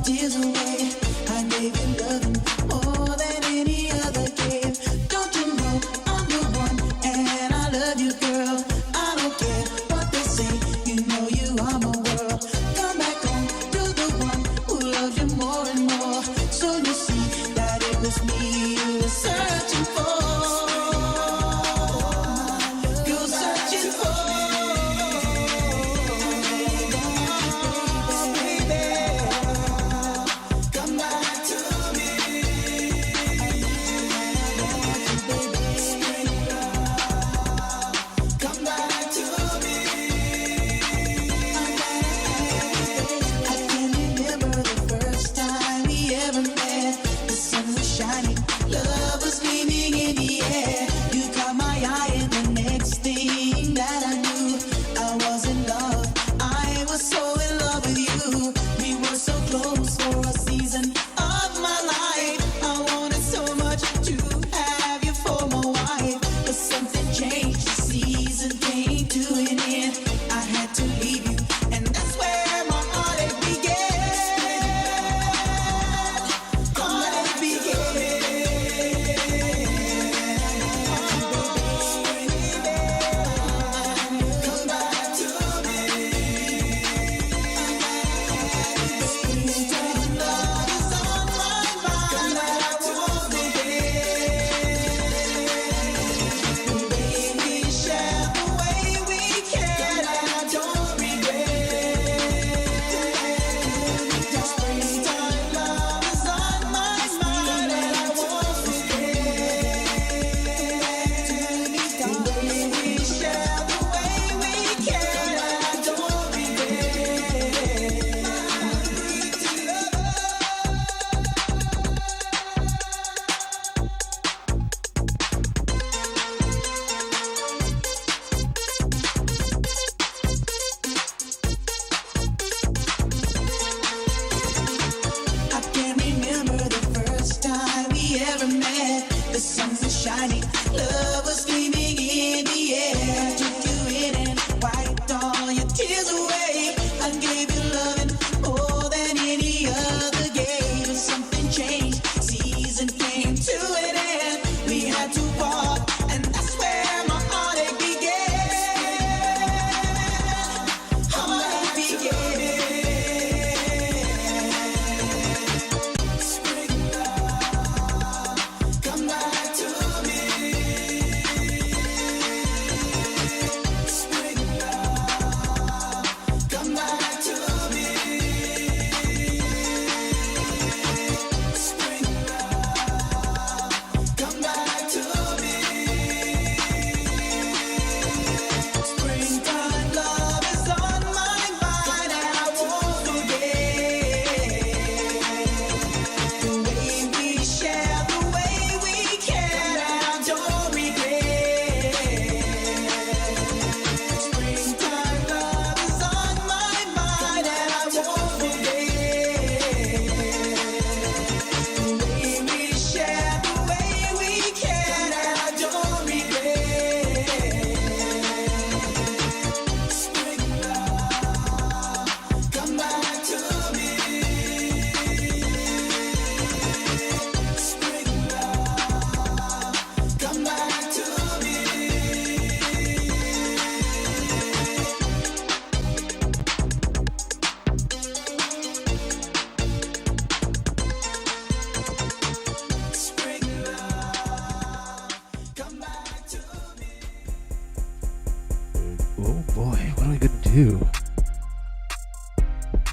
tears away. I gave you loving more than any other gave. Don't you know I'm the one and I love you, girl. I don't care what they say, you know you are my world. Come back home to the one who loves you more and more. So you see that it was me you were searching for. You're searching for.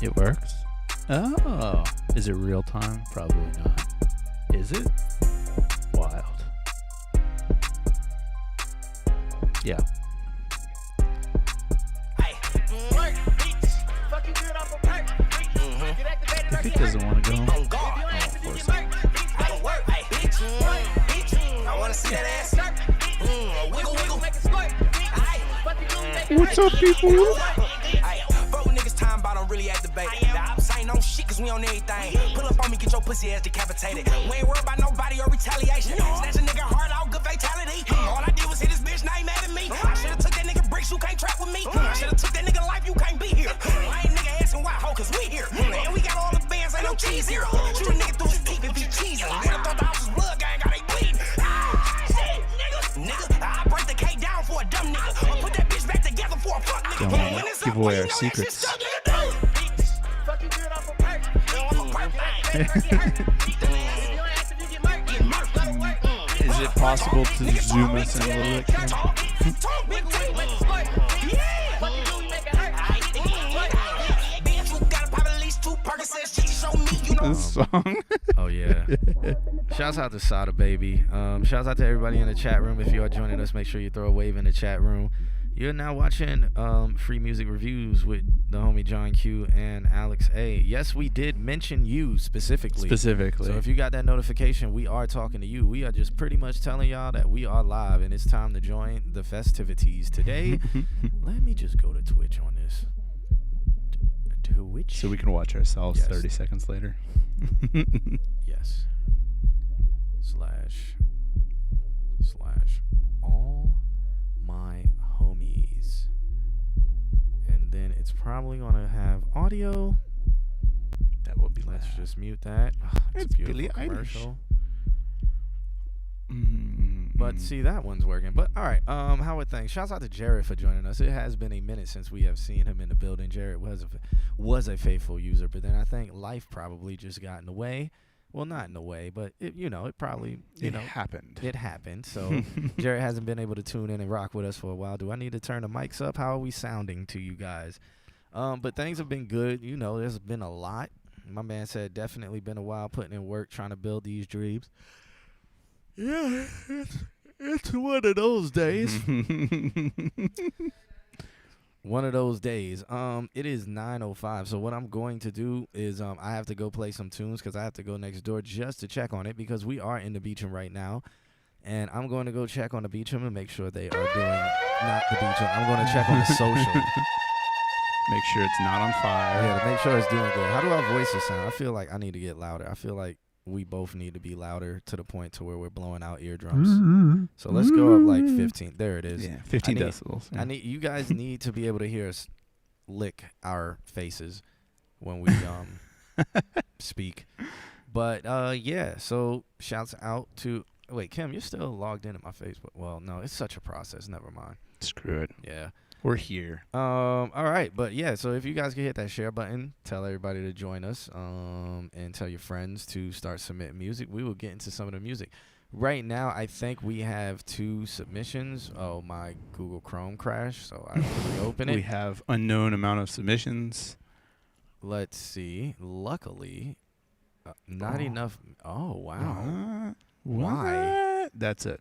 It works? Oh, is it real time? Probably not. Is it? Wild. Yeah. If he doesn't want to go, I'll force him. I want to see that ass. Wiggle, wiggle. What's up, people? Time about I'm really at the bait. The ops ain't no shit cause we on everything. Pull up on me, get your pussy ass decapitated. We ain't worried about nobody or retaliation. Snatch a nigga heart out, good fatality. All I did was hit this bitch, now he mad at me. I should've took that nigga bricks, you can't trap with me. I should've took that nigga life, you can't be here. I ain't nigga asking why, ho, cause we here. And we got all the bands, ain't no cheese here. Shoot a nigga through his teeth if he cheesy. Nigga thought the house was blood gang, got they bleeding. Ah, shit, nigga. I break the K down for a dumb nigga. Or put that bitch back together for a fuck nigga. Don't When it's give up, away you our know that secrets. shit stuck, nigga. Fuck you good off a perk. Is it possible to zoom us in a little bit, Kim? This song. Oh yeah. Shouts out to Sada Baby. Shouts out to everybody in the chat room. If you are joining us, make sure you throw a wave in the chat room. You're now watching Free Music Reviews with the homie John Q and Alex A. Yes, we did mention you specifically. So if you got that notification, we are talking to you. We are just pretty much telling y'all that we are live and it's time to join the festivities. Today, let me just go to Twitch on this. Twitch? So we can watch ourselves 30 seconds later. Yes. / all my homies. And then it's probably going to have audio. That will be Let's just mute that. It's a beautiful Billie commercial. Eilish. But see, that one's working. But all right, how are things? Shouts out to Jared for joining us. It has been a minute since we have seen him in the building. Jared was a faithful user, but then I think life probably just got in the way. Well, not in the way, but it probably happened. It happened. So Jared hasn't been able to tune in and rock with us for a while. Do I need to turn the mics up? How are we sounding to you guys? But things have been good. There's been a lot. My man said definitely been a while putting in work trying to build these dreams. Yeah, it's one of those days. One of those days. It is 9:05. So what I'm going to do is I have to go play some tunes because I have to go next door just to check on it because we are in the Beecham right now, and I'm going to go check on the Beecham and make sure they are doing not the Beecham. I'm going to check on the social. Make sure it's not on fire. Yeah, to make sure it's doing good. How do our voices sound? I feel like I need to get louder. I feel like we both need to be louder to the point to where we're blowing out eardrums. So let's go up like 15. There it is. Yeah, 15 decibels. Yeah. You guys need to be able to hear us lick our faces when we speak. But yeah, so shouts out to Kim, you're still logged in at my Facebook. Well, no, it's such a process. Never mind. Screw it. Yeah. We're here. All right, but yeah, so if you guys can hit that share button, tell everybody to join us, and tell your friends to start submitting music. We will get into some of the music. Right now, I think we have 2 submissions. Oh, my Google Chrome crashed, so I have to reopen it. We have unknown amount of submissions. Let's see. Luckily, not enough. Oh, wow. Why? That's a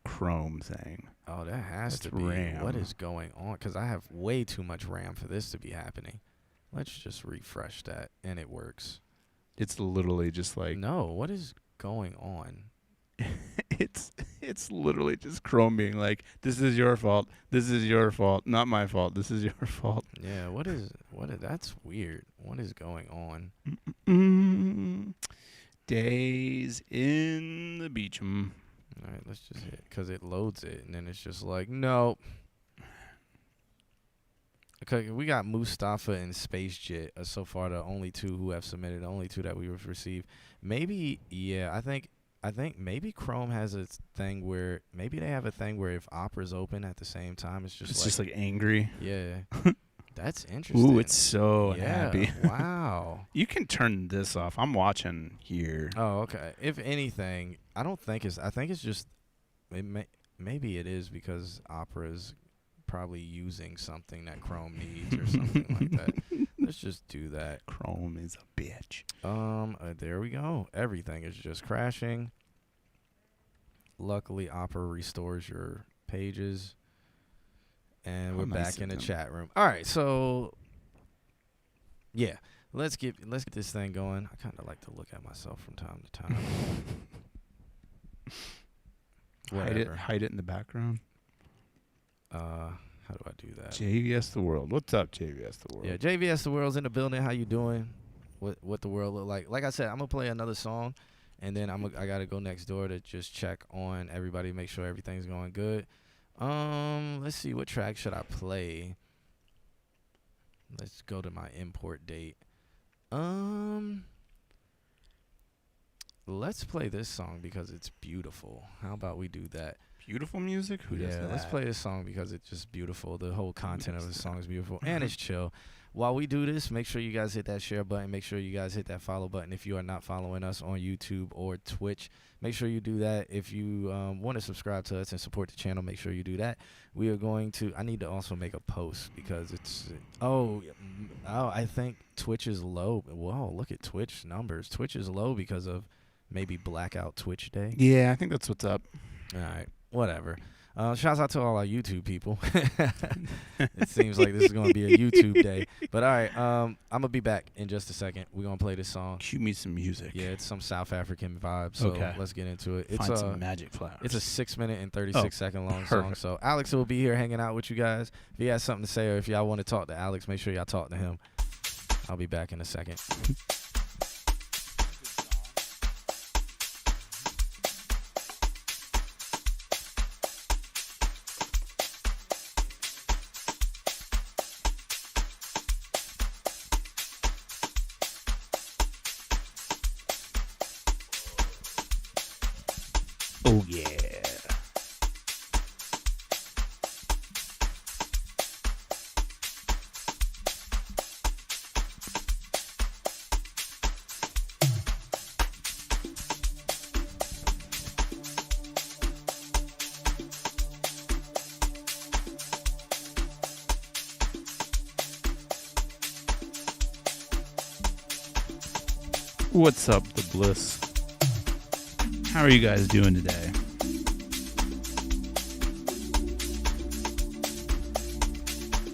Chrome thing. Oh, that has to be. RAM. What is going on? Because I have way too much RAM for this to be happening. Let's just refresh that, and it works. It's literally just like No, what is going on? it's literally just Chrome being like, this is your fault. This is your fault. Not my fault. This is your fault. Yeah, that's weird. What is going on? Days in the Beecham. All right, let's just hit, because it loads it, and then it's just like, nope. Okay, we got Mustafa and Space Jet so far, the only 2 who have submitted, the only 2 that we have received. Maybe, yeah, I think maybe Chrome has a thing where, maybe they have a thing where if Opera's open at the same time, it's just like angry. Yeah. That's interesting. Ooh, it's so happy. Wow. You can turn this off. I'm watching here. Oh, okay. If anything, I think it's just, maybe it is because Opera's probably using something that Chrome needs or something like that. Let's just do that. Chrome is a bitch. There we go. Everything is just crashing. Luckily, Opera restores your pages. And we're back in the chat room. All right, so yeah, let's get this thing going. I kind of like to look at myself from time to time. Hide it in the background. How do I do that? JVS the World. What's up, JVS the World? Yeah, JVS the World's in the building. How you doing? What the world look like? Like I said, I'm gonna play another song, and then I gotta go next door to just check on everybody, make sure everything's going good. Let's see, what track should I play? Let's go to my import date. let's play this song because it's beautiful. How about we do that? Beautiful music? Who does that? Let's play this song because it's just beautiful. The whole content of the song is beautiful, and it's chill. While we do this, make sure you guys hit that share button. Make sure you guys hit that follow button if you are not following us on YouTube or Twitch. Make sure you do that. If you want to subscribe to us and support the channel, make sure you do that. We are going to... I need to also make a post because it's... I think Twitch is low. Whoa, look at Twitch numbers. Twitch is low because of maybe Blackout Twitch Day. Yeah, I think that's what's up. All right, whatever. Shouts out to all our YouTube people. It seems like this is going to be a YouTube day. But all right, I'm going to be back in just a second. We're going to play this song. Cue me some music. Yeah, it's some South African vibe, so let's get into it. Find some magic flowers. It's a 6-minute and 36-second long song. So Alex will be here hanging out with you guys. If he has something to say or if y'all want to talk to Alex, make sure y'all talk to him. I'll be back in a second. Oh, yeah. What's up, the bliss? How are you guys doing today?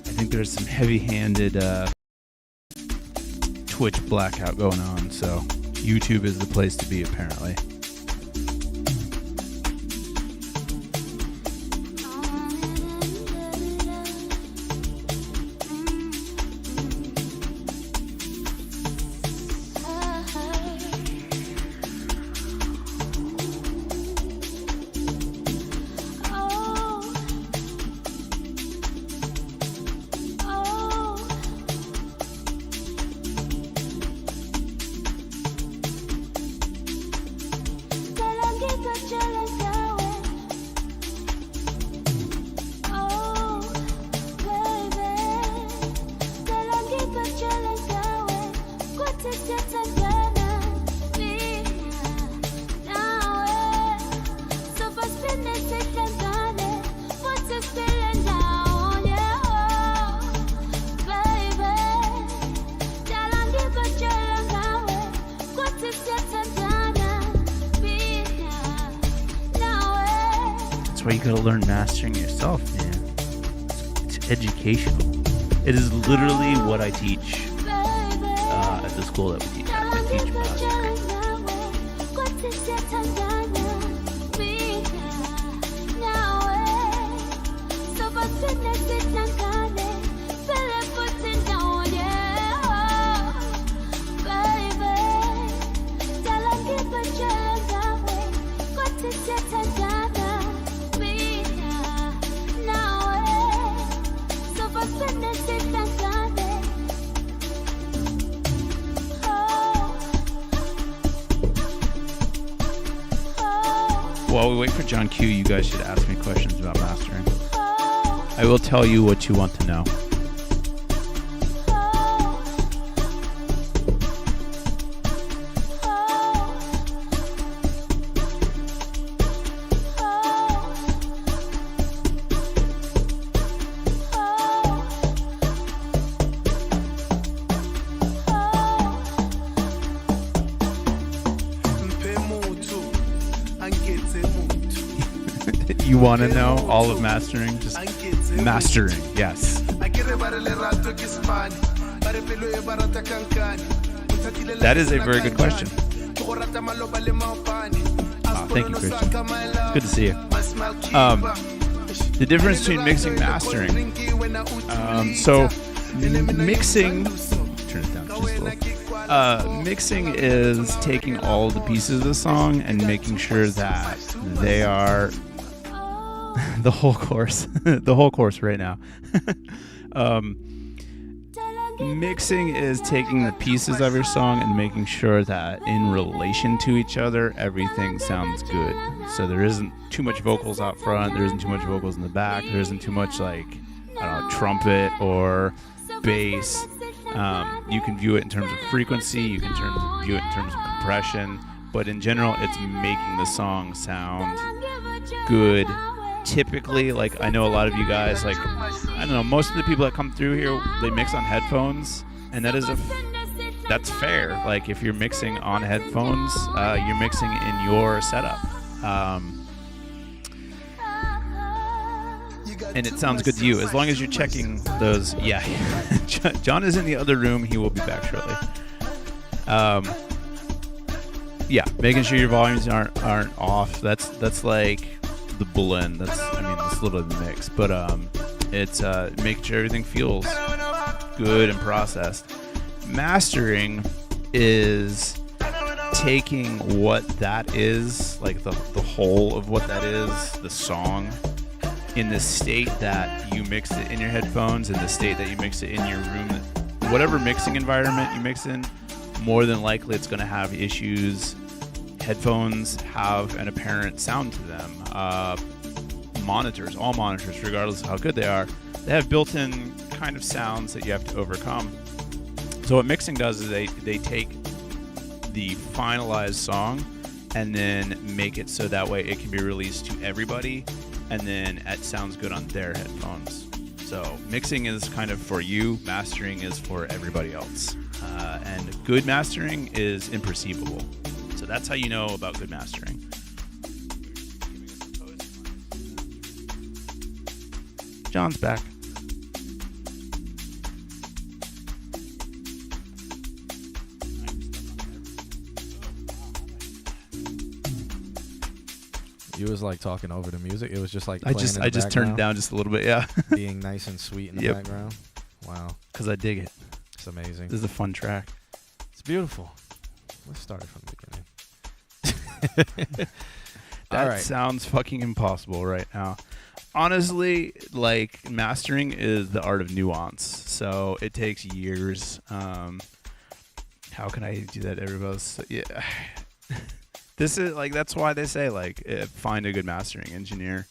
I think there's some heavy-handed Twitch blackout going on, so YouTube is the place to be, apparently. You gotta learn mastering yourself, man. It's educational. It is literally what I teach at the school that we teach at. I teach mastering. While we wait for John Q, you guys should ask me questions about mastering. I will tell you what you want to know. You want to know all of mastering? Just mastering, yes. That is a very good question. Thank you, Christian. Good to see you. The difference between mixing and mastering. Mixing... Turn it down just a little. Mixing is taking all the pieces of the song and making sure that they are... the whole course right now. Mixing is taking the pieces of your song and making sure that in relation to each other, everything sounds good. So there isn't too much vocals out front, there isn't too much vocals in the back, there isn't too much like, I don't know, trumpet or bass. You can view it in terms of frequency, you can view it in terms of compression, but in general, it's making the song sound good. Typically, like, I know a lot of you guys, like, I don't know, most of the people that come through here, they mix on headphones, and that's fair. Like, if you're mixing on headphones, you're mixing in your setup. And it sounds good to you, as long as you're checking those. Yeah, John is in the other room. He will be back shortly. Yeah, making sure your volumes aren't off. That's like the blend. That's literally the mix. But it's making sure everything feels good and processed. Mastering is taking what that is, like the whole of what that is, the song, in the state that you mixed it in your headphones, in the state that you mixed it in your room, whatever mixing environment you mix in, more than likely it's going to have issues. Headphones have an apparent sound to them. All monitors, regardless of how good they are, they have built-in kind of sounds that you have to overcome. So what mixing does is they take the finalized song and then make it so that way it can be released to everybody, and then it sounds good on their headphones. So mixing is kind of for you, mastering is for everybody else. And good mastering is imperceivable. So that's how you know about good mastering. John's back. You was like talking over the music. It was just like I just turned it down just a little bit, yeah. Being nice and sweet in the background. Wow. Because I dig it. It's amazing. This is a fun track. It's beautiful. Let's start it from the beginning. That sounds fucking impossible right now. Honestly, like, mastering is the art of nuance, so it takes years. How can I do that, everybody? Yeah. This is like, that's why they say, like, find a good mastering engineer.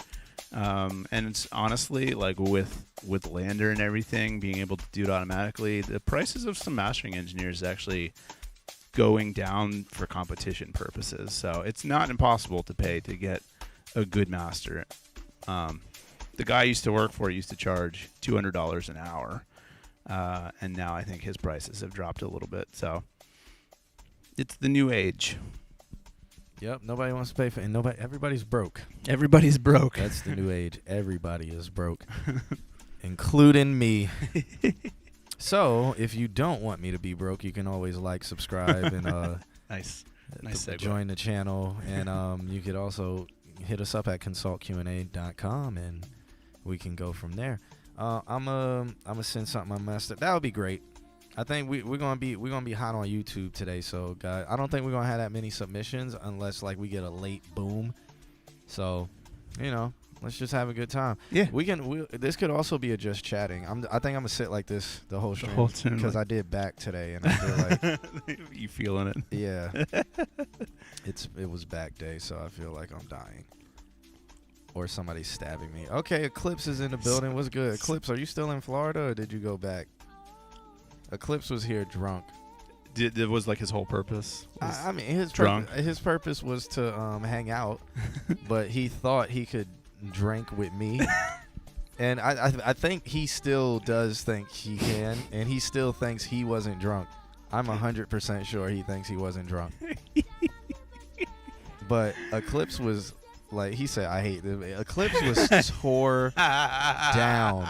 And it's honestly, like, with Lander and everything, being able to do it automatically, the prices of some mastering engineers is actually going down for competition purposes. So it's not impossible to pay to get a good master. The guy I used to work for used to charge $200 an hour. And now I think his prices have dropped a little bit. So it's the new age. Yep, nobody wants to pay for it. Everybody's broke. Everybody's broke. That's the new age. Everybody is broke, including me. So, if you don't want me to be broke, you can always like, subscribe, and nice join the channel. And you could also hit us up at consultqa.com, and we can go from there. I'm gonna send something I messed up. That would be great. I think we're gonna be hot on YouTube today, so guys, I don't think we're gonna have that many submissions unless like we get a late boom. So, let's just have a good time. Yeah, this could also be a just chatting. I think I'm gonna sit like this the whole stream because I did back today, and I feel like you feeling it. Yeah, it was back day, so I feel like I'm dying. Or somebody's stabbing me. Okay, Eclipse is in the building. What's good? Eclipse, are you still in Florida or did you go back? Eclipse was here drunk. It was like his whole purpose? I mean, his purpose was to hang out, but he thought he could drink with me. And I think he still does think he can, and he still thinks he wasn't drunk. I'm 100% sure he thinks he wasn't drunk. But Eclipse was, like, he said, I hate this. Eclipse was tore down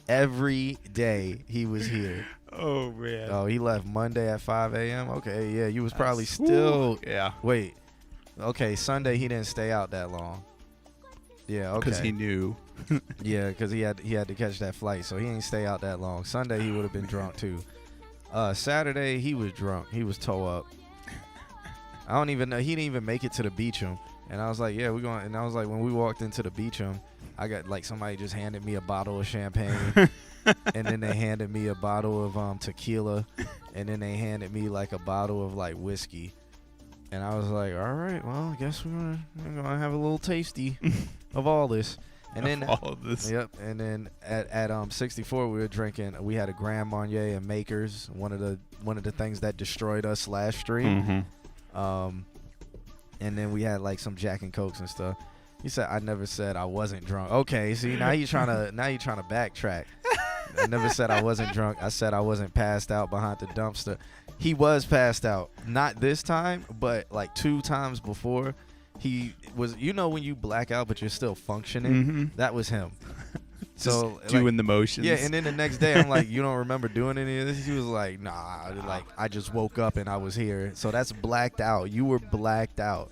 every day he was here. Oh, man. Oh, he left Monday at 5 a.m.? Okay, yeah, you was probably still... Yeah. Wait. Okay, Sunday he didn't stay out that long. Yeah, okay. Because he knew. Yeah, because he had to catch that flight, so he ain't stay out that long. Sunday he would have been drunk, too. Saturday, he was drunk. He was toe up. I don't even know. He didn't even make it to the Beacham. And I was like, yeah, we're going. And I was like, when we walked into the Beacham, I got like somebody just handed me a bottle of champagne, and then they handed me a bottle of tequila, and then they handed me like a bottle of like whiskey, and I was like, all right, well, I guess we're gonna have a little tasty of all this. And then all of this. Yep. And then at 64 we were drinking. We had a Grand Marnier and Makers, one of the things that destroyed us last stream. Mm-hmm. And then we had like some Jack and Cokes and stuff. He said I never said I wasn't drunk. Okay, see now you're trying to backtrack. I never said I wasn't drunk. I said I wasn't passed out behind the dumpster. He was passed out. Not this time, but like 2 times before. He was, when you black out but you're still functioning. Mm-hmm. That was him. So just doing the motions. Yeah, and then the next day I'm like, you don't remember doing any of this? He was like, nah, like I just woke up and I was here. So that's blacked out. You were blacked out.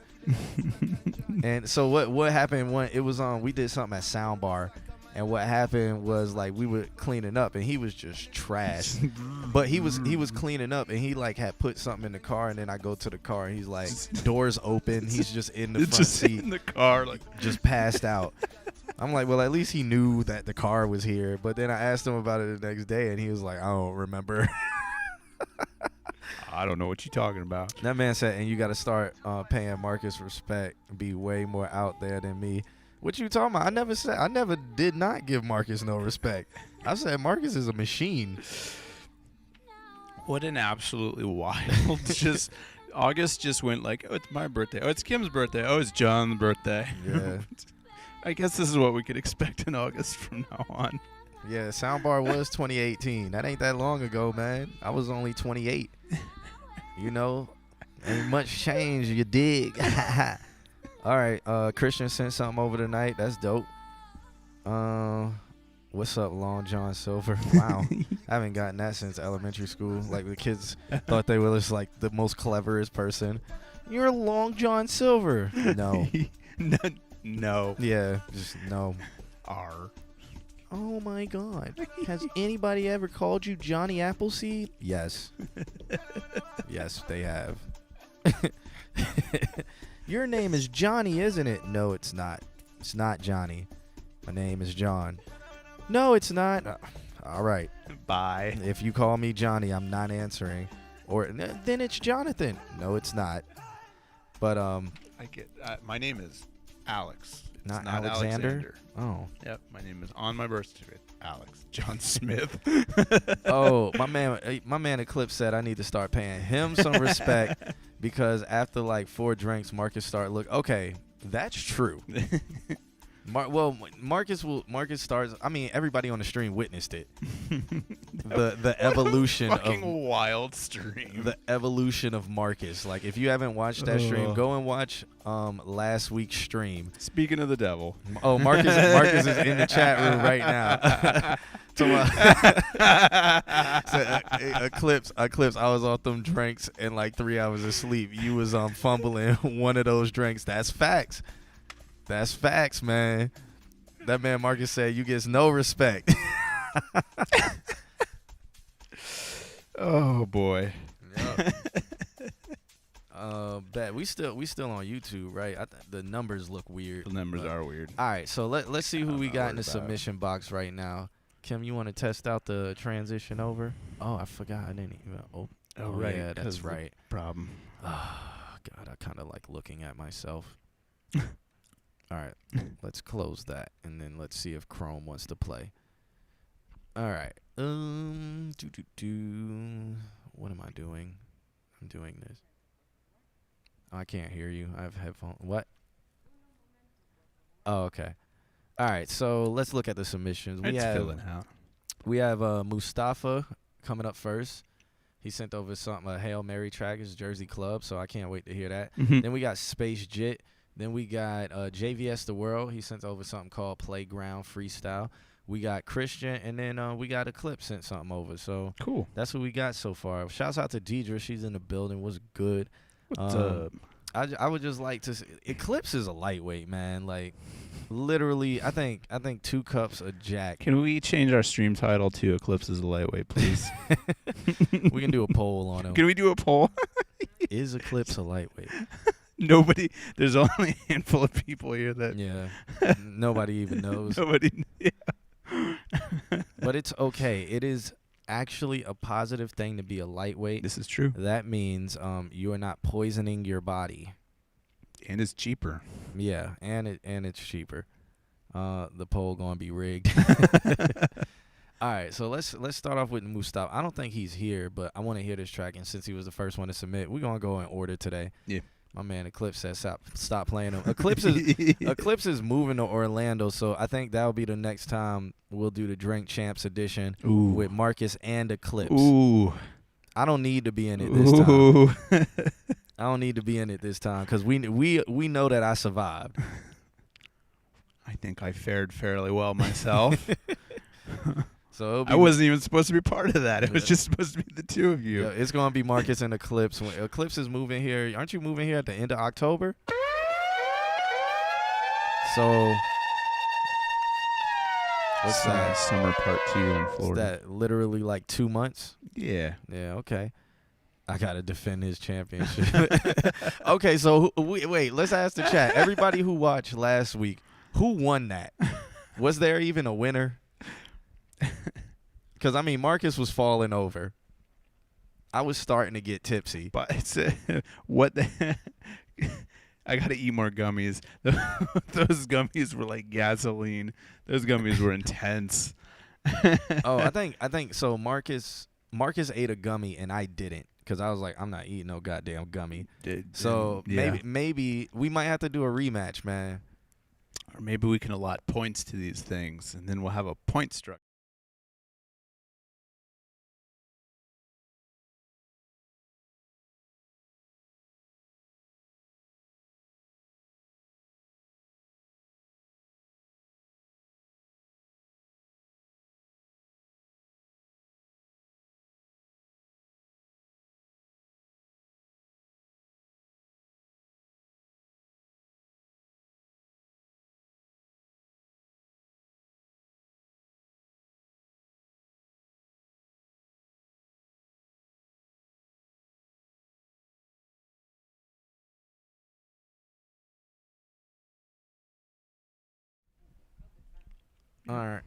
And so what happened when it was we did something at Soundbar, and what happened was like we were cleaning up and he was just trash. But he was cleaning up and he like had put something in the car, and then I go to the car and he's like doors open, he's just in the front just seat in the car, like just passed out. I'm like, well, at least he knew that the car was here. But then I asked him about it the next day, and he was like, I don't remember. I don't know what you're talking about. That man said, and you got to start paying Marcus respect, be way more out there than me. What you talking about? I never did not give Marcus no respect. I said Marcus is a machine. What an absolutely wild. Just August just went like, oh, it's my birthday. Oh, it's Kim's birthday. Oh, it's John's birthday. Yeah. I guess this is what we could expect in August from now on. Yeah, Soundbar was 2018. That ain't that long ago, man. I was only 28. Ain't much change, you dig. All right, Christian sent something over tonight. That's dope. What's up, Long John Silver? Wow. I haven't gotten that since elementary school. Like, the kids thought they were just, like, the most cleverest person. You're Long John Silver. No. No. Yeah, just no. R. Oh, my God. Has anybody ever called you Johnny Appleseed? Yes. Yes, they have. Your name is Johnny, isn't it? No, it's not. It's not Johnny. My name is John. No, it's not. All right. Bye. If you call me Johnny, I'm not answering. Or then it's Jonathan. No, it's not. But I get. My name is Alex. It's not Alexander. Oh. Yep. My name is on my birth certificate. Alex John Smith. Oh, my man Eclipse said I need to start paying him some respect because after like 4 drinks, Marcus okay, that's true. Marcus starts. I mean, everybody on the stream witnessed it. The evolution fucking of wild stream. The evolution of Marcus. Like, if you haven't watched that stream, go and watch last week's stream. Speaking of the devil. Oh, Marcus is in the chat room right now. Eclipse, I was off them drinks and like 3 hours of sleep. You was fumbling one of those drinks. That's facts. That's facts, man. That man Marcus said you gets no respect. Oh boy. Yep. Bet we still on YouTube, right? The numbers look weird. The numbers are weird. All right, so let's see who we got in the submission box right now. Kim, you want to test out the transition over? Oh, I forgot. I didn't even. Oh right. Yeah, that's right. Problem. Oh, God, I kind of like looking at myself. All right, let's close that, and then let's see if Chrome wants to play. All right. What am I doing? I'm doing this. Oh, I can't hear you. I have headphones. What? Oh, okay. All right, so let's look at the submissions. We have Mustafa coming up first. He sent over something, a Hail Mary track, his Jersey Club, so I can't wait to hear that. Mm-hmm. Then we got Space Jit. Then we got JVS The World. He sent over something called Playground Freestyle. We got Christian, and then we got Eclipse sent something over. So cool. That's what we got so far. Shouts out to Deidre. She's in the building. Was good. What's up? I would just like to Eclipse is a lightweight, man. Like, literally, I think 2 cups of Jack. Can we change our stream title to Eclipse is a lightweight, please? We can do a poll on him. Can we do a poll? Is Eclipse a lightweight? Nobody. There's only a handful of people here that. Yeah. Nobody even knows. Nobody. Yeah. But it's okay. It is actually a positive thing to be a lightweight. This is true. That means you are not poisoning your body. And it's cheaper. Yeah, and it's cheaper. The poll gonna be rigged. All right, so let's start off with Mustafa. I don't think he's here, but I want to hear this track, and since he was the first one to submit, we're gonna go in order today. Yeah. My man Eclipse said stop playing him. Eclipse is moving to Orlando, so I think that'll be the next time we'll do the Drink Champs edition with Marcus and Eclipse. Ooh. I don't need to be in it this time. I don't need to be in it this time because we know that I survived. I think I fared fairly well myself. So I wasn't even supposed to be part of that. It was just supposed to be the two of you. Yeah, it's gonna be Marcus and Eclipse. When Eclipse is moving here, aren't you moving here at the end of October? So what's that? Summer part 2 in Florida. Is that literally like 2 months? Yeah. Yeah. Okay. I gotta defend his championship. Okay, so wait. Let's ask the chat. Everybody who watched last week, who won that? Was there even a winner? Because, I mean, Marcus was falling over. I was starting to get tipsy. But it's what the I got to eat more gummies. Those gummies were like gasoline. Those gummies were intense. Oh, I think so. Marcus ate a gummy and I didn't because I was like, I'm not eating no goddamn gummy. Maybe we might have to do a rematch, man. Or maybe we can allot points to these things, and then we'll have a point structure. All right.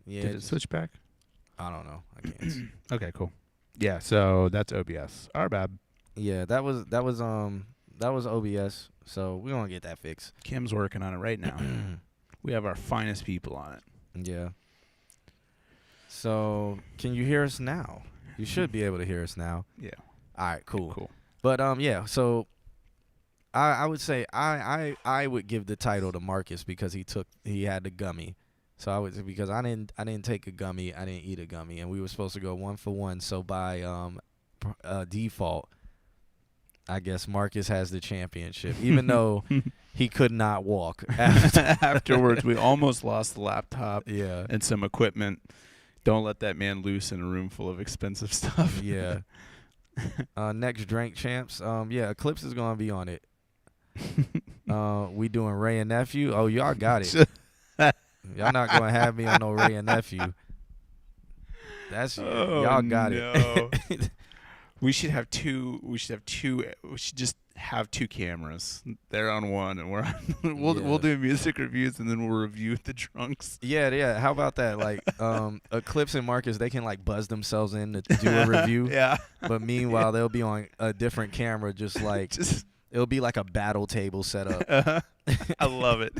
Yeah. Did it switch back? I don't know. I can't see. Okay, cool. Yeah, so that's OBS. Our bad. Yeah, that was OBS. So we're gonna get that fixed. Kim's working on it right now. We have our finest people on it. Yeah. So can you hear us now? You should be able to hear us now. Yeah. All right, cool. Cool. But yeah, so I would say I would give the title to Marcus because he had the gummy. So I would, because I didn't take a gummy, I didn't eat a gummy, and we were supposed to go 1 for 1. So by default, I guess Marcus has the championship, even though he could not walk Afterwards. We almost lost the laptop Yeah. and some equipment. Don't let that man loose in a room full of expensive stuff. Yeah. Next Drink Champs. Yeah, Eclipse is gonna be on it. We doing Ray and Nephew. Oh, y'all got it. Y'all not gonna have me on no Ray and Nephew. That's y'all got it. We should have two. We should just have 2 cameras. They're on one, and we're on. We'll do music reviews, and then we'll review the drunks. Yeah. How about that? Like, Eclipse and Marcus, they can like buzz themselves in to do a review. Yeah. But meanwhile, they'll be on a different camera, just it'll be like a battle table set up. I love it.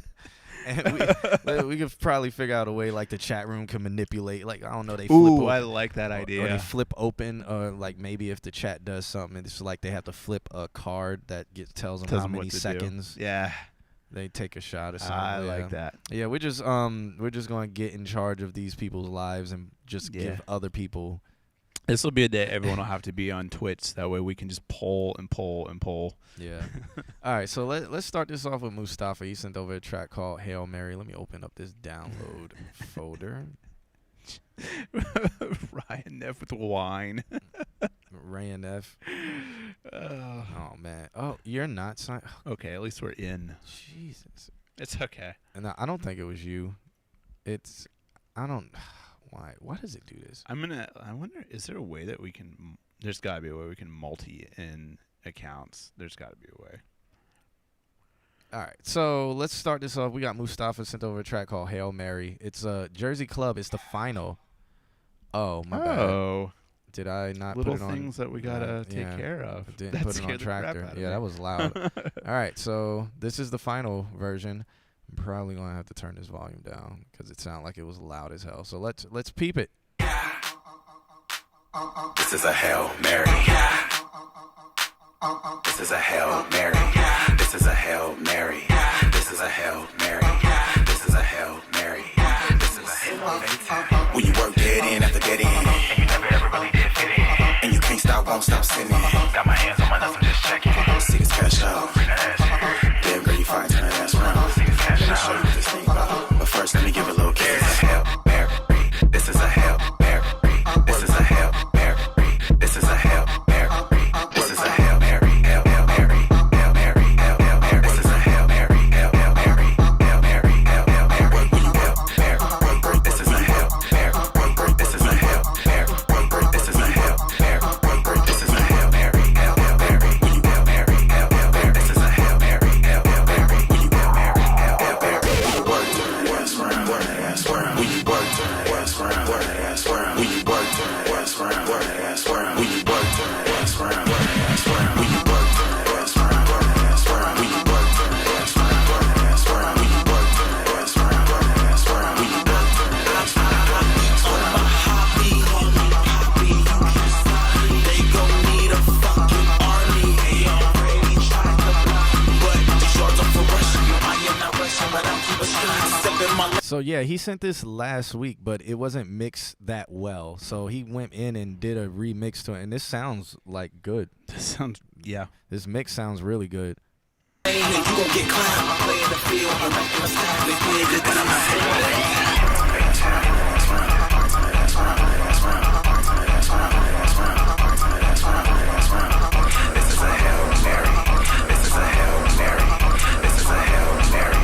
And we could probably figure out a way like the chat room can manipulate. Like, I don't know, they flip open. I like that idea. Or they flip open, or like maybe if the chat does something, it's like they have to flip a card that tells them how many seconds. Yeah. They take a shot or something. I like that. Yeah, we're just gonna get in charge of these people's lives and just give other people. This will be a day everyone will have to be on Twitch. That way we can just poll and poll and poll. Yeah. All right, so let's start this off with Mustafa. He sent over a track called Hail Mary. Let me open up this download folder. Ryan Neff with wine. Ray and F. Oh, man. Oh, you're not signed. Okay, at least we're in. Jesus. It's okay. And I don't think it was you. Why does it do this? I wonder, is there a way that we can, there's got to be a way we can multi in accounts. There's got to be a way. All right, so let's start this off. We got Mustafa sent over a track called Hail Mary. It's a Jersey Club. It's the final. Oh, my bad. Did I not Little put it on? things that we gotta take care of. I didn't That put it on scared the crap Tractor. out of Yeah, me. that was loud. All right, so this is the final version. I'm probably gonna have to turn this volume down because it sounded like it was loud as hell. So let's peep it. This is a Hail Mary. This is a Hail Mary. This is a Hail Mary. This is a Hail Mary. This is a Hail Mary. This is a Hail Mary. When you work dead in after dead in, and you never ever really did fit in, and you can't stop, won't stop sinning. Got my hands on my nuts, I'm just checking. See this cash out. Damn girl, you fine, turn that ass around. See this cash out. Let me show you what this thing about. But first, let me give a little kiss. This is a Hail Mary. This is a Hail Mary. This is a Hail Mary. This is a Hail Mary. This is a Hail Mary. Hail Mary. Hail Mary. Hail Mary. This is a Hail Mary. Hail Mary. Hail Mary. Hail Mary. Work when you Hail Mary. This is a Hail Mary. This is a Hail Mary. This is a Hail Mary. This is a Hail Mary. Hail Mary. When you Hail Mary. Hail Mary. This is a Hail Mary. Hail Mary. When you Hail Mary. Hail Mary. Work turn that ass round. Work that ass round. When you work turn that ass round. Work that ass round. When you work turn that ass round. Work that ass round. When you work turn that ass round. Work that ass round. When you work turn that ass round. Work that ass round. When you work turn that ass round. Work that ass round. When you work turn that ass round. Work that ass round. When you work turn that ass round. My hobby, they gon' need a fucking army. They already tried to block me, but the shorts are for rushing. I am not rushing, but I'm keeping sipping my. So yeah, he sent this last week, but it wasn't mixed that well. So he went in and did a remix to it, and this sounds like good. This sounds, yeah. This mix sounds really good. You gon' get clowned. I play in the field, I'm making a sound. They did it, but I'm not saying this is a Hail Mary. This is a Hail Mary. This is a Hail Mary.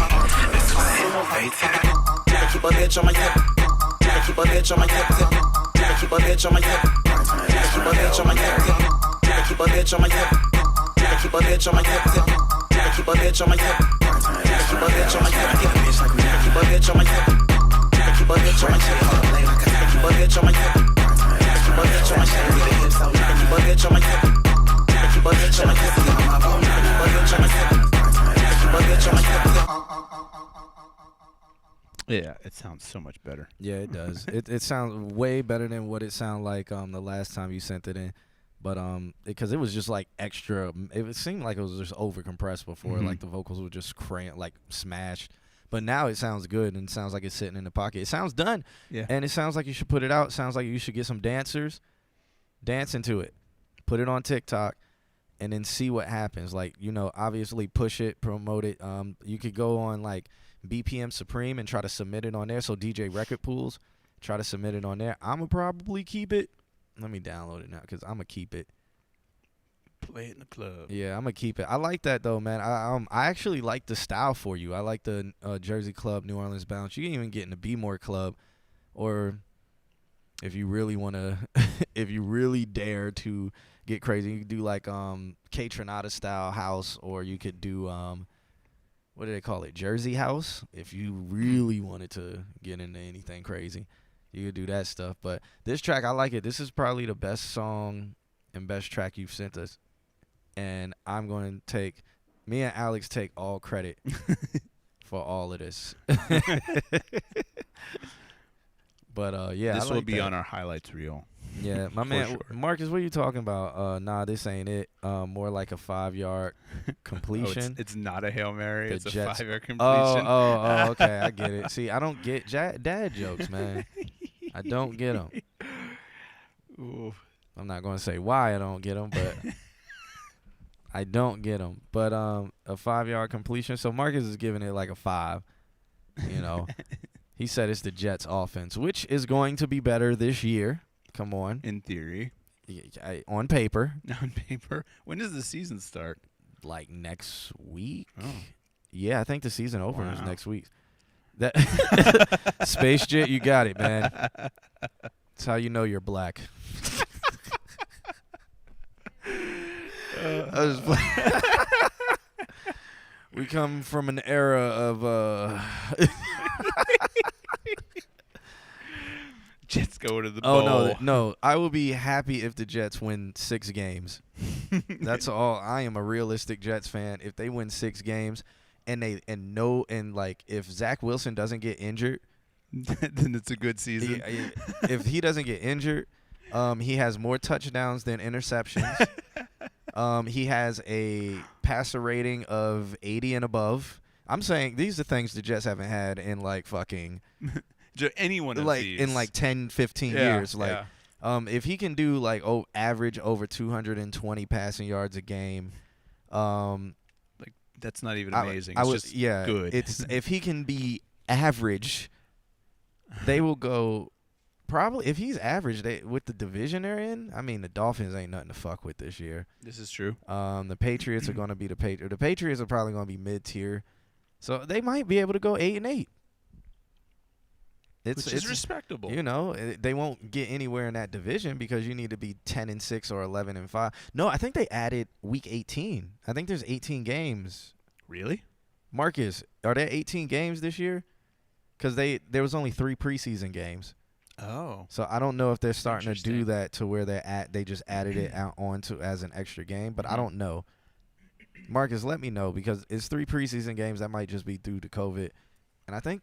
This is a Hail Mary. Keep a bitch on my hip. Keep a bitch on my hip. Keep a bitch on my hip. Keep a bitch on my hip. Keep a bitch on my hip. Keep a bitch on my hip. Keep a bitch on my hip. Keep a bitch on my hip. Keep a bitch on my hip. Keep a bitch on my hip. Keep a bitch on my hip. Keep a bitch on my hip. Keep a bitch on my hip. Keep a bitch on my hip. Keep a bitch on my hip. Keep a bitch on my hip. Yeah, it sounds so much better. Yeah, it does. it sounds way better than what it sounded like the last time you sent it in. But because it was just like extra, it seemed like it was just over compressed before, like the vocals were just like smashed. But now it sounds good and it sounds like it's sitting in the pocket. It sounds done, Yeah. and it sounds like you should put it out. It sounds like you should get some dancers, dance into it, put it on TikTok, and then see what happens. Like, you know, obviously push it, promote it. You could go on like BPM Supreme and try to submit it on there. So DJ Record Pools, try to submit it on there. I'ma probably keep it. Let me download it now because I'm going to keep it. Play it in the club. Yeah, I'm going to keep it. I like that, though, man. I actually like the style for you. I like the Jersey Club, New Orleans Bounce. You can even get in the Be More Club. Or if you really want to, if you really dare to get crazy, you could do like K Tronada style house. Or you could do, what do they call it? Jersey house. If you really wanted to get into anything crazy. You could do that stuff. But this track, I like it. This is probably the best song and best track you've sent us. And I'm going to take, me and Alex take all credit for all of this. But, yeah. This I will like be that. on our highlights reel. Yeah, my man, sure. Marcus, what are you talking about? Nah, this ain't it. More like a 5-yard completion. It's not a Hail Mary. The It's a Jets- 5-yard completion. Oh, okay, I get it. See, I don't get dad jokes, man. I don't get them. Ooh. I'm not going to say why I don't get them, but I don't get them. But a 5-yard completion. So Marcus is giving it like a 5. You know, he said it's the Jets' offense, which is going to be better this year. Come on, In theory. on paper, On paper. When does the season start? like next week. Oh. Yeah, I think the season opener is Wow. next week. That Space Jet, you got it, man. That's how you know you're black. I was playing. We come from an era of Jets go to the oh bowl. no, I will be happy if the Jets win 6 games. That's all. I am a realistic Jets fan. If they win 6 games and like if Zach Wilson doesn't get injured, Then it's a good season. if he doesn't get injured, he has more touchdowns than interceptions. He has a passer rating of 80 and above. I'm saying these are things the Jets haven't had in like fucking Anyone of like these. in like 10, 15 Yeah, years. Like yeah. if he can do like average over 220 passing yards a game, Like that's not even amazing. I It's would, just yeah, good. It's if he can be average, they will go. Probably if he's average, with the division they're in. I mean, the Dolphins ain't nothing to fuck with this year. This is true. The Patriots are going to be the Patriots. The Patriots are probably going to be mid-tier, so they might be able to go 8-8. Which is respectable. You know, they won't get anywhere in that division because you need to be 10-6 or 11-5. No, I think they added week 18. I think there's 18 games. Really? Marcus, are there 18 games this year? Because there was only 3 preseason games. Oh. So I don't know if they're starting to do Interesting. that to where they just added it out onto as an extra game, but I don't know. Marcus, let me know because it's 3 preseason games. That might just be due to COVID, and I think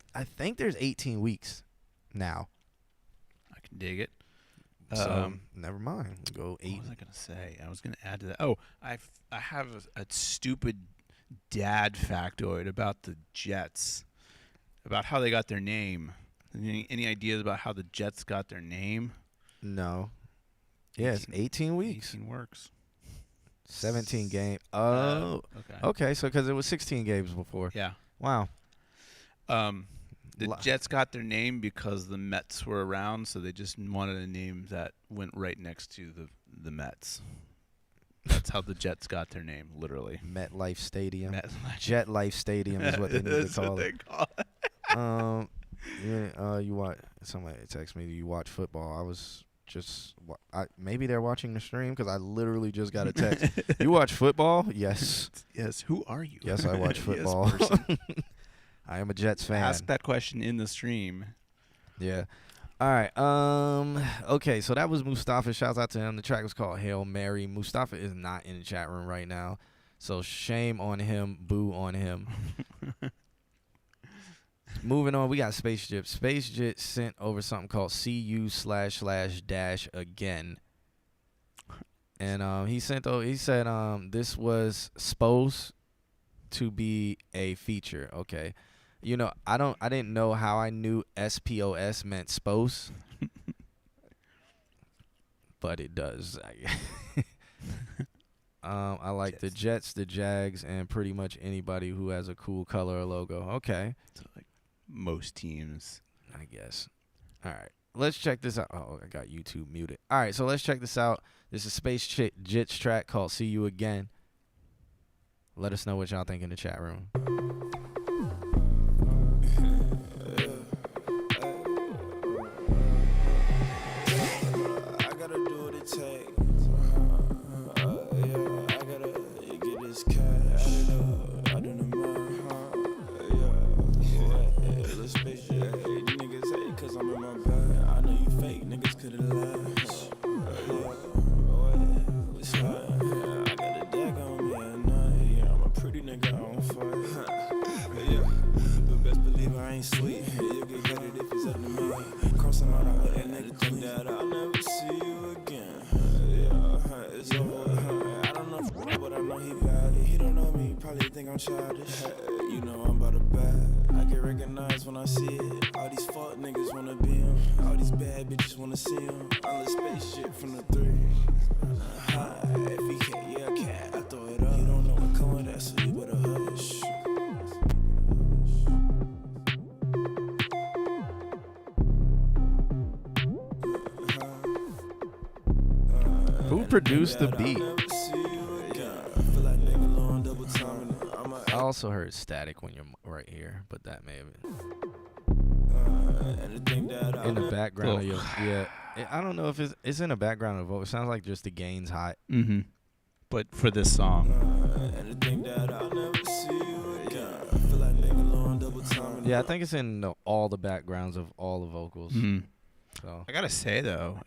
there's 18 weeks now. I can dig it. So never mind. We'll go 8. What was I gonna say? I was gonna add to that. Oh, I have a stupid dad factoid about the Jets, about how they got their name. Any ideas about how the Jets got their name? No. Yeah, it's 18 weeks. 18 works. 17 game. Oh. Okay. So because it was 16 games before. Yeah. Wow. The Jets got their name because the Mets were around, so they just wanted a name that went right next to the Mets. That's how the Jets got their name, literally. MetLife Stadium. MetLife. JetLife Stadium is what they need to That's call what it. they call it. Yeah, you watch. Somebody text me. Do you watch football? I was just. Maybe they're watching the stream because I literally just got a text. You watch football? Yes. Yes. Who are you? Yes, I watch football. Yes, I am a Jets fan. ask that question in the stream. Yeah. All right. Okay. So that was Mustafa. Shouts out to him. The track was called Hail Mary. Mustafa is not in the chat room right now, so shame on him. Boo on him. Moving on, we got Space Jit. Space Jit sent over something called CU//again. And he said this was supposed to be a feature. Okay. You know, I didn't know how I knew SPOS meant spose. But it does. I like the Jets, the Jags, and pretty much anybody who has a cool color or logo. Okay. So like most teams. I guess. All right. Let's check this out. Oh, I got YouTube muted. All right, so let's check this out. This is Space Jit's track called See You Again. Let us know what y'all think in the chat room. I gotta do what it takes. Yeah, I gotta get this cash. I do the yeah. Let's space shit. Hey, these niggas hate 'cause I'm in my bag. I know you fake niggas could've last. What's that? I got a dag on me at night. Yeah, I'm a pretty nigga, I don't fight. Yeah, but best believe I ain't sweet. You get headed if it's up to me. Crossing out all that nigga think that I'll never see you again. Yeah, it's over. I don't know, but I know he bad. He don't know me, probably think I'm childish. You know I'm about to bad. I get recognized when I see it. All these fuck niggas wanna be him. All these bad bitches wanna see him. All this space shit from the 3. If he can't, yeah, I can't. I throw it up. He don't know what come with that, so you better hush. Who produced the beat? I also heard static when you're right here, but that may have been in the background of your. Yeah, I don't know if it's in the background of the vote. It sounds like just the gain's hot. Mm-hmm. but for this song. And to think that I'll never see you again. I feel like nigga long double time. Yeah, I think it's in all the backgrounds of all the vocals. Mhm. So. I gotta say though,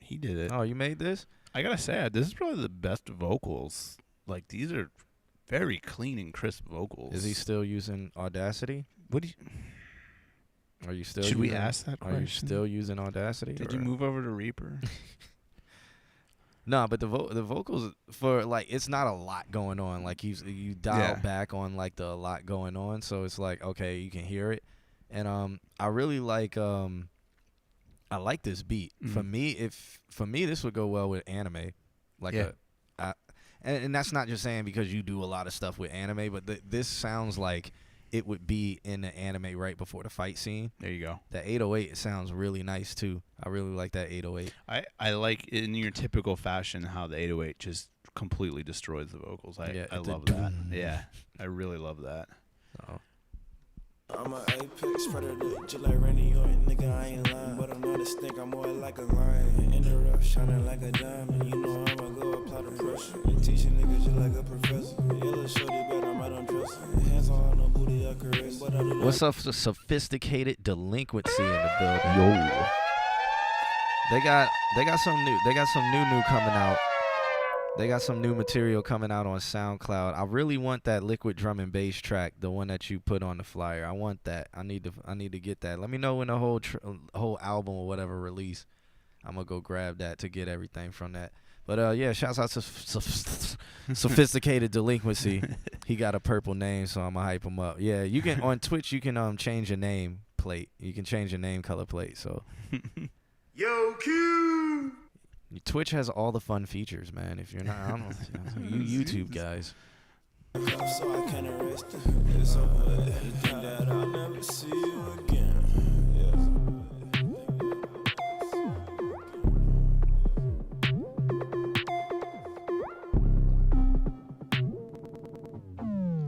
he did it. Oh, you made this? I gotta say, this is probably the best vocals. Like, these are very clean and crisp vocals. Is he still using Audacity? What do you? Are you still? Should we using, ask that Are you question? still using Audacity? Did you move over to Reaper? No, but the vocals for like it's not a lot going on. Like you dial back on like the a lot going on, so it's like okay, you can hear it, and I really like I like this beat. Mhm. For me this would go well with anime, like and that's not just saying because you do a lot of stuff with anime, but this sounds like it would be in the anime right before the fight scene. There you go. That 808 sounds really nice too. I really like that 808. I like in your typical fashion how the 808 just completely destroys the vocals. I love that. Yeah, I really love that. Oh. I'm an apex predator, just like Randy Orton, nigga, I ain't lying. But I'm not a snake, I'm more like a lion. In the rough, shining like a diamond. You know I'ma go apply the pressure. And teaching niggas just like a professor. Yellow shorty, but I'm out on dresser. Hands on no booty, I caress. But I do What's up for sophisticated delinquency in the building? Yo. They got some new coming out. They got some new material coming out on SoundCloud. I really want that liquid drum and bass track, the one that you put on the flyer. I want that. I need to get that. Let me know when the whole album or whatever release. I'm gonna go grab that to get everything from that. But yeah, shouts out to sophisticated delinquency. He got a purple name, so I'm gonna hype him up. Yeah, you can on Twitch. You can change your name plate. You can change your name color plate. So. Yo, Q! Twitch has all the fun features, man. If you're not, I don't know, you YouTube guys. so I can't arrest it. It's over. And to think that I'll never see you again.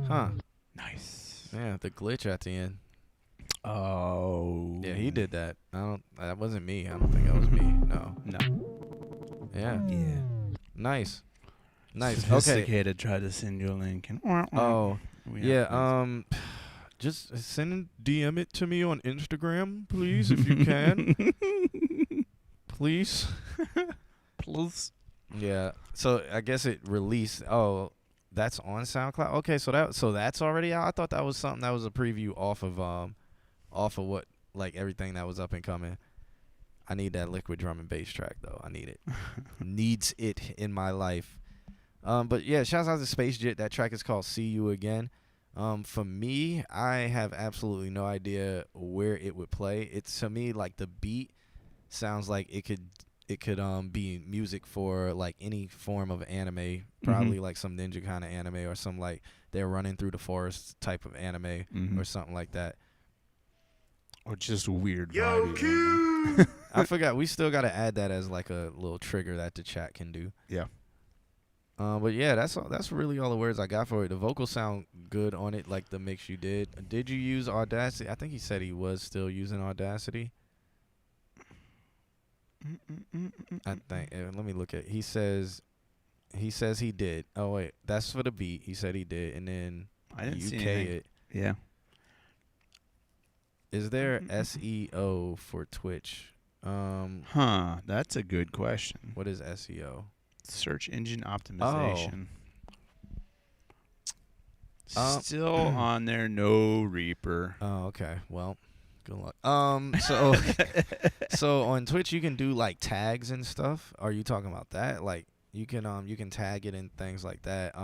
Huh. Nice. Yeah, the glitch at the end. Oh. Yeah, he did that. That wasn't me. I don't think that was me. No. No. Yeah. Yeah. Nice. Okay. Sophisticated tried to send you a link and Oh. we Yeah. have Just DM it to me on Instagram, please, if you can. Please. Please. Yeah. So I guess it released. Oh, that's on SoundCloud. Okay, so that's already out. I thought that was something that was a preview off of what like everything that was up and coming. I need that liquid drum and bass track though. I need it. Needs it in my life. But yeah, shouts out to Space Jit. That track is called "See You Again." For me, I have absolutely no idea where it would play. It's to me like the beat sounds like it could be music for like any form of anime, probably like some ninja kind of anime or some like they're running through the forest type of anime or something like that. Or just weird Yo, vibey. Q! I forgot we still got to add that as like a little trigger that the chat can do. Yeah. But yeah, that's really all the words I got for it. The vocals sound good on it, like the mix you did. Did you use Audacity? I think he said he was still using Audacity. I think. Let me look at. He says he did. Oh wait, that's for the beat. He said he did, and then I didn't see UK anything. it. Yeah. Is there SEO for Twitch? That's a good question. What is SEO? Search engine optimization. Oh. Still on there, no Reaper. Oh, okay. Well, good luck. So on Twitch you can do like tags and stuff. Are you talking about that? Like you can tag it and things like that.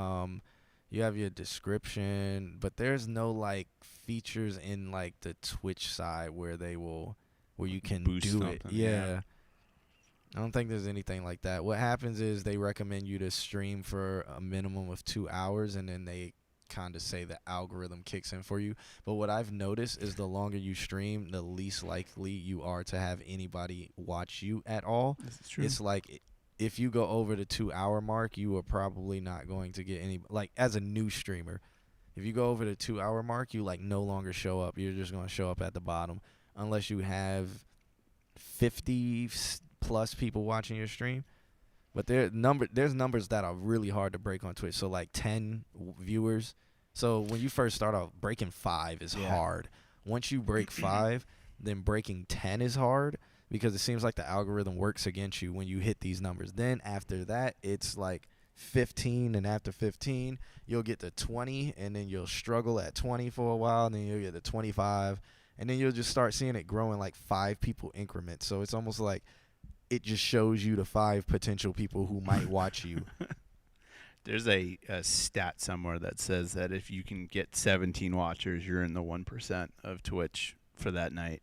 You have your description, but there's no like features in like the Twitch side where you can Boost do it. something, Yeah. I don't think there's anything like that. What happens is they recommend you to stream for a minimum of 2 hours, and then they kind of say the algorithm kicks in for you. But what I've noticed is the longer you stream, the least likely you are to have anybody watch you at all. That's true. It's like if you go over the 2 hour mark, you are probably not going to get any, like as a new streamer, if you go over the 2 hour mark, you like no longer show up. You're just going to show up at the bottom unless you have 50 plus people watching your stream. But there's numbers that are really hard to break on Twitch. So like 10 viewers. So when you first start off, breaking 5 is hard. Once you break 5, then breaking 10 is hard because it seems like the algorithm works against you when you hit these numbers. Then after that, it's like 15, and after 15, you'll get to 20, and then you'll struggle at 20 for a while, and then you'll get to 25, and then you'll just start seeing it grow in like 5 people increments. So it's almost like it just shows you the 5 potential people who might watch you. There's a stat somewhere that says that if you can get 17 watchers, you're in the 1% of Twitch for that night.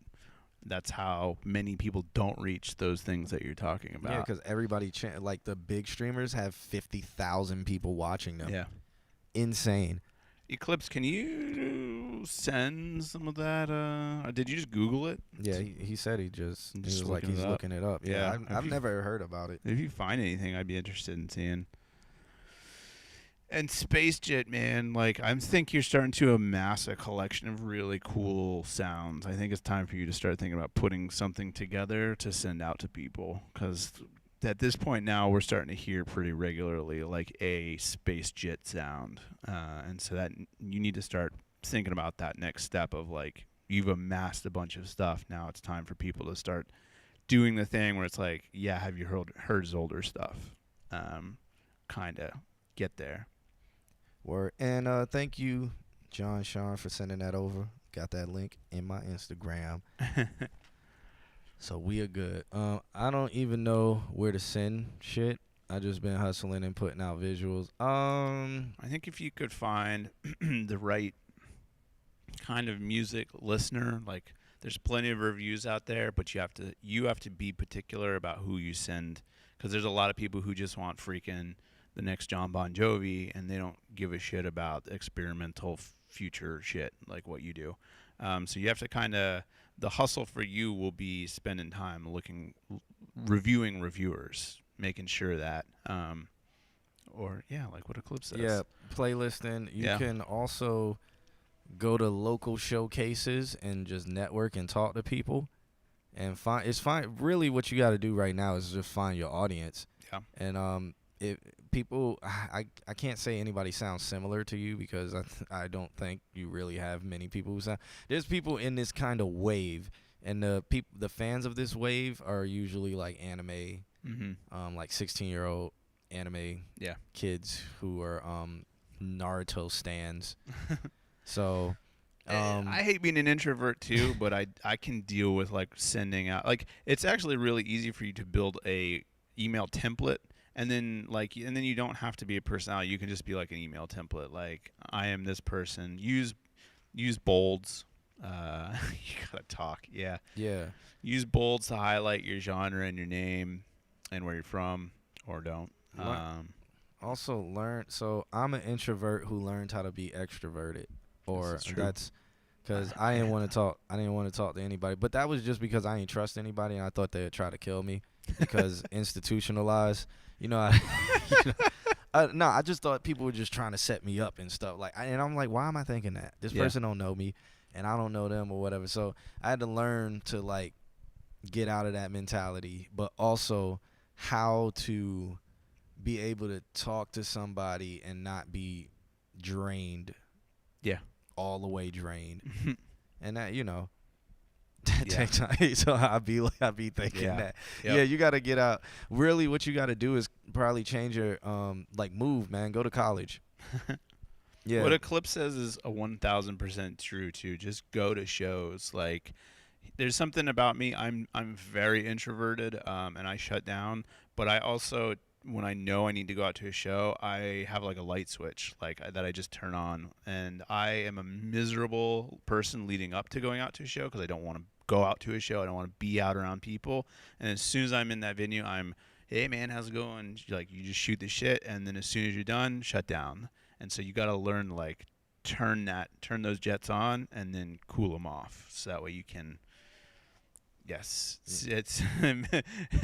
That's how many people don't reach those things that you're talking about. Yeah, because everybody, like the big streamers have 50,000 people watching them. Yeah. Insane. Eclipse, can you send some of that? Did you just Google it? Yeah, he said he was like looking he's it up. looking it up. Yeah, Yeah. I've never heard about it. If you find anything, I'd be interested in seeing. And Space Jet, man, like I think you're starting to amass a collection of really cool sounds. I think it's time for you to start thinking about putting something together to send out to people, because at this point now we're starting to hear pretty regularly like a Space Jet sound, and so that you need to start thinking about that next step of like you've amassed a bunch of stuff. Now it's time for people to start doing the thing where it's like, yeah, have you heard his older stuff? Kind of get there. Word. And thank you, John Sean, for sending that over. Got that link in my Instagram. So we are good. I don't even know where to send shit. I just been hustling and putting out visuals. I think if you could find the right kind of music listener, like there's plenty of reviews out there, but you have to be particular about who you send, because there's a lot of people who just want freaking the next John Bon Jovi, and they don't give a shit about experimental future shit like what you do. So you have to kind of, the hustle for you will be spending time reviewing reviewers, making sure that, like what Eclipse says. Yeah, playlisting. You can also go to local showcases and just network and talk to people. And really what you got to do right now is just find your audience. Yeah. And if people, I can't say anybody sounds similar to you, because I don't think you really have many people who sound. There's people in this kind of wave, and the fans of this wave are usually like anime, like 16-year-old anime kids who are Naruto stans. So I hate being an introvert too, but I can deal with like sending out, like it's actually really easy for you to build a email template. And then you don't have to be a personality. You can just be like an email template. Like, I am this person. Use bolds. You gotta talk. Yeah. Yeah. Use bolds to highlight your genre and your name and where you're from, or don't. Also learn. So I'm an introvert who learned how to be extroverted, or that's because I didn't want to talk. I didn't want to talk to anybody. But that was just because I didn't trust anybody, and I thought they would try to kill me because institutionalized. I just thought people were just trying to set me up and stuff. And I'm like, why am I thinking that? This person don't know me, and I don't know them or whatever. So I had to learn to like get out of that mentality, but also how to be able to talk to somebody and not be drained. Yeah. All the way drained. And that, takes time. So I be thinking that. Yep. Yeah, you got to get out. Really, what you got to do is probably change your move, man. Go to college. Yeah. What Eclipse says is 1,000% true too. Just go to shows. Like, there's something about me. I'm very introverted, and I shut down. But I also, when I know I need to go out to a show, I have like a light switch that I just turn on, and I am a miserable person leading up to going out to a show because I don't want to go out to a show. I don't want to be out around people. And as soon as I'm in that venue, I'm, hey man, how's it going? Like, you just shoot the shit, and then as soon as you're done, shut down. And so you got to learn like turn those jets on and then cool them off, so that way you can. Yes, it's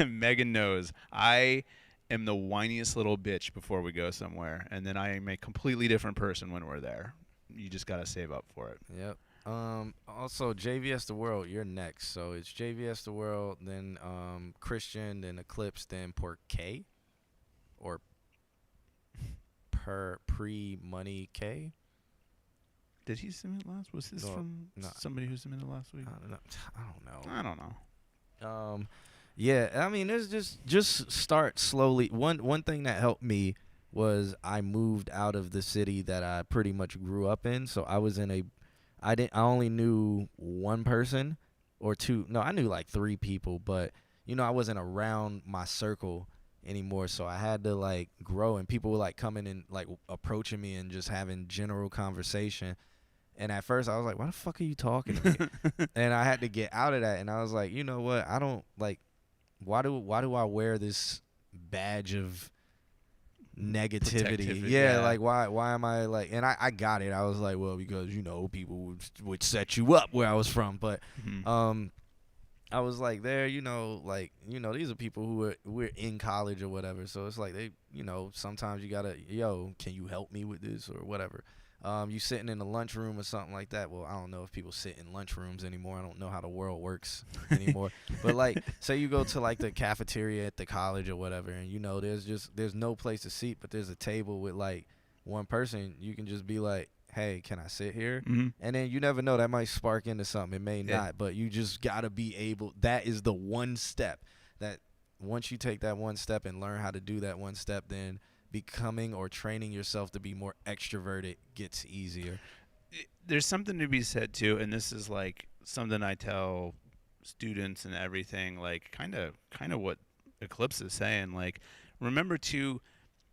Megan knows I am the whiniest little bitch before we go somewhere, and then I am a completely different person when we're there. You just gotta save up for it. Yep. Also, JVS the World, you're next. So it's JVS the World, then Christian, then Eclipse, then Port K. or pre money K. Did he submit last? Was this No, from no. somebody who submitted last week? I don't know. I don't know. Yeah, I mean, it's just start slowly. One thing that helped me was I moved out of the city that I pretty much grew up in. So I was in I only knew one person or two. No, I knew like 3 people, but I wasn't around my circle anymore. So I had to like grow, and people were like coming and like approaching me and just having general conversation. And at first I was like, why the fuck are you talking to me? And I had to get out of that. And I was like, you know what? I don't like, why do I wear this badge of negativity? Yeah, like why am I like, and I got it. I was like, well, because people would set you up where I was from. But I was like, these are people who we're in college or whatever. So it's like sometimes you gotta, can you help me with this or whatever. You sitting in a lunchroom or something like that. Well, I don't know if people sit in lunchrooms anymore. I don't know how the world works anymore. But like, say you go to like the cafeteria at the college or whatever, and there's no place to sit, but there's a table with like one person. You can just be like, hey, can I sit here? And then you never know, that might spark into something. It may not, but you just gotta be able. That is the one step that once you take that one step and learn how to do that one step, then becoming or training yourself to be more extroverted gets easier. There's something to be said too, and this is like something I tell students and everything, like kind of what Eclipse is saying. Like, remember to,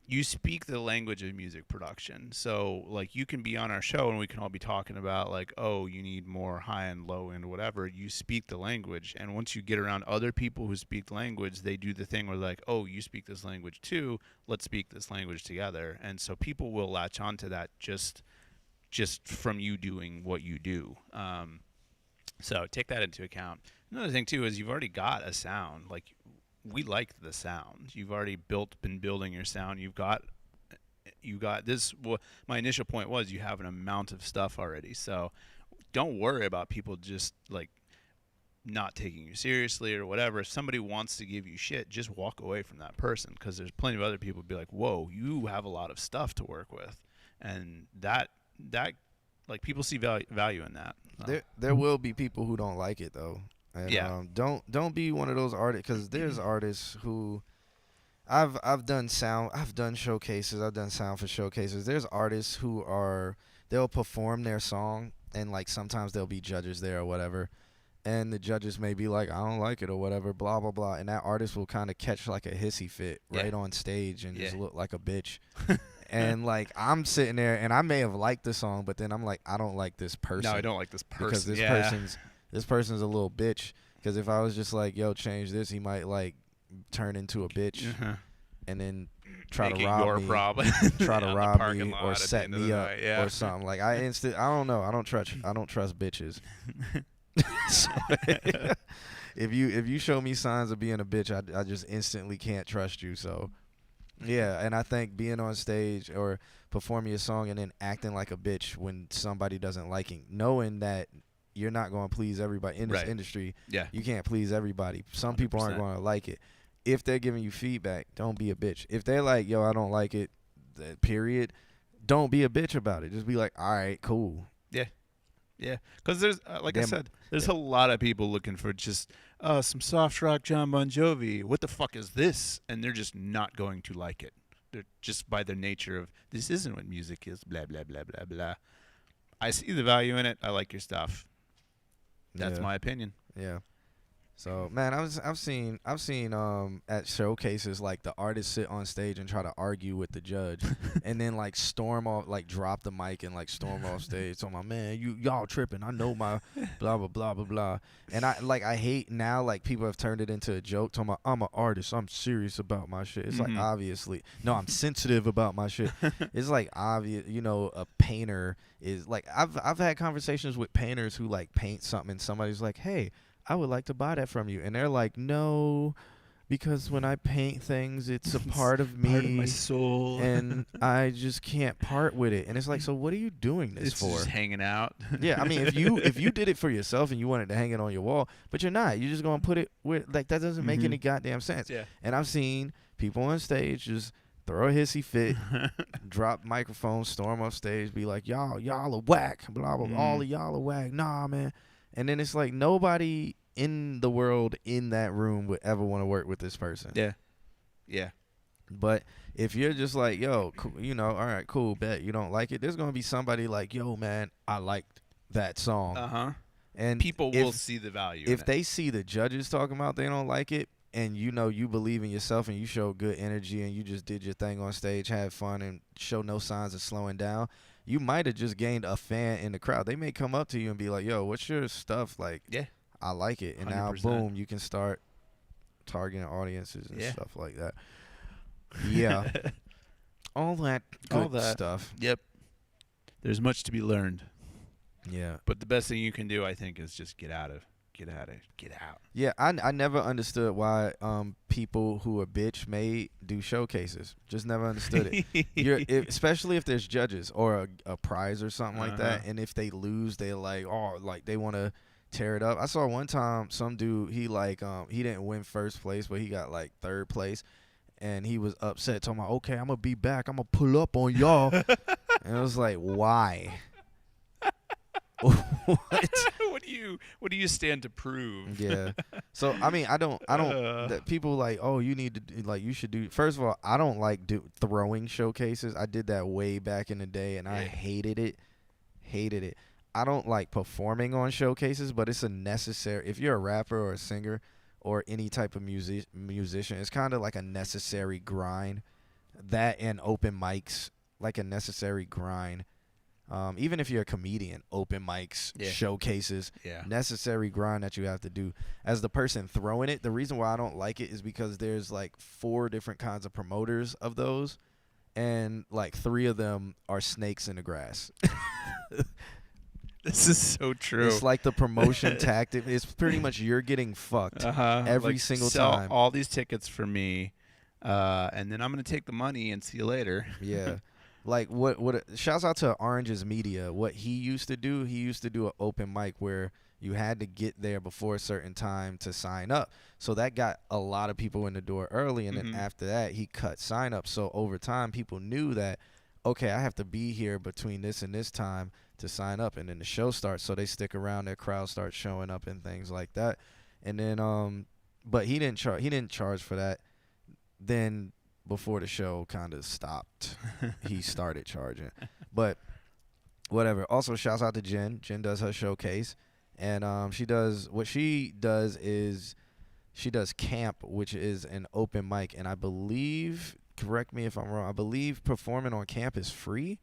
you speak the language of music production. So like, you can be on our show and we can all be talking about like, oh, you need more high end, low end, whatever. You speak the language, and once you get around other people who speak the language, they do the thing where like, oh, you speak this language too, let's speak this language together. And so people will latch onto that just from you doing what you do. So take that into account. Another thing too is you've already got a sound. Like, we like the sound. You've already been building your sound. You got this. Well, my initial point was you have an amount of stuff already. So don't worry about people just like not taking you seriously or whatever. If somebody wants to give you shit, just walk away from that person, because there's plenty of other people who be like, whoa, you have a lot of stuff to work with. And that like, people see value in that. There will be people who don't like it though. And don't be one of those artists, because there's artists who I've done showcases, I've done sound for showcases. There's artists who they'll perform their song, and like sometimes there'll be judges there or whatever, and the judges may be like, I don't like it or whatever, blah blah blah, and that artist will kind of catch like a hissy fit right on stage and just look like a bitch. And like, I'm sitting there and I may have liked the song, but then I'm like, I don't like this person. No, I don't like this person, because this person's a little bitch. Because if I was just like, yo, change this, he might like turn into a bitch and then try to rob me, or set me up or something. Like, I don't know. I don't trust bitches. So, if you show me signs of being a bitch, I just instantly can't trust you. So yeah, and I think being on stage or performing your song and then acting like a bitch when somebody doesn't like it, knowing that you're not going to please everybody in this industry. Yeah. You can't please everybody. Some 100%. People aren't going to like it. If they're giving you feedback, don't be a bitch. If they're like, yo, I don't like it, period, don't be a bitch about it. Just be like, all right, cool. Yeah. Yeah. Because there's, like I said, there's a lot of people looking for just some soft rock John Bon Jovi. What the fuck is this? And they're just not going to like it. They're just by their nature of, this isn't what music is, blah, blah, blah, blah, blah. I see the value in it. I like your stuff. That's my opinion. Yeah. So man, I've seen at showcases like the artists sit on stage and try to argue with the judge, and then like storm off, like drop the mic and like storm off stage. So my man, y'all tripping. I know my blah blah blah blah blah. And I hate now, like, people have turned it into a joke. Talking about, I'm an artist, I'm serious about my shit. It's like, obviously, no, I'm sensitive about my shit. It's like obvious, a painter is like, I've had conversations with painters who like paint something and somebody's like, hey, I would like to buy that from you. And they're like, no, because when I paint things, it's a part of me. Part of my soul. And I just can't part with it. And it's like, so what are you doing this for? It's just hanging out. Yeah, I mean, if you did it for yourself and you wanted to hang it on your wall, but you're not. You're just going to put it with, like, that doesn't make any goddamn sense. Yeah. And I've seen people on stage just throw a hissy fit, drop microphone, storm off stage, be like, y'all are whack, blah, blah, all of y'all are whack. Nah, man. And then it's like nobody in the world in that room would ever want to work with this person. Yeah. Yeah. But if you're just like, yo, you know, all right, cool, bet you don't like it, there's going to be somebody like, yo, man, I liked that song. Uh-huh. And people will see the value. If they see the judges talking about they don't like it, and you know you believe in yourself and you show good energy and you just did your thing on stage, had fun, and show no signs of slowing down, you might have just gained a fan in the crowd. They may come up to you and be like, yo, what's your stuff? Like, yeah, I like it. And 100%. now, boom, you can start targeting audiences and stuff like that. Yeah. All that good stuff. Yep. There's much to be learned. Yeah. But the best thing you can do, I think, is just get out. Yeah, I never understood why people who are bitch made do showcases. Just never understood it. Especially if there's judges or a prize or something like that, and if they lose, they're like, oh, like they want to tear it up. I saw one time some dude, he didn't win first place, but he got like third place, and he was upset, talking about, okay, I'm gonna be back, I'm gonna pull up on y'all, and I was like, why? What do you stand to prove? Yeah. So I mean, I don't that people like, oh, you need to like, you should do. First of all, I don't like throwing showcases. I did that way back in the day, and I hated it. I don't like performing on showcases, but it's a necessary. If you're a rapper or a singer or any type of musician, it's kind of like a necessary grind. That and open mics, like a necessary grind. Even if you're a comedian, open mics, showcases, necessary grind that you have to do. As the person throwing it, the reason why I don't like it is because there's like 4 different kinds of promoters of those, and like 3 of them are snakes in the grass. This is so true. It's like the promotion tactic. It's pretty much you're getting fucked every like, single sell time. All these tickets for me, and then I'm gonna take the money and see you later. Yeah. Like what shouts out to Orange's Media. What he used to do an open mic where you had to get there before a certain time to sign up. So that got a lot of people in the door early, and then after that he cut sign up. So over time people knew that, okay, I have to be here between this and this time to sign up, and then the show starts, so they stick around, their crowd starts showing up and things like that. And then but he didn't charge for that. Then before the show kind of stopped, he started charging. But whatever. Also, shouts out to Jen. Jen does her showcase, and she does camp, which is an open mic, and I believe, correct me if I'm wrong, I believe performing on camp is free.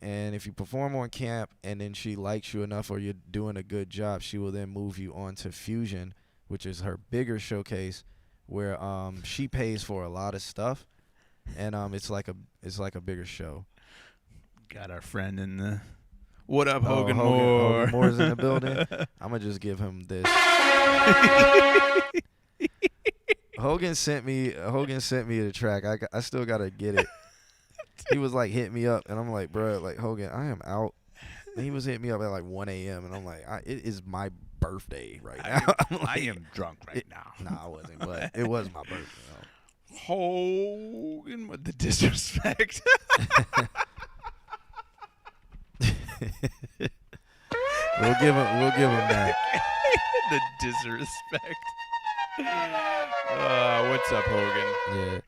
And if you perform on camp and then she likes you enough or you're doing a good job, she will then move you on to Fusion, which is her bigger showcase, where she pays for a lot of stuff, and it's like a bigger show. Got our friend in the what up, Hogan Moore? Hogan Moore's in the building. I'm gonna just give him this. Hogan sent me the track. I still gotta get it. He was like hitting me up, and I'm like, bro, like, Hogan, I am out. And he was hitting me up at like 1 a.m. and I'm like, it is my birthday right now. I am drunk right now. Nah, I wasn't, but it was my birthday. Hogan with the disrespect. We'll give him that. The disrespect. What's up, Hogan? Yeah.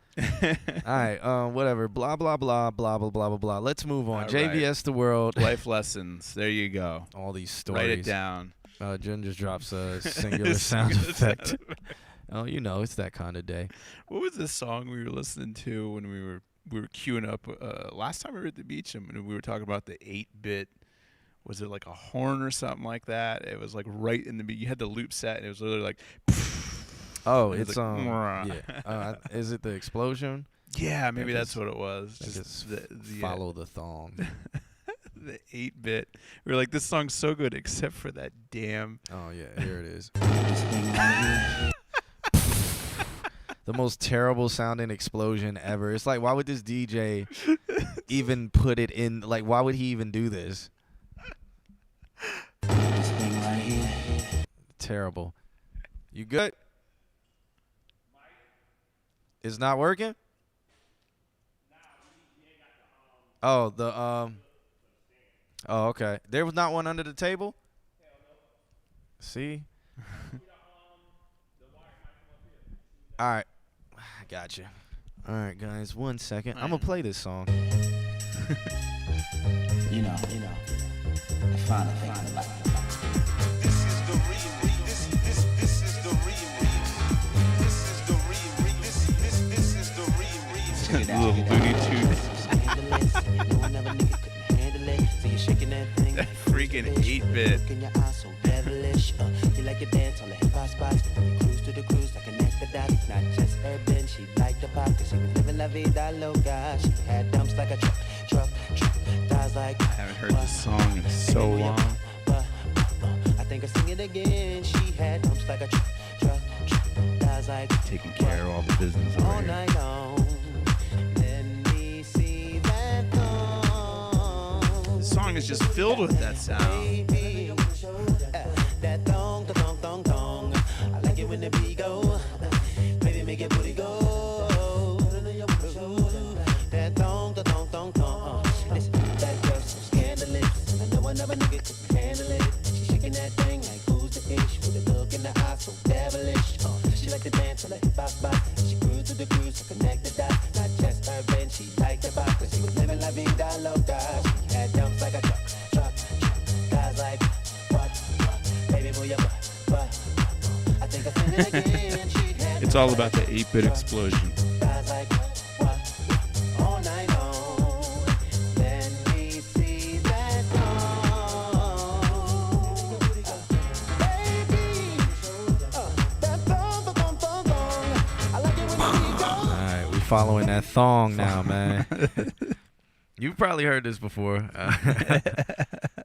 All right. Whatever. Blah blah blah blah blah blah blah blah. Let's move on. All JVS right. the world. Life lessons. There you go. All these stories. Write it down. Jen just drops a singular sound effect. Oh, you know, it's that kind of day. What was the song we were listening to when we were queuing up last time we were at the beach, and we were talking about the 8-bit? Was it like a horn or something like that? It was like right in the beat. You had the loop set, and it was literally like. Oh, it it's like, yeah. Is it the explosion? Yeah, maybe that's what it was. Just the follow the thong. The 8-bit. We were like, this song's so good except for that damn. Oh yeah, here it is. The most terrible sounding explosion ever. It's like, why would this DJ even put it in? Like, why would he even do this? This thing right here. Terrible. You good? It's not working? Oh, the Oh, okay. There was not one under the table? See? All right. I got you. All right, guys. 1 second. I'm going to play this song. You know, the final thing about it. This is the remix. This is the remix. This is the remix. This is the remix. Little Looney Tunes. That freaking 8-bit. You like your dance on the hip hop spots. When you cruise to the cruise like an expedite. Not just urban, she liked the pop. Cause she was living la vida loca. She had dumps like a truck. Thighs like. I haven't heard this song in so long. I think I sing it again. She had dumps like a truck. Thighs like. Taking care of all the business All over here. night long. Let me see that thong. The song is just filled with that sound. Baby, that thong, the thong, thong, thong. I like it when the beat go. Baby, make your booty go. That thong, the thong, thong, thong. Listen, that girl's so scandalous. I know another nigga could handle it. She shaking that thing like who's the ish with a look in the eye so devilish. She like to dance on the hip hop spot. She grew to the cruise to connect the dots. Not just urban, she liked the pop. Cause she was living la vida loca. She had dumps like a truck. Guys like, what? Baby, move your butt. I think I sing it again. She had It's all about the 8-bit explosion. guys like, what? All night long. Let me see that thong. Baby, that thong, thong, thong, thong. I like it when the beat goes. All right, we following that thong now, man. You've probably heard this before.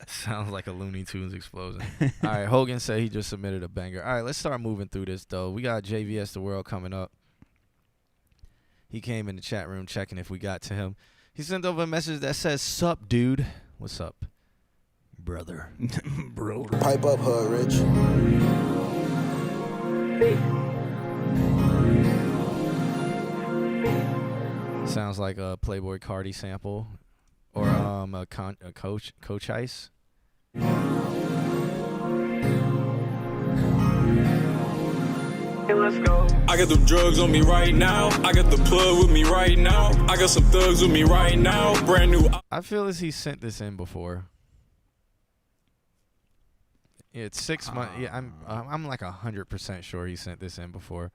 Sounds like a Looney Tunes explosion. All right, Hogan said he just submitted a banger. All right, let's start moving through this, though. We got JVS The World coming up. He came in the chat room checking if we got to him. He sent over a message that says, "Sup, dude." What's up, brother? Bro. Pipe up, Hood Rich. Sounds like a Playboy Cardi sample. Or a Coach Ice. I got them drugs on me right now. I got the plug with me right now. I got some thugs with me right now. Brand new. I feel as he sent this in before. Yeah, it's 6 months. Yeah, I'm like 100% sure he sent this in before.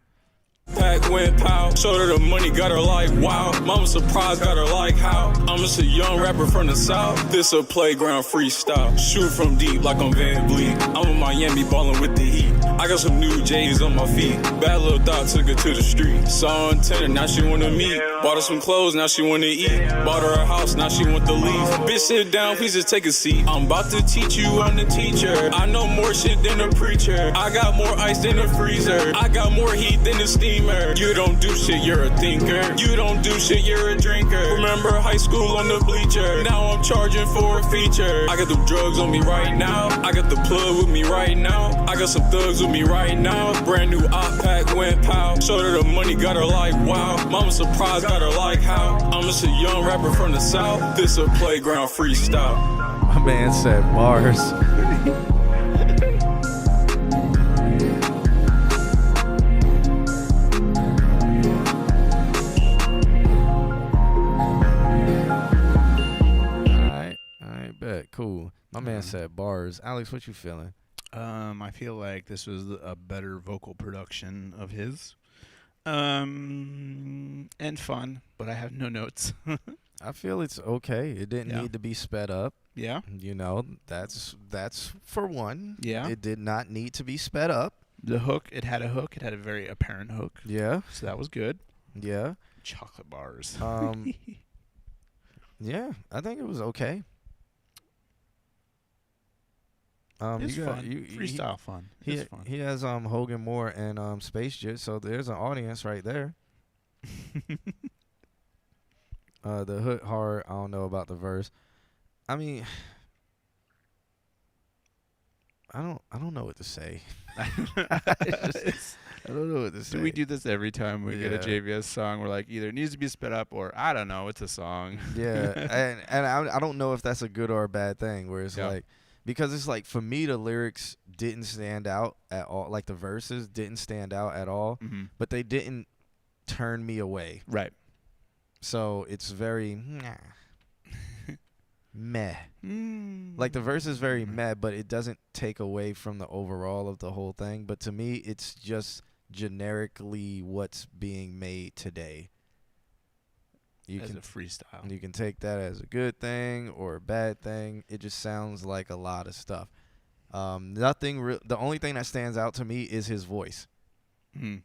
Pack went pow. Showed her the money, got her like wow. Mama surprised, got her like how. I'm just a young rapper from the south. This a playground freestyle. Shoot from deep like I'm Van Vliet. I'm in Miami ballin' with the heat. I got some new J's on my feet. Bad little thought took her to the street. Saw on tenor, now she wanna meet. Bought her some clothes, now she wanna eat. Bought her a house, now she want to leave. Bitch, sit down, please just take a seat. I'm about to teach you, I'm the teacher. I know more shit than a preacher. I got more ice than a freezer. I got more heat than a steamer. You don't do shit, you're a thinker. You don't do shit, you're a drinker. Remember high school on the bleacher. Now I'm charging for a feature. I got the drugs on me right now. I got the plug with me right now. I got some thugs with me right now. Brand new op pack went pow. Showed her the money, got her like wow. Mama surprised, got her like how. I'm just a young rapper from the south. This a playground freestyle. My man said bars. Bet. Cool. My man said bars. Alex, what you feeling? I feel like this was a better vocal production of his. And fun, but I have no notes. I feel it's okay. It didn't need to be sped up. Yeah. You know, that's for one. Yeah. It did not need to be sped up. The hook, it had a hook. It had a very apparent hook. Yeah. So that was good. Yeah. Chocolate bars. Yeah, I think it was okay. It's fun. Freestyle fun. It's fun. He has Hogan Moore and Space Jet, so there's an audience right there. The hood hard, I don't know about the verse. I mean, I don't know what to say. I don't know what to say. Do we do this every time we get a Yeah. JVS song? We're like, either it needs to be sped up or I don't know, it's a song. Yeah, and I don't know if that's a good or a bad thing. Where it's Yeah. like, because it's like for me the lyrics didn't stand out at all. Like the verses didn't stand out at all, Mm-hmm. but they didn't turn me away. Right. So it's very meh. Like the verse is very meh, but it doesn't take away from the overall of the whole thing. But to me, it's just generically what's being made today. You As can a freestyle. you can take that as a good thing or a bad thing. It just sounds like a lot of stuff. The only thing that stands out to me is his voice, Mm.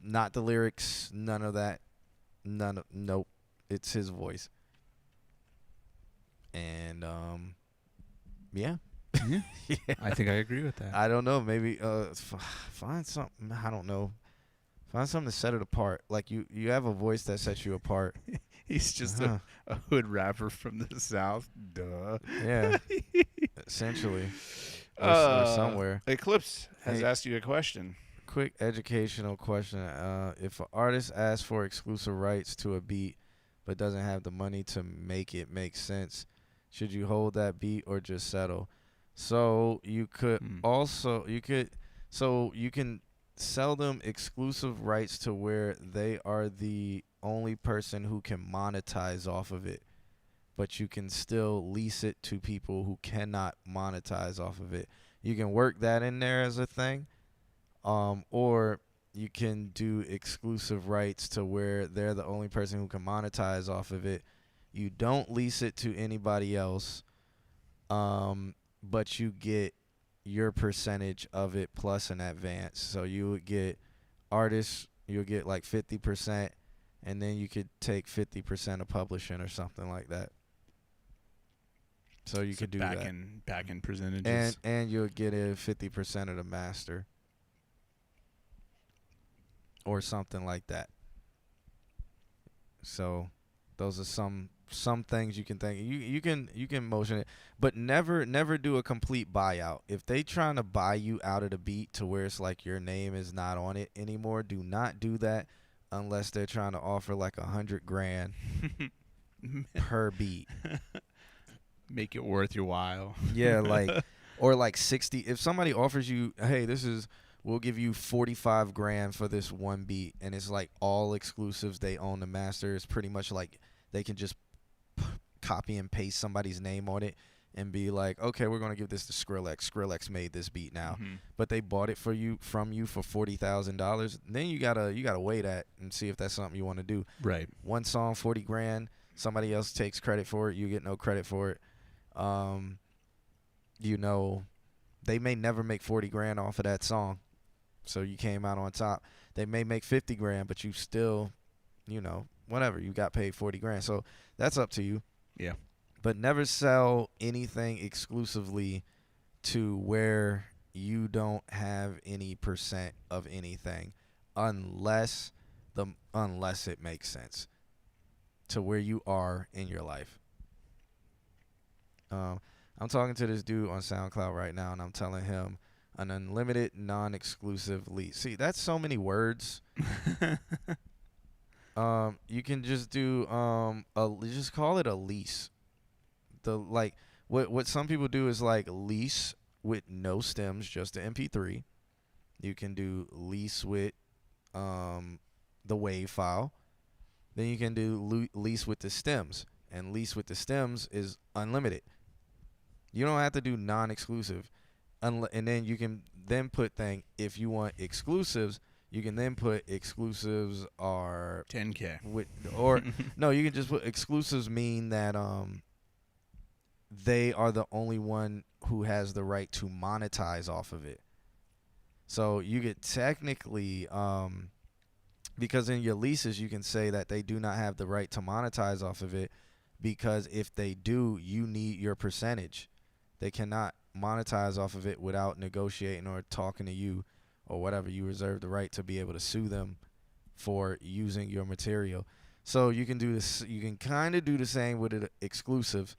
not the lyrics. None of that. Nope. It's his voice. And yeah. Yeah. I think I agree with that. I don't know. Maybe find something. I don't know. Find something to set it apart. Like you have a voice that sets you apart. He's just Uh-huh. a hood rapper from the South. Duh. Yeah. Essentially. Or somewhere. Eclipse has Hey. asked you a question. Quick educational question. If an artist asks for exclusive rights to a beat but doesn't have the money to make it make sense, should you hold that beat or just settle? So you could you can sell them exclusive rights to where they are the only person who can monetize off of it, but you can still lease it to people who cannot monetize off of it. You can work that in there as a thing. Or you can do exclusive rights to where they're the only person who can monetize off of it. You don't lease it to anybody else, but you get your percentage of it plus an advance. So you would get artists, you'll get like 50%, and then you could take 50% of publishing or something like that. So you could do back that. in percentages. And you'll get a 50% of the master. Or something like that. So those are some things you can think. You can motion it, but never do a complete buyout. If they trying to buy you out of the beat to where it's like your name is not on it anymore, do not do that unless they're trying to offer like $100,000 per beat. Make it worth your while. Yeah, like or like 60. If somebody offers you, hey, we'll give you $45,000 for this one beat, and it's like all exclusives. They own the master. It's pretty much like they can just copy and paste somebody's name on it and be like, okay, we're gonna give this to Skrillex. Skrillex made this beat now, but they bought it from you for $40,000. Then you gotta weigh that and see if that's something you want to do. Right. One song, $40,000. Somebody else takes credit for it. You get no credit for it. They may never make $40,000 off of that song. So you came out on top. They may make $50,000, but you still, whatever. You got paid $40,000. So that's up to you. Yeah. But never sell anything exclusively to where you don't have any percent of anything, unless it makes sense to where you are in your life. I'm talking to this dude on SoundCloud right now, and I'm telling him an unlimited, non-exclusive lease. See, that's so many words. You can just do just call it a lease. What some people do is like lease with no stems, just the MP3. You can do lease with the WAV file. Then you can do lease with the stems, and lease with the stems is unlimited. You don't have to do non-exclusive. And then you can then put if you want exclusives, you can then put exclusives are 10K. No, you can just put exclusives mean that they are the only one who has the right to monetize off of it. So you could technically because in your leases you can say that they do not have the right to monetize off of it, because if they do, you need your percentage. They cannot monetize off of it without negotiating or talking to you or whatever. You reserve the right to be able to sue them for using your material. So you can do this. You can kind of do the same with an exclusive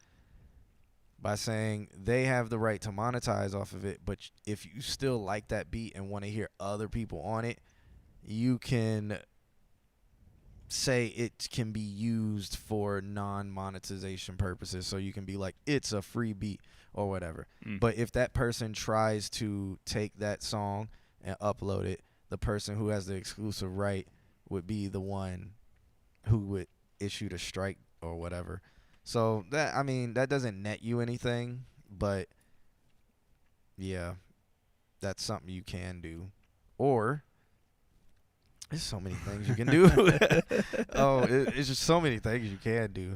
by saying they have the right to monetize off of it. But if you still like that beat and want to hear other people on it, you can say it can be used for non-monetization purposes. So you can be like, it's a free beat or whatever. But if that person tries to take that song and upload it, the person who has the exclusive right would be the one who would issue the strike or whatever. So that, I mean, that doesn't net you anything, but yeah, that's something you can do. Or there's so many things you can do. It's just so many things you can do.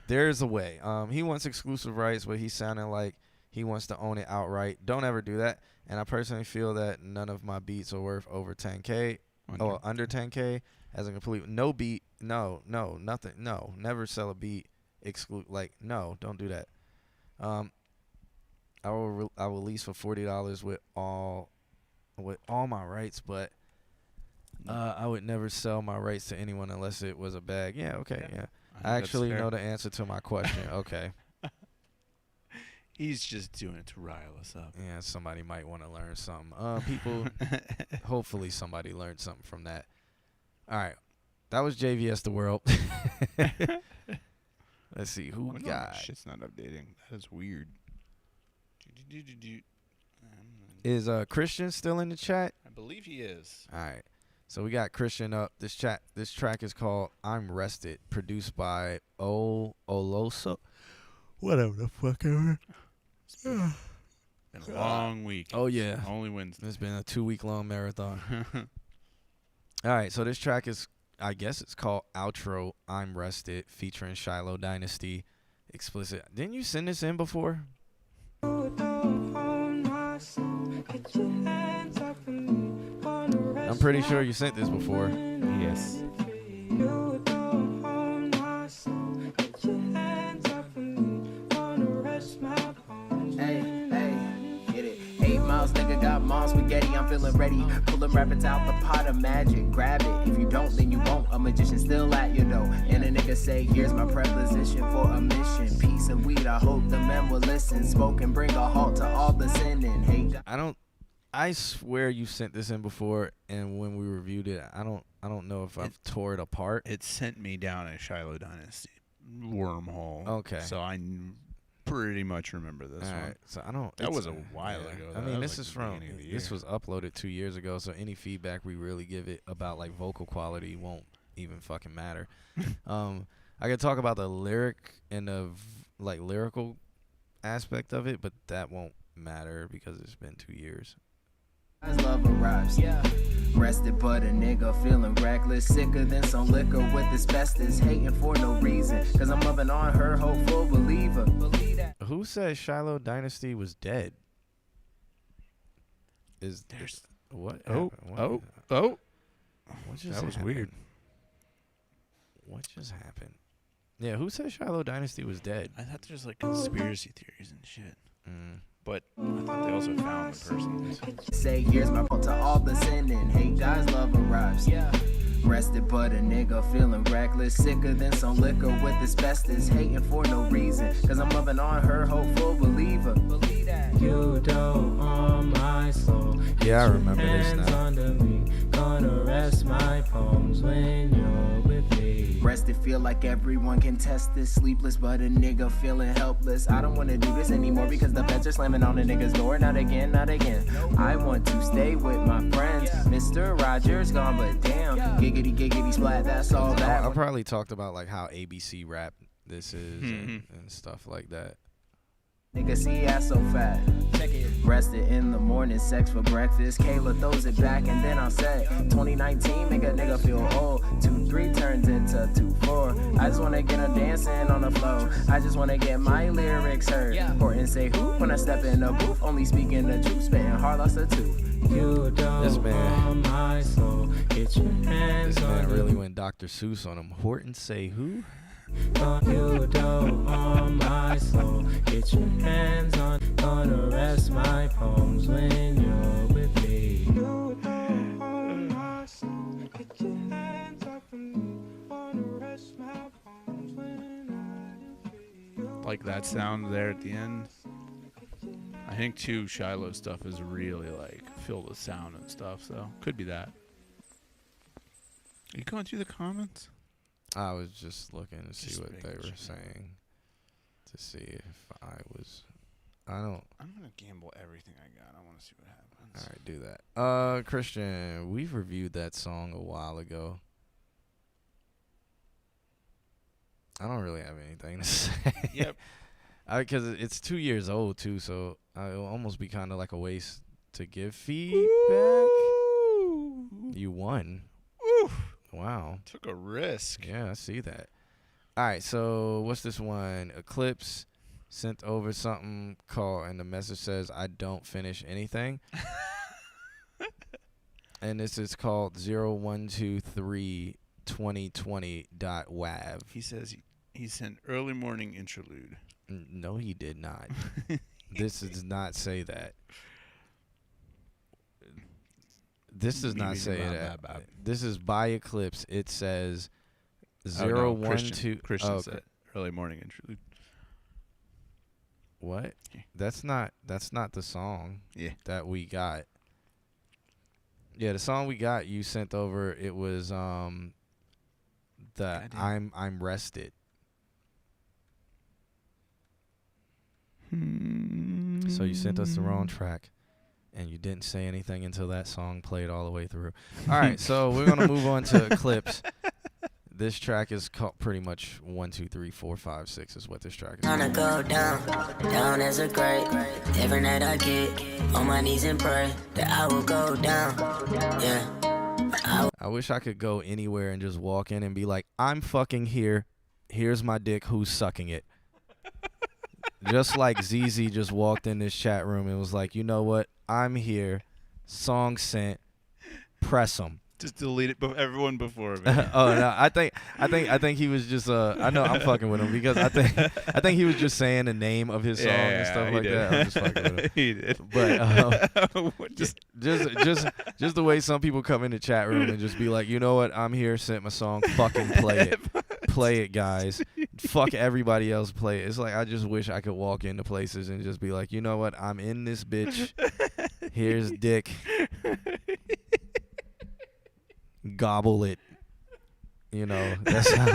There's a way. He wants exclusive rights, but he's sounding like he wants to own it outright. Don't ever do that. And I personally feel that none of my beats are worth over 10K or under 10K as a complete no beat. No, nothing. No, never sell a beat. No, don't do that. I will release for $40 with all my rights, but I would never sell my rights to anyone unless it was a bag. Yeah, okay, yeah. I actually know the answer to my question. Okay. He's just doing it to rile us up. Yeah, somebody might want to learn something. People, hopefully somebody learned something from that. All right. That was JVS The World. Let's see who we got. Shit's not updating. That is weird. Is Christian still in the chat? I believe he is. All right. So we got Christian up. This track is called I'm Rested, produced by Oloso. Whatever the fuck ever. Been a long week. Oh, yeah. Only Wednesday. It's been a 2-week-long marathon. All right, so this track is, I guess it's called Outro, I'm Rested, featuring Shiloh Dynasty, explicit. Didn't you send this in before? I'm pretty sure you sent this before. Yes. Nigga got mom spaghetti, I'm feeling ready. Pulling rabbits out the pot of magic. Grab it, if you don't, then you won't. A magician still at your door. And a nigga say, here's my preposition for a mission. Peace and weed, I hope the men will listen. Smoke and bring a halt to all the sinning. Hey, I swear you sent this in before, and when we reviewed it, I don't know if I've tore it apart. It sent me down a Shiloh Dynasty wormhole. Okay. So I pretty much remember this one. Right. So I don't. That was a while ago. I mean, this is from. This was uploaded 2 years ago, so any feedback we really give it about like vocal quality won't even fucking matter. I could talk about the lyric and the lyrical aspect of it, but that won't matter because it's been 2 years. Love arrives, yeah. Rested, but a nigga feeling reckless. Sicker than some liquor with asbestos. Hating for no reason. Cause I'm loving on her, hopeful believer. Believe that. Who said Shiloh Dynasty was dead? What? Oh. What just That was happened? weird. What just happened? Yeah, who said Shiloh Dynasty was dead? I thought there's like conspiracy theories and shit. But I thought they also found the person. Say here's my fault to all the sinning. Hey guys, love arrives, yeah. Rested, but a nigga feeling reckless. Sicker than some liquor with asbestos. Hating for no reason. Cause I'm loving on her, hopeful believer. Believe that. You don't on my soul. Yeah, I remember this Hands now. under me. Gonna rest my palms when you're with me. Rested, feel like everyone can test this. Sleepless, but a nigga feeling helpless. I don't wanna do this anymore because the feds are slamming on a nigga's door. Not again, not again. I want to stay with my friends. Mr. Rogers gone, but damn. Giggity, giggity, splat, that's all that. I probably talked about like how ABC rap this is and stuff like that. Nigga, see ass so fat. Check it. Rested in the morning, sex for breakfast. Kayla throws it back and then I'm set. 2019 make a nigga feel old. 2-3 turns into 2-4. I just wanna get her dancing on the floor. I just wanna get my lyrics heard. Horton say who when I step in the booth. Only speaking the truth, spitting hard lost a tooth. You don't This man my soul. Get your hands on really went Dr. Seuss on him. Horton say who? You don't on my soul. Get your hands on. Gonna rest my palms when you're with me. You don't on my soul. Get your hands off of me. Wanna rest my palms when I'm free. Like that sound there at the end. I think too, Shiloh stuff is really like fill the sound and stuff. So could be that. Are you going through the comments? I was just looking to see Just what they making were sure. saying. To see if I don't. I'm gonna gamble everything I got. I want to see what happens. All right, do that. Christian, we've reviewed that song a while ago. I don't really have anything to say. Yep. Because it's 2 years old too, so it'll almost be kind of like a waste to give feedback. You won. Woo. Wow. Took a risk. Yeah, I see that. All right, so what's this one? Eclipse sent over something called, and the message says, "I don't finish anything." And this is called 01232020.wav. He says he sent early morning interlude. No, he did not. This does not say that. This does not say that. This is by Eclipse. It says 012. Christian said early morning interlude. What? Yeah. That's not the song Yeah. that we got. Yeah, the song we got you sent over, it was the Goddamn. I'm rested. So you sent us the wrong track, and you didn't say anything until that song played all the way through. All right, so we're gonna move on to Eclipse. This track is called pretty much 1, 2, 3, 4, 5, 6 is what this track is. Tryna go down, down as a grade. Every night I get on my knees and pray that I will go down. Yeah. I wish I could go anywhere and just walk in and be like, I'm fucking here. Here's my dick. Who's sucking it? Just like ZZ just walked in this chat room and was like, you know what? I'm here. Song sent. Press them. Just delete it. Everyone before me. Oh no, I think he was just I know I'm fucking with him because I think he was just saying the name of his song and stuff like that. I'm just fucking with him. He did. But just the way some people come in the chat room and just be like, you know what, I'm here, sent my song, fucking play it, guys. Fuck everybody else, play it. It's like I just wish I could walk into places and just be like, you know what, I'm in this bitch. Here's dick. Gobble it. You know, that's all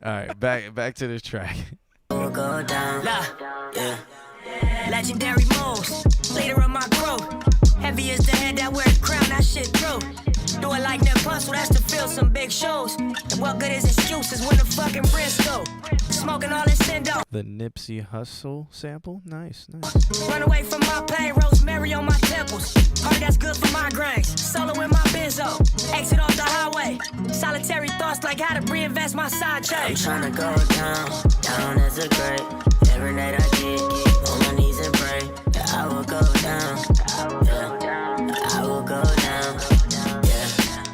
right, back to this track. Go down. Yeah. Legendary moves, leader of my crew. Heavy as the head that wear the crown, that shit true. Do it like Nip Hustle, that's to fill some big shows. And what good is excuses when the fucking Briscoe? Smoking all this Indo. The Nipsey Hussle sample? Nice. Run away from my pain, rosemary on my temples. Heart that's good for migraines. Solo in my benzo. Exit off the highway. Solitary thoughts like how to reinvest my side check. I'm tryna go down, down as a grade. Every night I get on my knees and pray that I will go down. Yeah, I will go down.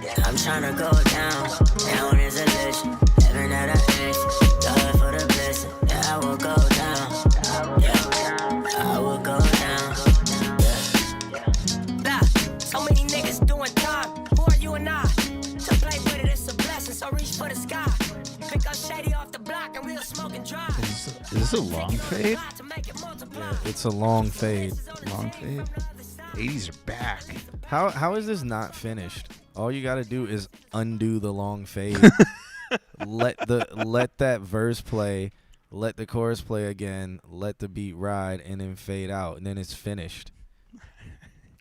Yeah, I'm tryna go down, down as a legend. Every night I ask God for the blessing that I will go down. Yeah, I will go down. Yeah. So many niggas doing time. Who are you and I? To play with it, it's a blessing. So reach for the sky. Pick up shady off the block and we'll smoke and drive. Is this a long fade? Yeah, it's a long fade. Long fade? 80s are back. How is this not finished? All you gotta do is undo the long fade. let that verse play, let the chorus play again, let the beat ride, and then fade out, and then it's finished.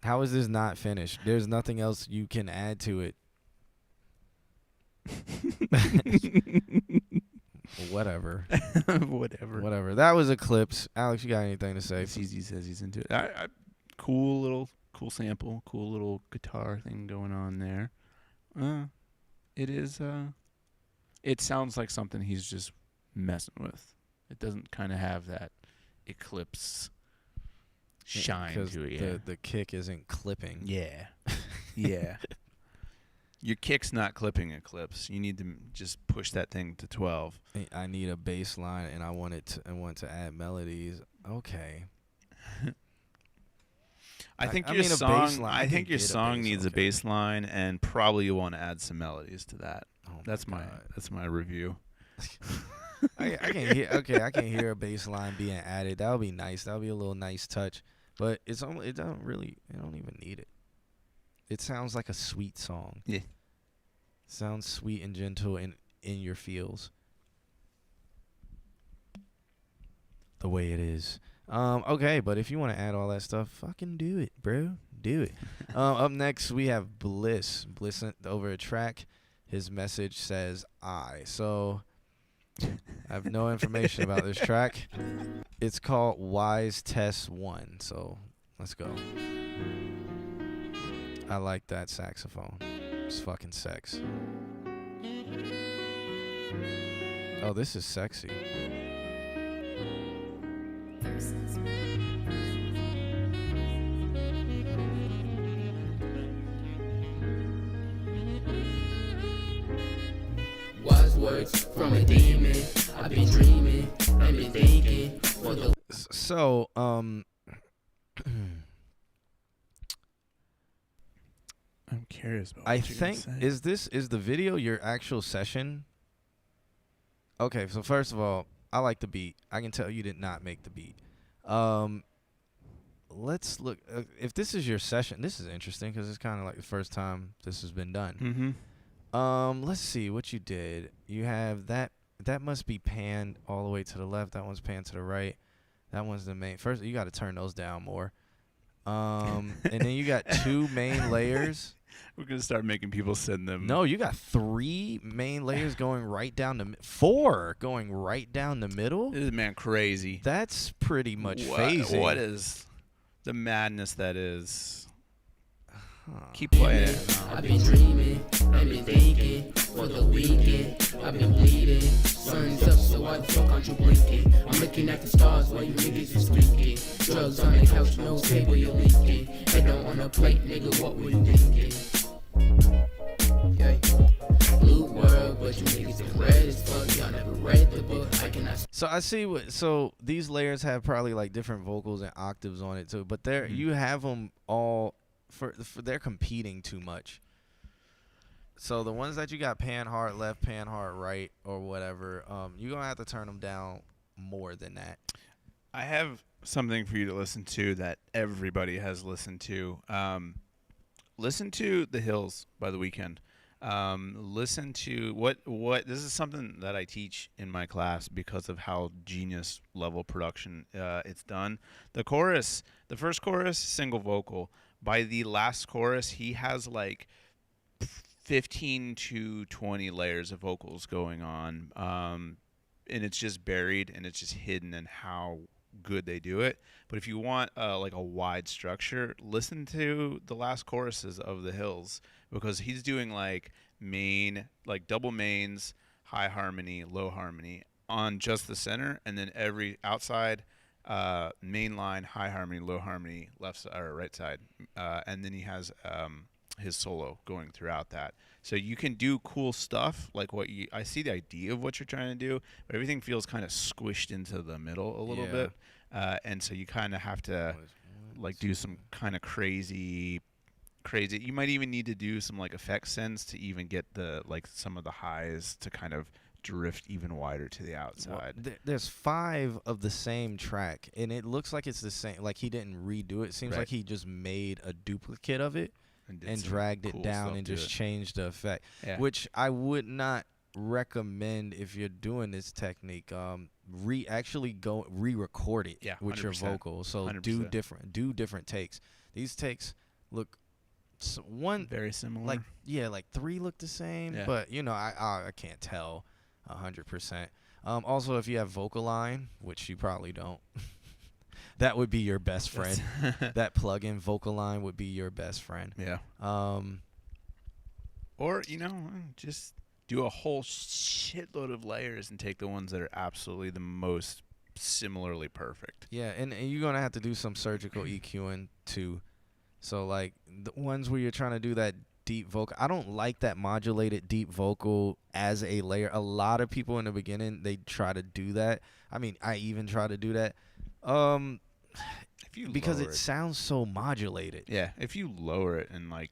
How is this not finished? There's nothing else you can add to it. Whatever. Whatever. That was Eclipse. Alex, you got anything to say? CZ says he's into it. Cool sample, cool little guitar thing going on there. It is. It sounds like something he's just messing with. It doesn't kind of have that Eclipse shine to it. Yeah. The kick isn't clipping. Yeah. Yeah. Your kick's not clipping Eclipse. You need to just push that thing to 12. I need a bass line, and I want to add melodies. Okay. I think I your mean, a song. bass line, I I think can your get a song bass, needs okay. a bass line, and probably you want to add some melodies to that. Oh that's my my God. that's my review. I can hear. Okay, I can hear a bass line being added. That would be nice. That would be a little nice touch. But it don't even need it. It sounds like a sweet song. Yeah. Sounds sweet and gentle in your feels. The way it is. Okay, but if you want to add all that stuff, fucking do it, bro. Do it. Up next, we have Bliss. Bliss sent over a track. His message says, I. So, I have no information about this track. It's called Wise Test 1. So, let's go. I like that saxophone. It's fucking sex. Oh, this is sexy. Wise words from a demon. I've been dreaming and been thinking. So, I'm curious about what I you're think gonna say. is the video your actual session? Okay, so first of all, I like the beat. I can tell you did not make the beat. Let's look. If this is your session, this is interesting because it's kind of like the first time this has been done. Mm-hmm. Let's see what you did. You have that. That must be panned all the way to the left. That one's panned to the right. That one's the main. First, you got to turn those down more. And then you got 2 main layers. We're gonna start making people send them. No, you got 3 main layers going right down the 4 going right down the middle. This is man crazy. That's pretty much phasing. What is the madness that is? Keep playing it. I've been dreaming and been thinking for the weekend. I've been bleeding. Sun's up, so why the fuck aren't you blinking? I'm looking at the stars while you niggas is speaking. Drugs on the couch, no table, you're leaking. Head on a plate, nigga, what were you thinking? Yeah. Blue world, but you niggas is red as fuck. Y'all never read the book. I cannot. So I see what. So these layers have probably like different vocals and octaves on it too. But there, you have them all for they're competing too much. So the ones that you got pan hard left, pan hard right, or whatever, you're gonna have to turn them down more than that. I have something for you to listen to that everybody has listened to. Listen to The Hills by The Weeknd. Listen to what this is something that I teach in my class because of how genius level production it's done. The chorus, the first chorus, single vocal. By the last chorus, he has like 15 to 20 layers of vocals going on, and it's just buried and it's just hidden in how good they do it. But if you want like a wide structure, listen to the last choruses of The Hills, because he's doing like double mains, high harmony, low harmony on just the center, and then every outside main line, high harmony, low harmony, left side or right side, and then he has his solo going throughout that. So you can do cool stuff like I see the idea of what you're trying to do, but everything feels kind of squished into the middle a little bit, and so you kind of have to like do some kind of crazy. You might even need to do some like effect sends to even get the like some of the highs to kind of drift even wider to the outside. Well, there's 5 of the same track, and it looks like it's the same. Like he didn't redo it. Seems like he just made a duplicate of it and dragged it down and just changed the effect, which I would not recommend if you're doing this technique. Actually go re-record it with your vocals. So 100%. do different takes. These takes look one very similar. Like 3 look the same, but you know I can't tell 100%. Also, if you have vocal line, which you probably don't, that would be your best friend. That plug-in vocal line would be your best friend. Yeah. Or just do a whole shitload of layers and take the ones that are absolutely the most similarly perfect. Yeah, and you're gonna have to do some surgical EQing too. So like the ones where you're trying to do that deep vocal, I don't like that modulated deep vocal as a layer. A lot of people in the beginning, they try to do that. I mean, I even try to do that. Because it sounds so modulated. Yeah, if you lower it and like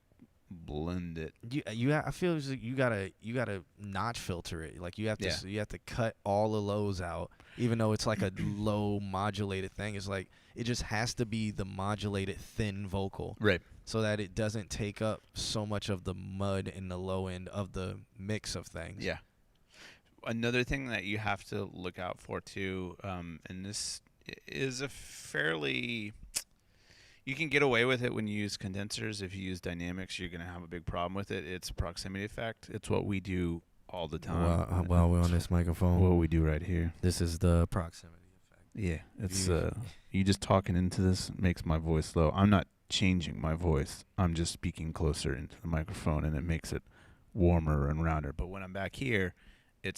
blend it, I feel like you gotta notch filter it. Like you have to cut all the lows out even though it's like a low modulated thing. It's like it just has to be the modulated thin vocal, Right. so that it doesn't take up so much of the mud in the low end of the mix of things. Yeah. Another thing that you have to look out for too, and this is a fairly, you can get away with it when you use condensers. If you use dynamics, you're going to have a big problem with it. It's proximity effect. It's what we do all the time. While we're on this microphone, What we do right here. this is the proximity effect. Yeah, it's You- you just talking into this makes my voice low. I'm not changing my voice. I'm just speaking closer into the microphone, and it makes it warmer and rounder. But when I'm back here, it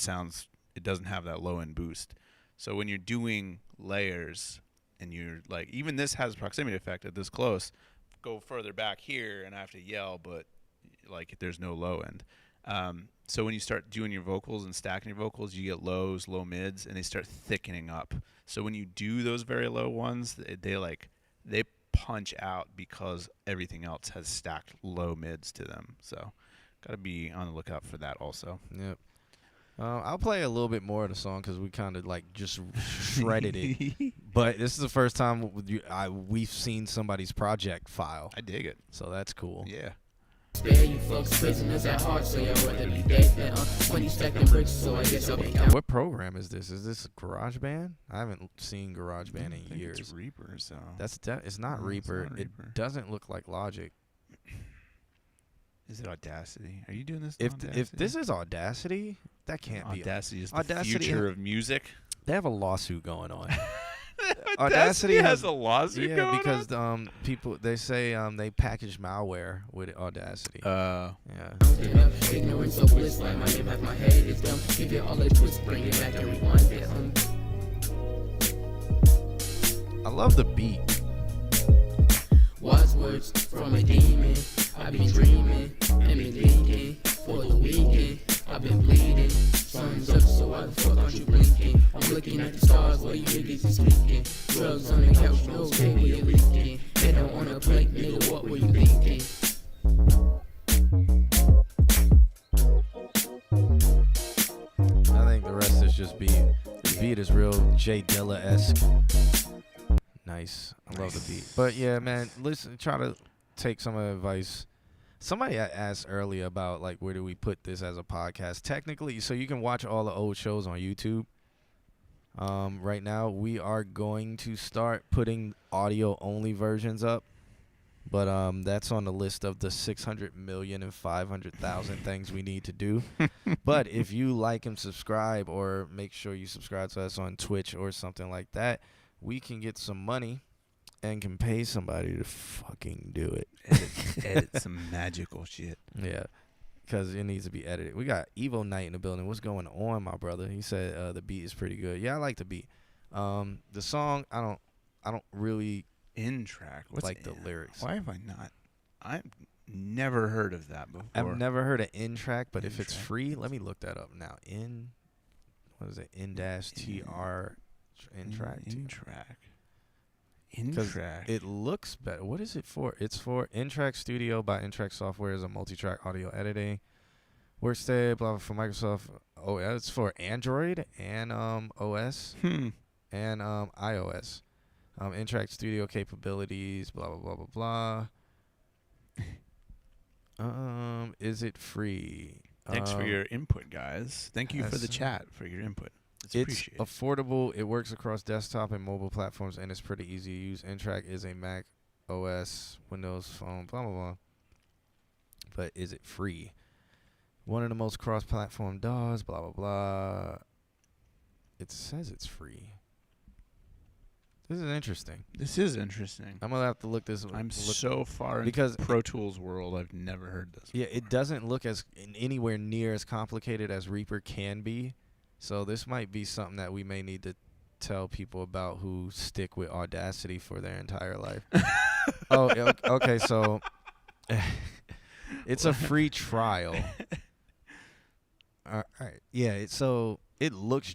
doesn't have that low end boost. So when you're doing layers and you're like, even this has proximity effect at this close, go further back here and I have to yell, but like there's no low end. So when you start doing your vocals and stacking your vocals, you get lows, low mids, and they start thickening up. So when you do those very low ones, they punch out because everything else has stacked low mids to them. So got to be on the lookout for that also. Yep. I'll play a little bit more of the song because we kind of like just shredded it. But this is the first time we've seen somebody's project file, I dig it. so that's cool. Yeah. Spare you folks prisoners at heart, so y'all rather be dead than when you stack them bricks, so I guess I'll be down. What program is this? Is this GarageBand? I haven't seen GarageBand in I think years. It's Reaper, so. It's not No, Reaper. it's not Reaper. It doesn't look like Logic. Is it Audacity? Are you doing this? If this is Audacity, that can't be. Audacity is the Audacity future of music. They have a lawsuit going on. Audacity has a lawsuit yeah, going because people they say they package malware with Audacity. on? Yeah. Ignorance so bliss, like my name, like my head is dumb. Give it all a twist, bring it back and rewind it. I love the beat. Wise words from a demon. I've been dreaming and been thinking for the weekend. I've been bleeding. Sun's up, so why the fuck aren't you blinking? I'm looking at the stars while you niggas is speaking. Drugs on the couch, no day where you're leaking. Head on a plate, nigga, what were you thinking? I think the rest is just beat. The beat is real Jay Dilla-esque. Nice. I love the beat. But yeah, man, listen, try to take some advice. Somebody asked earlier about like where do we put this as a podcast? Technically, so you can watch all the old shows on YouTube. Right now we are going to start putting audio only versions up. But that's on the list of the 600,500,000 things we need to do. But if you like and subscribe, or make sure you subscribe to us on Twitch or something like that, we can get some money and can pay somebody to fucking do it. Edit some magical shit. Yeah, because it needs to be edited. We got Evo Knight in the building. What's going on, my brother? He said the beat is pretty good. Yeah, I like the beat. The song, I don't really In track. What's like the lyrics. Why have I not? I've never heard of that before. I've never heard of in track, but if it's In-track. free, let me look that up now. What is it? In dash TR in track. In track. In 'Cause track. it looks better. What is it for? It's for In-Track Studio by In-Track Software, is a multi-track audio editing workstation, blah, blah, for Microsoft. Oh, yeah, it's for Android and OS and iOS. In-Track Studio capabilities, blah, blah, blah, blah, blah. Is it free? Thanks for your input, guys. Thank you for the that's- chat, for your input. It's It's appreciated. affordable. It works across desktop and mobile platforms, and it's pretty easy to use. N-Track is a Mac OS, Windows Phone, blah, blah, blah. But is it free? One of the most cross-platform DAWs, blah, blah, blah. It says it's free. This is interesting. This is interesting. I'm going to have to look this up. I'm so far because into Pro Tools world, I've never heard this. Yeah, it doesn't look anywhere near as complicated as Reaper can be. So this might be something that we may need to tell people about who stick with Audacity for their entire life. Okay, so it's a free trial. All right, yeah. So it looks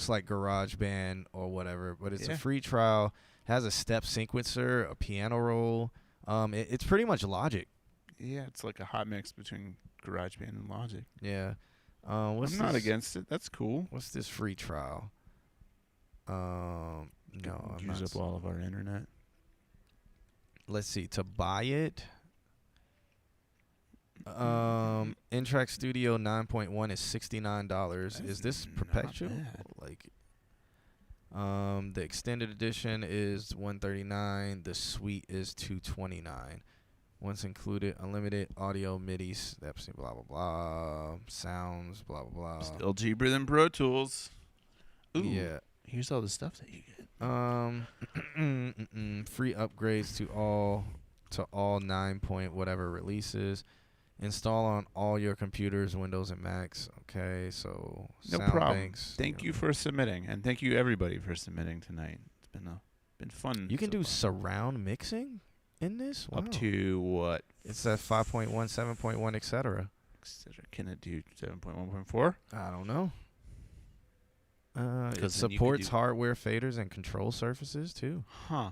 like GarageBand or whatever, but it's a free trial. Has a step sequencer, a piano roll. It's pretty much Logic. Yeah, it's like a hot mix between GarageBand and Logic. Yeah. I'm not against it. That's cool. What's this free trial? No, I'm Use not. up all of our internet. Let's see. To buy it, N-Track Studio 9.1 is $69. Is this not perpetual? bad. Like, the extended edition is $139. The suite is $229. Once included, unlimited audio, MIDI, steps, blah blah blah, sounds, blah blah blah. Still cheaper than Pro Tools. Ooh, Yeah. here's all the stuff that you get. Free upgrades to all 9 point whatever releases. Install on all your computers, Windows and Macs. Okay, so No sound problem. banks. Thank you for submitting, and thank you everybody for submitting tonight. It's been fun. You can so do far. surround mixing in this. Wow. Up to what? It's at 5.1, 7.1, etc. Can it do 7.1.4? I don't know. It 'Cause then you could supports do- hardware faders and control surfaces too. Huh.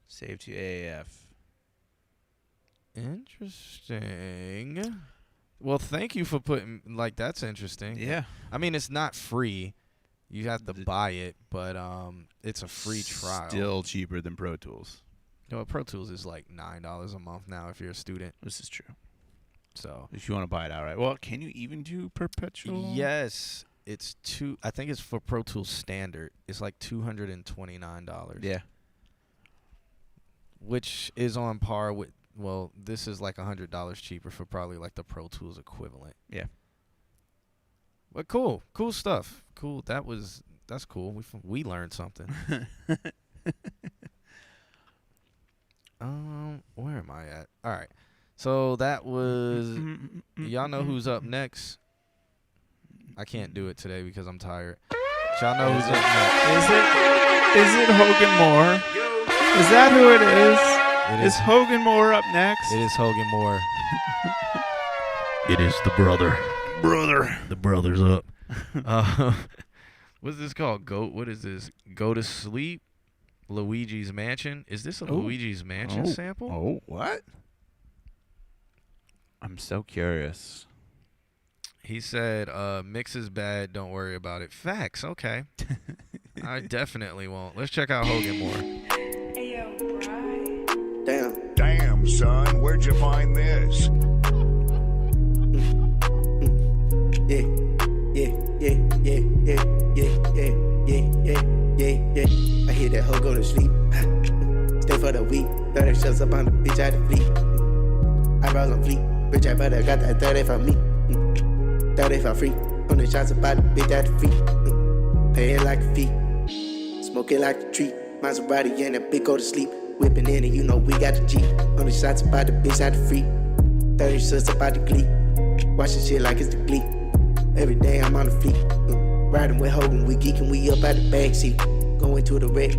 Save to AAF. Interesting. Well, thank you for putting that's interesting. Yeah. I mean, it's not free. You have to The- buy it, but it's a free trial. Still cheaper than Pro Tools. No, Pro Tools is like $9 a month now if you're a student. This is true. So If you want to buy it outright. Well, can you even do perpetual? yes, it's I think it's for Pro Tools Standard. It's like $229. Yeah. Which is on par with. Well, this is like $100 cheaper for probably like the Pro Tools equivalent. Yeah. But cool stuff. Cool. That's cool. We learned something. Where am I at? All right. So that was. Y'all know who's up next? I can't do it today because I'm tired. Y'all know who's up next? Is it Hogan Moore? Is that who it is? It Is Hogan Moore up next? It is Hogan Moore. It is the brother. Brother. The brother's up. What's this called? What is this? Go to Sleep? Luigi's Mansion? Is this a Luigi's Mansion sample? Oh, what? I'm so curious. He said, mix is bad, don't worry about it. Facts, okay. I definitely won't. Let's check out Hogan Moore. Damn. Damn, son, where'd you find this? Yeah, yeah, yeah, yeah, yeah, yeah, yeah, yeah, yeah, yeah. I hear that hoe go to sleep. Stay for the week. 30 shots up on the bitch out the fleet. Eyebrows on fleek. Bitch, I better got that 30 for me. 30 for free. 100 shots about the bitch out the feet. Pay it like a fee. Smoke it like a tree. Maserati and that bitch go to sleep. Whipping in and you know we got the G. 100 shots about the bitch out the free. 30 shots about the glee. Watch this shit like it's the glee. Every day I'm on the fleet. Riding with Hogan, we geeking, we up out the backseat. Going to the wreck.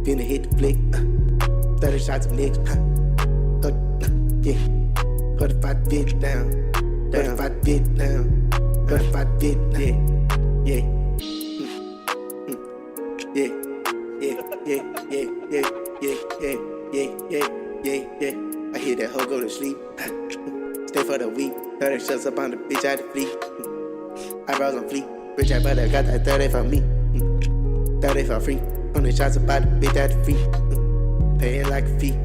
Finna hit the flick. 30 shots of licks. Yeah. 35 bit down. 35 bit down. 35 bit down. Yeah. Yeah. Yeah. Yeah. Yeah. Yeah. Yeah. Yeah. Yeah. Yeah. Yeah. Yeah. I hear that hoe go to sleep. Stay for the week. 30 shots up on the bitch out the fleet. Eyebrows on fleek. Bitch, I better got that 30 for me. 30 for free. 100 shots about the bitch out the feet. Pay it like a fee.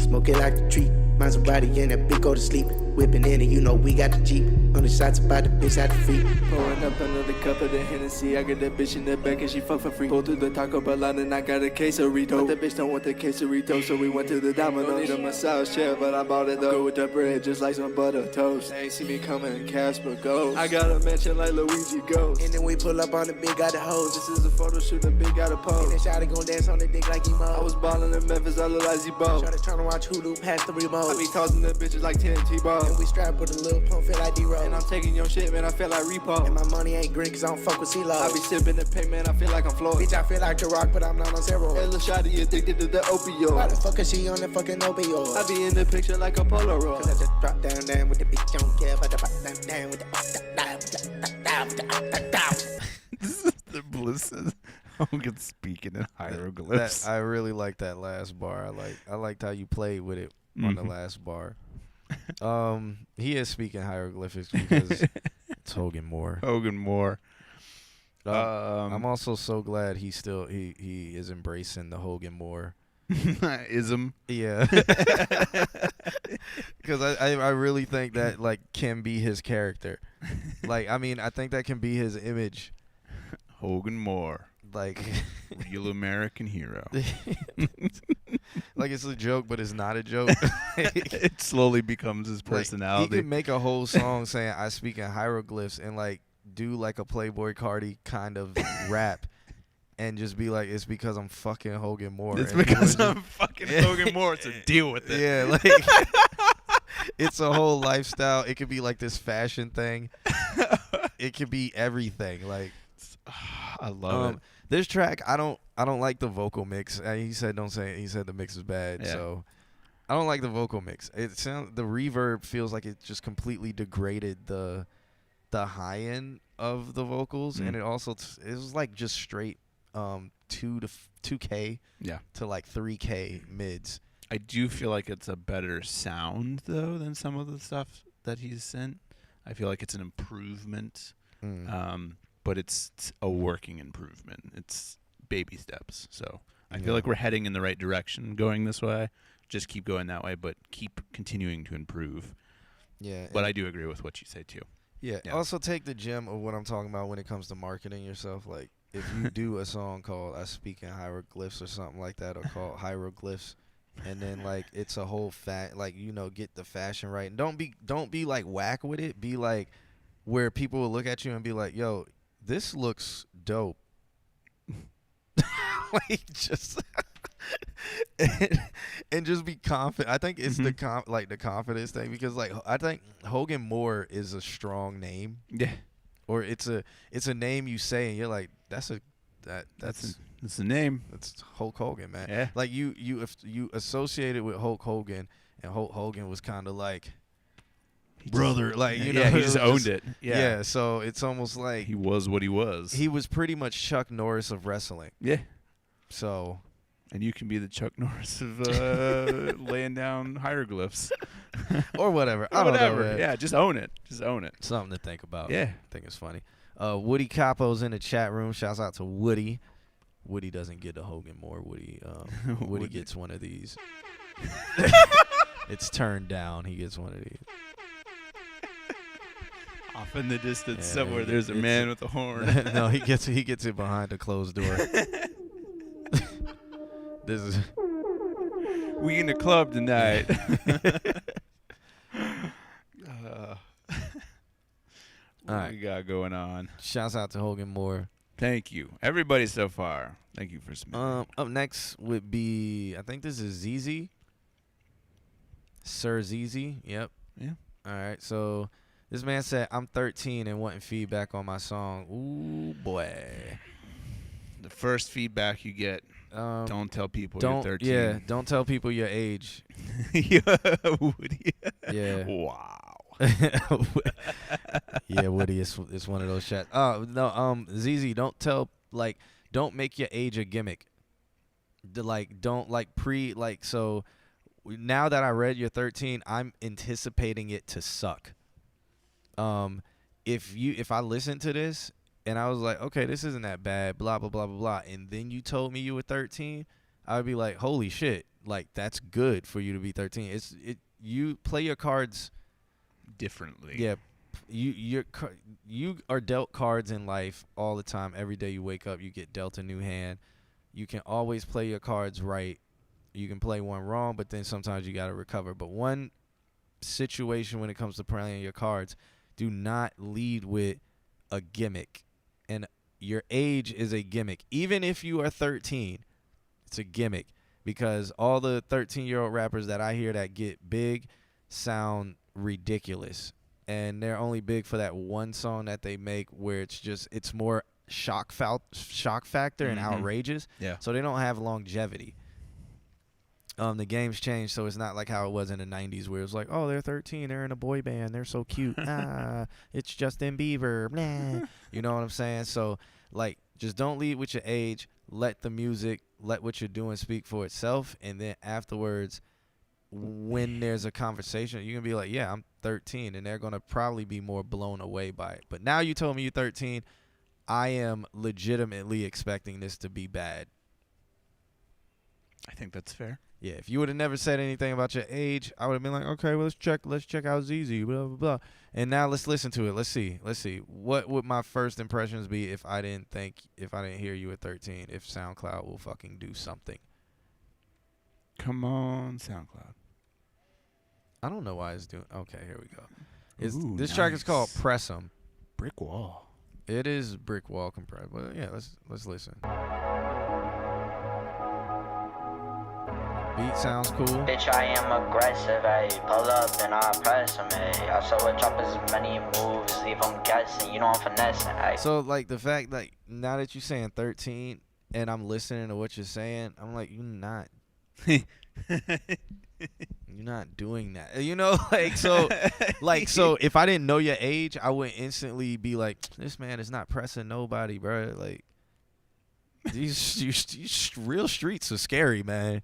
Smoke it like a tree. Maserati and that bitch go to sleep. Whipping in and you know we got the Jeep. 100 shots about the bitch out the feet. Pouring up another cup of the Hennessy. I got that bitch in the back and she fuck for free. Pull through the Taco Bell line and I got a quesarito. But the bitch don't want the quesarito, so we went to the Domino's. Don't need a massage chair, but I bought it though. Go with the bread just like some butter toast. They ain't see me coming in Casper Ghost. I got a mansion like Luigi Ghost. And then we pull up on the big, got the hose. This is a photo shoot, the big got a And pose. then shawty gon' dance on the dick like emo. I was ballin' in Memphis, I look like Z-Bo. Shawty tryna watch Hulu past the remote. I be tossing the bitches like TNT balls. And we strap with a little pump, feel like D-Roll. And I'm taking your shit, man, I feel like repo. And my money ain't green cause I don't fuck with CeeLo. I be sipping the paint, man, I feel like I'm Floyd. Bitch, I feel like The Rock, but I'm not on Hey, steroids. lil' shawty addicted to the Why opioid. the fuck is she on the fucking opioid? I be in the picture like a Polaroid. Cause I just drop down with the bitch, don't care about the down with the This is the bliss. Hogan speaking in hieroglyphs. I really like that last bar. I liked how you played with it on the Mhm. last bar. He is speaking hieroglyphics because it's Hogan Moore. Hogan Moore. I'm also so glad he is embracing the Hogan Moore ism. Yeah. Because I really think that like can be his character. Like, I mean, I think that can be his image. Hogan Moore. Like real American hero. Like it's a joke, but it's not a joke. It slowly becomes his personality. Like, he could make a whole song saying I speak in hieroglyphs and like do like a Playboy Cardi kind of rap. And just be like, it's because I'm fucking Hogan Moore. It's because I'm fucking Hogan Moore, so deal with it. Yeah, like it's a whole lifestyle. It could be like this fashion thing. It could be everything. Like I love it. This track, I don't like the vocal mix. He said don't say it. He said the mix is bad. Yeah. So I don't like the vocal mix. It sounds the reverb feels like it just completely degraded the high end of the vocals, and it also it was like just straight 2K to like 3K mids. I do feel like it's a better sound though than some of the stuff that he's sent. I feel like it's an improvement, but it's a working improvement. It's baby steps. So I feel like we're heading in the right direction, going this way. Just keep going that way, but keep continuing to improve. Yeah, but I do agree with what you say too. Yeah. Also take the gem of what I'm talking about when it comes to marketing yourself. Like if you do a song called I Speak in Hieroglyphs or something like that, or called Hieroglyphs, and then like it's a whole like, you know, get the fashion right. And don't be like whack with it. Be like where people will look at you and be like, yo, this looks dope. Like just and just be confident. I think it's the confidence thing, because like I think Hogan Moore is a strong name. Yeah. Or it's a name you say and you're like, that's a name. That's Hulk Hogan, man. Yeah. Like if you associate it with Hulk Hogan, and Hulk Hogan was kind of like brother, like, you know, he just owned it. Yeah. So it's almost like he was what he was. He was pretty much Chuck Norris of wrestling. Yeah. So. And you can be the Chuck Norris of laying down hieroglyphs. Or whatever. I don't know, man. Yeah, just own it. Just own it. Something to think about. Yeah. I think it's funny. Woody Capo's in the chat room. Shouts out to Woody. Woody doesn't get the Hogan Moore. Woody gets one of these. It's turned down. He gets one of these. Off in the distance somewhere, there's a man with a horn. No, he gets it behind a closed door. This is we in the club tonight. All right, we got going on. Shouts out to Hogan Moore. Thank you, everybody so far. Thank you for submitting. Up next would be, I think this is ZZ. Sir ZZ. Yep. Yeah. All right. So this man said, "I'm 13 and wanting feedback on my song." Ooh boy. The first feedback you get. Don't tell people you're 13. Yeah, don't tell people your age. Woody. Yeah. Wow. Yeah, Woody, it's one of those chats. Oh no, ZZ, don't make your age a gimmick. So now that I read you're 13, I'm anticipating it to suck. If I listen to this and I was like, okay, this isn't that bad, blah, blah, blah, blah, blah, and then you told me you were 13, I would be like, holy shit, like, that's good for you to be 13. You play your cards differently. Yeah, you are dealt cards in life all the time. Every day you wake up, you get dealt a new hand. You can always play your cards right. You can play one wrong, but then sometimes you got to recover. But one situation when it comes to playing your cards, do not lead with a gimmick. And your age is a gimmick. Even if you are 13, it's a gimmick, because all the 13-year-old rappers that I hear that get big sound ridiculous. And they're only big for that one song that they make where it's more shock factor and outrageous. Yeah. So they don't have longevity. The game's changed, so it's not like how it was in the 90s where it was like, oh, they're 13, they're in a boy band, they're so cute. It's Justin Bieber. Blah. You know what I'm saying? So, like, just don't lead with your age. Let the music, let what you're doing speak for itself. And then afterwards, when there's a conversation, you can be like, yeah, I'm 13. And they're going to probably be more blown away by it. But now you told me you're 13. I am legitimately expecting this to be bad. I think that's fair. Yeah, if you would have never said anything about your age, I would have been like, okay, well, let's check out ZZ, blah, blah, blah. And now let's listen to it. Let's see. What would my first impressions be if I didn't hear you at 13, if SoundCloud will fucking do something? Come on, SoundCloud. I don't know why it's doing. Okay, here we go. This track is nice. called Press 'Em. Brick Wall. It is brick wall compressed. But yeah, let's listen. Beat sounds cool. Bitch, I am aggressive, ayy. Pull up and I press him, ayy. I saw it drop as many moves, leave them guessing. You know I'm finessing, ayy. So, like, the fact, like, now that you're saying 13 and I'm listening to what you're saying, I'm like, you're not. You're not doing that. You know, like, so if I didn't know your age, I would instantly be like, this man is not pressing nobody, bro. Like, these real streets are scary, man.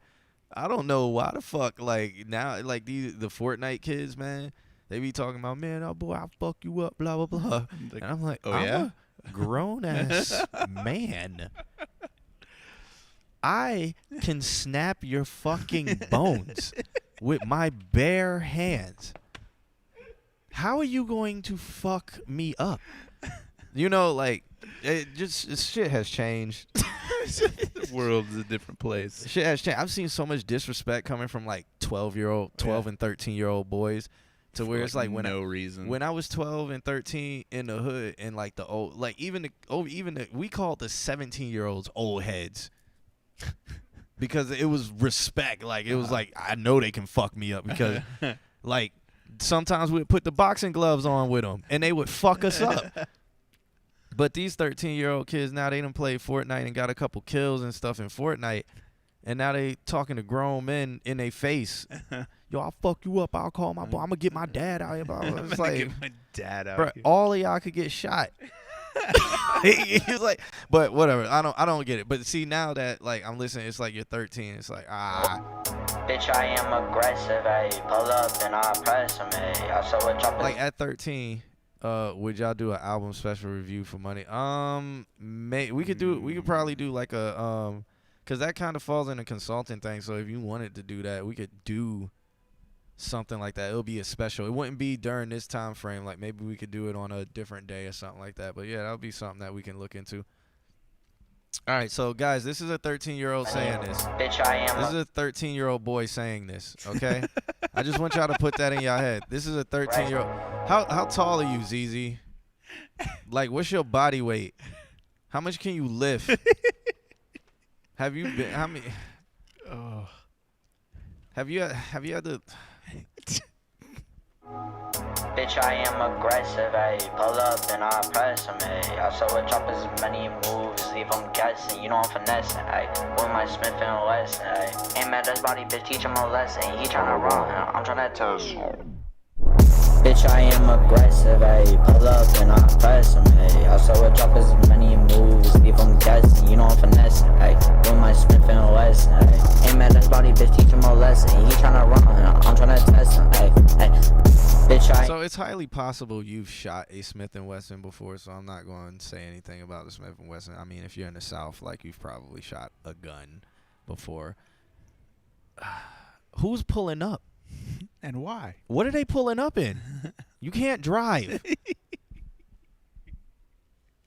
I don't know why the fuck, like, now, like, the Fortnite kids, man, they be talking about, man, oh, boy, I'll fuck you up, blah, blah, blah. And I'm like, oh, I'm yeah? a grown-ass man. I can snap your fucking bones with my bare hands. How are you going to fuck me up? You know, like, shit has changed. The world is a different place. Shit has changed. I've seen so much disrespect coming from like 12 and 13-year-old boys, to where it's like when I was 12 and 13 in the hood, and like the old, like we called the 17-year-olds old heads. Because it was respect. Like, it was like, I know they can fuck me up, because like sometimes we'd put the boxing gloves on with them and they would fuck us up. But these 13-year-old kids now, they done played Fortnite and got a couple kills and stuff in Fortnite, and now they talking to grown men in their face. Yo, I'll fuck you up. I'll call my boy. I'm gonna get my dad out here. It's like, get my dad out bro, here. all of y'all could get shot. He was like, but whatever. I don't get it. But see, now that like I'm listening, it's like you're 13. It's like, Bitch, I am aggressive, ayy. Pull up and I press him, ayy. I saw it drop. Like at 13, would y'all do an album special review for money? We could probably do like a because that kind of falls in a consulting thing. So if you wanted to do that, we could do something like that. It'll be a special. It wouldn't be during this time frame. Like, maybe we could do it on a different day or something like that. But yeah, that would be something that we can look into. All right, so guys, this is a 13-year-old saying this. Bitch, I am. This is a 13-year-old boy saying this. Okay, I just want y'all to put that in your head. This is a 13-year-old. How tall are you, ZZ? Like, what's your body weight? How much can you lift? Have you been? How many? Oh. Have you had to? Bitch, I am aggressive, ayy. Pull up and I press him, ayy. I saw it drop as many moves, leave them guessing. You know I'm finessing, ayy. With my Smith & Wesson, ayy. Ain't mad at his body, bitch, teach him a lesson. He tryna run, I'm tryna tell you. Bitch, I am aggressive, ayy. Pull up and I press him, ayy. I saw it drop as many moves, leave them guessing. You know I'm finessing, ayy. With my Smith & Wesson, ayy. Ain't mad at his body, bitch, teach him a lesson. He tryna run, I'm tryna test him, ayy. Bitch, So it's highly possible you've shot a Smith & Wesson before, so I'm not going to say anything about the Smith & Wesson. I mean, if you're in the South, like, you've probably shot a gun before. Who's pulling up? And why? What are they pulling up in? You can't drive.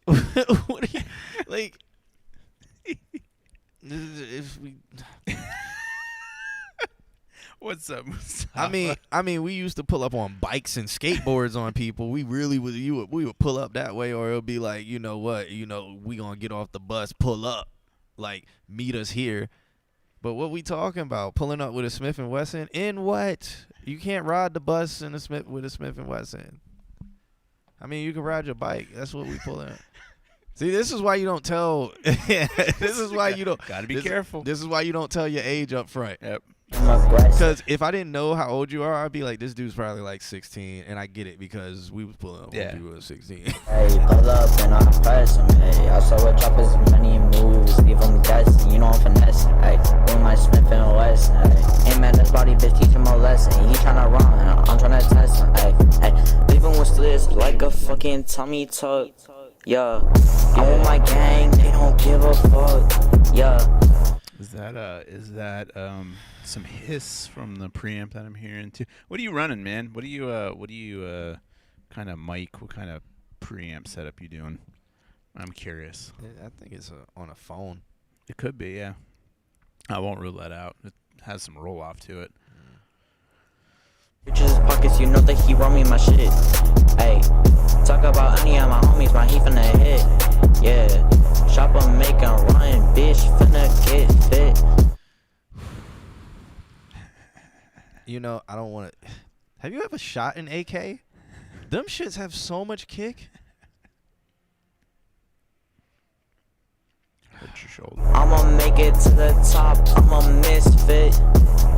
What are you, like, if we... What's up, I mean, we used to pull up on bikes and skateboards on people. We really would. We would pull up that way, or it'll be like, you know what, we gonna get off the bus, pull up, like, meet us here. But what we talking about? Pulling up with a Smith & Wesson in what? You can't ride the bus with a Smith & Wesson. I mean, you can ride your bike. That's what we pulling up. See, this is why you don't tell. This is why you don't. Gotta be careful. This is why you don't tell your age up front. Yep. Because if I didn't know how old you are, I'd be like, this dude's probably like 16, and I get it because we was pulling up when we were 16. Hey, pull up and I press him, hey. I saw it drop as many moves, leave him guessing. You know I'm finessing, hey. With my Smith & Wesson, hey. Ain't mad at his body, bitch, teach him a lesson. He tryna run, I'm tryna test him, hey. Leave him with slits like a fucking tummy tuck. Yeah, I'm with my gang, they don't give a fuck. Yeah. Is that some hiss from the preamp that I'm hearing too? What are you running, man? What do you kind of mic? What kind of preamp setup you doing? I'm curious. I think it's on a phone. It could be, yeah. I won't rule that out. It has some roll off to it. His pockets, you know that he run me my shit. Hey, talk about any of my homies, my he finna hit. Yeah, shop 'em, make 'em run, bitch, finna get fit. You know, I don't want to. Have you ever shot an AK? Them shits have so much kick. Hurt your shoulder. I'ma make it to the top, I'm a misfit.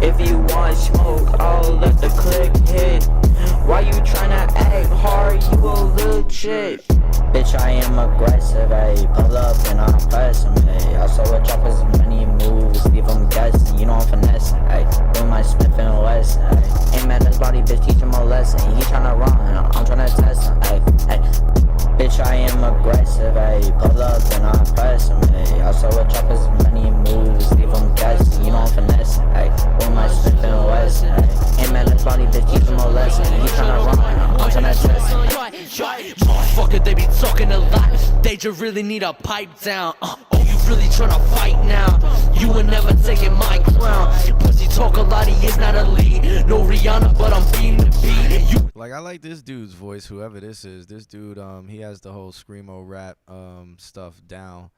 If you want smoke, I'll let the click hit. Why you tryna act hard, you a legit. Bitch, I am aggressive, ayy. Pull up and I press him, ayy. I saw a drop as many moves, leave him guessing. You know I'm finessing, ayy. With my Smith and Wesson, ayy. Ain't mad at his body, bitch, teach him a lesson. He tryna run, I'm tryna test him, ayy. Bitch, I am aggressive, ayy. Pull up and I press him, ayy. I saw a drop as many moves, leave him guessing. You know I'm finessing, ayy. With my Smith and Wesson, ayy. Ain't mad at his body, bitch, teach him a lesson. He tryna run, I'm tryna test him. Motherfucker, they be talking a lot. They just really need a pipe down. Oh, you really tryna fight now? You ain't never taking my crown. Pussy talk a lot, he is not elite. No Rihanna, but I'm beating the beat. You Like, I like this dude's voice, whoever this is. This dude, he has the whole screamo rap stuff down.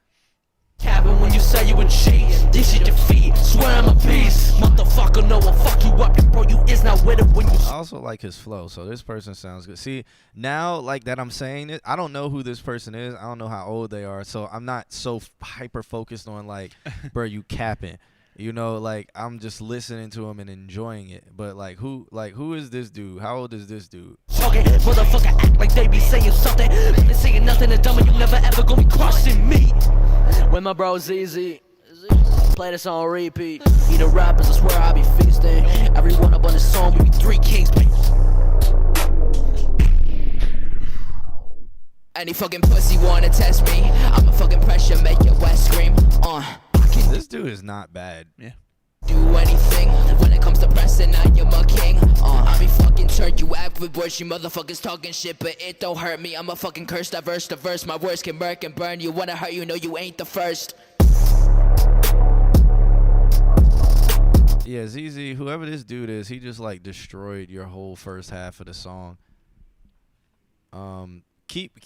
cabin when you say you a cheat. This shit defeat. Swear I'm a beast. Motherfucker, no one fuck you up, and bro, you is not with it when you. I also like his flow, so this person sounds good. See, now, like that I'm saying it, I don't know who this person is. I don't know how old they are, so I'm not so hyper focused on, like, bro, you capping. You know, like, I'm just listening to him and enjoying it. But, like, who is this dude? How old is this dude? Okay, motherfucker act like they be saying something. They saying nothing and dumb, and you never ever gonna be crossing me. With my bro ZZ, play this on repeat. He the rappers, I swear I be feasting. Everyone up on this song, we be three kings. Any fucking pussy wanna test me? I'ma fucking pressure, make your west scream. This dude is not bad. Yeah. Do anything when it comes to pressing, I am a king. I be fucking turned you act with words, you motherfuckers talking shit, but it don't hurt me. I'm a fucking curse, diverse, diverse. My words can murk and burn. You wanna hurt, you know you ain't the first. Yeah, ZZ, whoever this dude is, he just, like, destroyed your whole first half of the song. Keep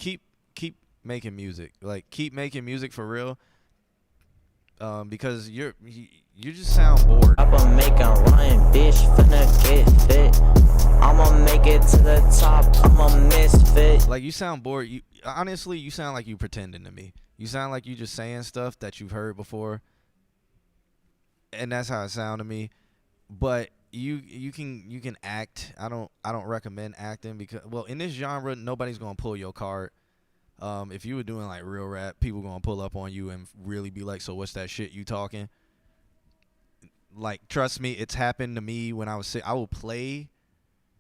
making music. Like, keep making music for real. Because you just sound bored. I'ma make 'em run, bitch, finna get fit. I'ma make it to the top, I'm a misfit. Like, you sound bored. Honestly, you sound like you pretending to me. You sound like you just saying stuff that you've heard before, and that's how it sound to me. But you can act. I don't recommend acting because, well, in this genre, nobody's gonna pull your card. If you were doing, like, real rap, people gonna pull up on you and really be like, so what's that shit you talking? Like, trust me, it's happened to me when I was sick. I will play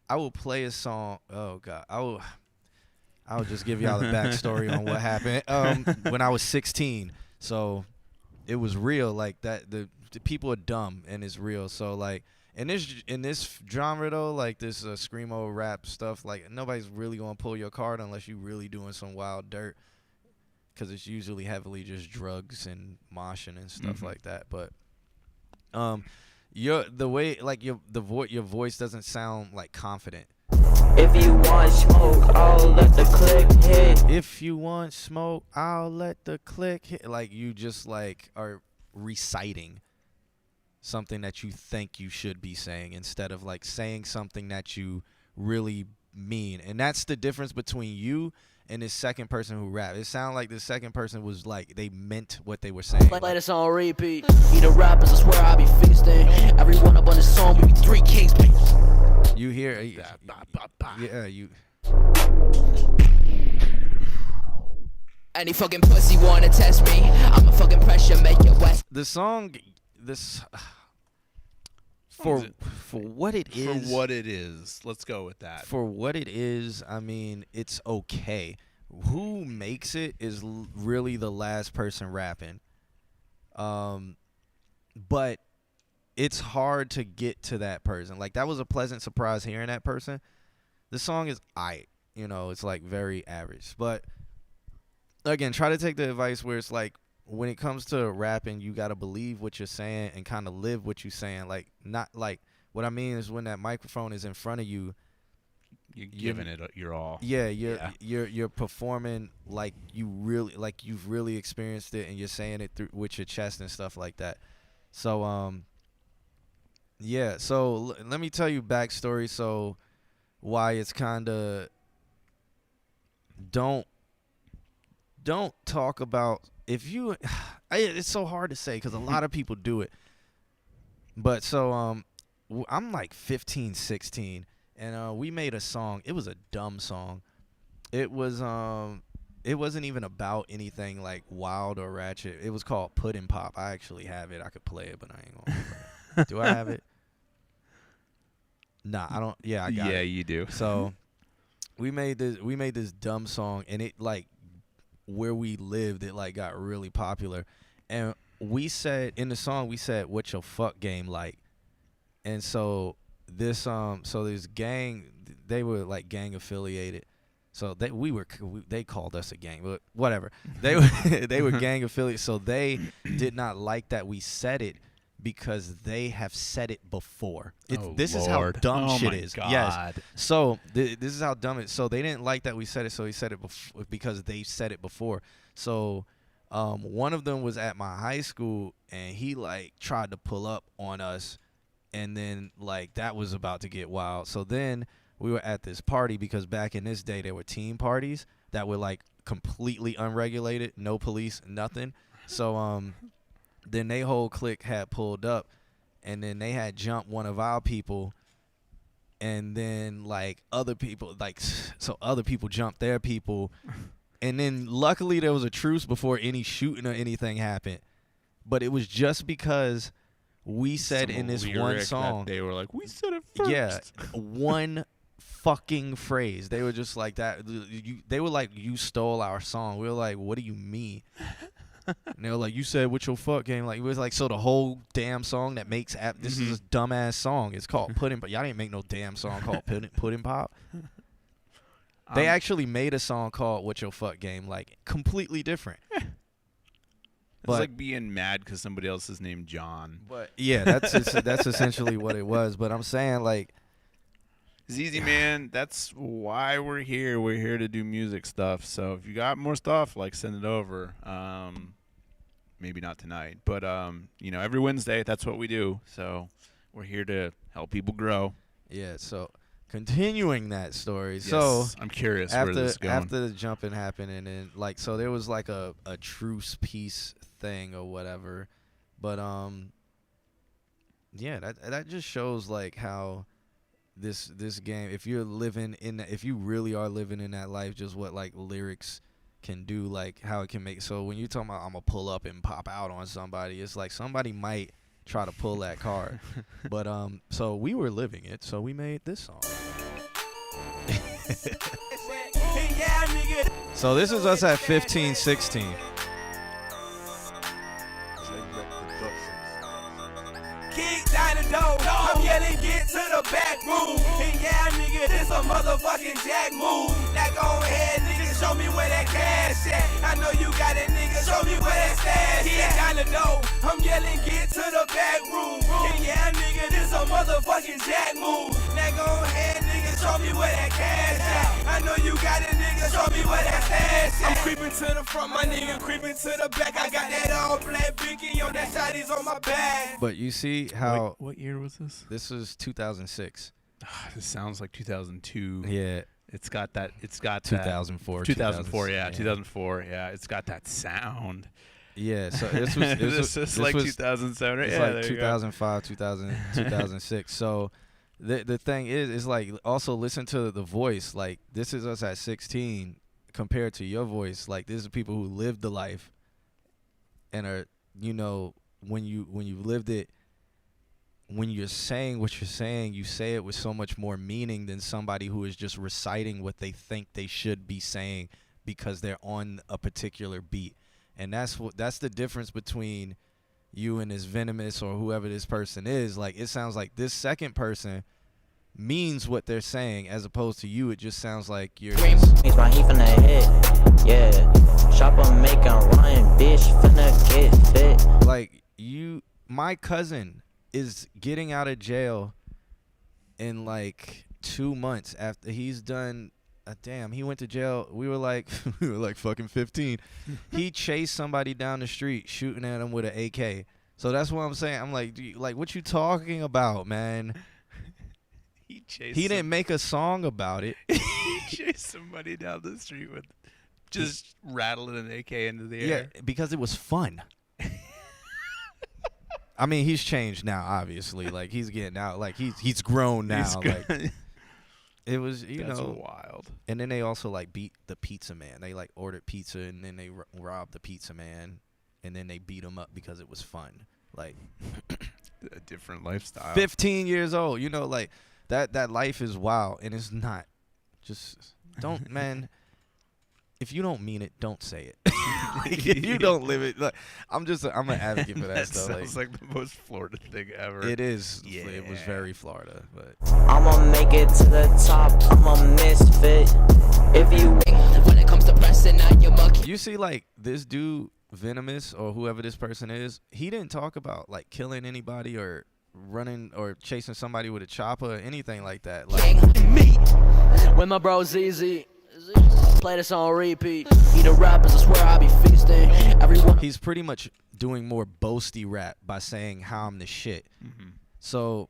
a song. Oh God, I'll just give y'all the backstory on what happened. When I was 16, so it was real. Like that, the people are dumb and it's real. So, like, in this genre though, like this screamo rap stuff, like, nobody's really gonna pull your card unless you really doing some wild dirt, because it's usually heavily just drugs and moshing and stuff like that. But your voice doesn't sound, like, confident. If you want smoke, I'll let the click hit. If you want smoke, I'll let the click hit. Like, you just, like, are reciting something that you think you should be saying instead of, like, saying something that you really mean. And that's the difference between you and this second person who rapped. It sounded like the second person was like, they meant what they were saying. Play this on repeat. He the rappers, I swear I be feasting. Everyone up on this song, we be three kings. You hear, yeah, you. Any fucking pussy wanna test me? I'ma fucking pressure, make your west. The song, for what it is. For what it is, let's go with that. For what it is, I mean, it's okay. who makes it is really the last person rapping. But it's hard to get to that person. Like, that was a pleasant surprise hearing that person. The song is aight, you know, it's like very average. But again, try to take the advice where it's like, when it comes to rapping, you gotta believe what you're saying and kind of live what you're saying. Like, not like, what I mean is when that microphone is in front of you, You're giving it your all. yeah, you're performing like you've really experienced it, and you're saying it through with your chest and stuff like that. So yeah. So let me tell you backstory. So why it's kind of don't talk about if you. It's so hard to say because a lot of people do it. But so I'm like 15, 16. And we made a song. It was a dumb song. It wasn't even about anything like wild or ratchet. It was called Puddin' Pop. I actually have it. I could play it, but I ain't gonna play it. Do I have it? Nah, I don't. Yeah, I got it. Yeah, you do. So we made this dumb song, and it like where we lived, it like got really popular. And we said in the song, we said, "What's your fuck game like?" And so this gang, they were like gang affiliated, so they called us a gang, but whatever. They were gang affiliated, so they did not like that we said it because they have said it before. This is how dumb shit is. God. Yes. So this is how dumb it is. So they didn't like that we said it, so he said it because they said it before. So one of them was at my high school, and he like tried to pull up on us. And then, like, that was about to get wild. So then we were at this party because back in this day, there were team parties that were, like, completely unregulated, no police, nothing. So then they whole clique had pulled up, and then they had jumped one of our people. And then, like, other people jumped their people. And then, luckily, there was a truce before any shooting or anything happened. But it was just because we said in this one song, they were like, we said it first. Yeah, one fucking phrase. They were just like that. They were like, you stole our song. We were like, what do you mean? And they were like, you said what's your fuck game? Like, it was like, so the whole damn song that makes this is a dumbass song. It's called Puddin', but y'all didn't make no damn song called Puddin' Pop. They actually made a song called What's Your Fuck Game, like completely different. It's like being mad because somebody else is named John. But yeah, that's essentially what it was. But I'm saying, like, Zeezy, man, that's why we're here. We're here to do music stuff. So if you got more stuff, like, send it over. Maybe not tonight, but you know, every Wednesday, that's what we do. So we're here to help people grow. Yeah. So continuing that story. Yes, so I'm curious where this is going. After the jumping happened, and then like, so there was like a truce peace thing or whatever. But yeah, that just shows like how this game, if you really are living in that life, just what like lyrics can do, like how it can make. So when you're talking about I'm gonna pull up and pop out on somebody, it's like somebody might try to pull that card. But so we were living it, so we made this song. So this is us at 15, 16. Kick down the door, I'm yelling, get to the back room. And yeah, nigga, this a motherfucking jack move. Now go ahead, nigga, show me where that cash at. I know you got it, nigga, show me where that stash at. Kick down the door, I'm yelling, get to the back room. And yeah, nigga, this a motherfucking jack move. Now go ahead, nigga, show me where that cash at. I know you got it, nigga, show me where that stash at. I'm creeping to the front, my nigga, creeping to the back. I got that all black biggie on that shotties on my back. But you see how What year was this? this was 2006. This sounds like 2002. Yeah. It's got that. 2004. 2004. Yeah, yeah. 2004. Yeah, it's got that sound. Yeah, so this was this is like was, 2007. It's Yeah, like 2005, 2006. So the thing is like also listen to the voice. Like this is us at 16 compared to your voice. Like this is people who lived the life and are, you know, when you've lived it. When you're saying what you're saying, you say it with so much more meaning than somebody who is just reciting what they think they should be saying because they're on a particular beat. And that's the difference between you and this Venomous or whoever this person is. Like, it sounds like this second person means what they're saying, as opposed to you, it just sounds like you're just... He's my heat from the head, yeah. Shopper making Ryan, bitch, finna get fit. Like, my cousin is getting out of jail in like 2 months after he's done... damn, he went to jail. We were like fucking 15. He chased somebody down the street shooting at him with an AK. So that's what I'm saying. I'm like, what you talking about, man? He didn't make a song about it. He chased somebody down the street with just rattling an AK into the air. Yeah, because it was fun. I mean, he's changed now, obviously. Like, he's getting out. Like, he's grown now. Like, it was, That's wild. And then they also, like, beat the pizza man. They, like, ordered pizza, and then they robbed the pizza man, and then they beat him up because it was fun. Like, a different lifestyle. 15 years old. You know, like, that life is wild, and it's not. Just don't, man. If you don't mean it, don't say it. Like, if you don't live it, like, I'm an advocate for that stuff. Sounds like the most Florida thing ever. It is. Yeah. It was very Florida, but I'ma make it to the top. I'm a misfit. If you when it comes to pressing out your monkey. you see, like, this dude Venomous or whoever this person is, he didn't talk about like killing anybody or running or chasing somebody with a chopper or anything like that. Like, Me, when my bro ZZ play this on repeat. He the rappers, I swear I be feasting. Everyone. he's pretty much doing more boasty rap by saying how I'm the shit. So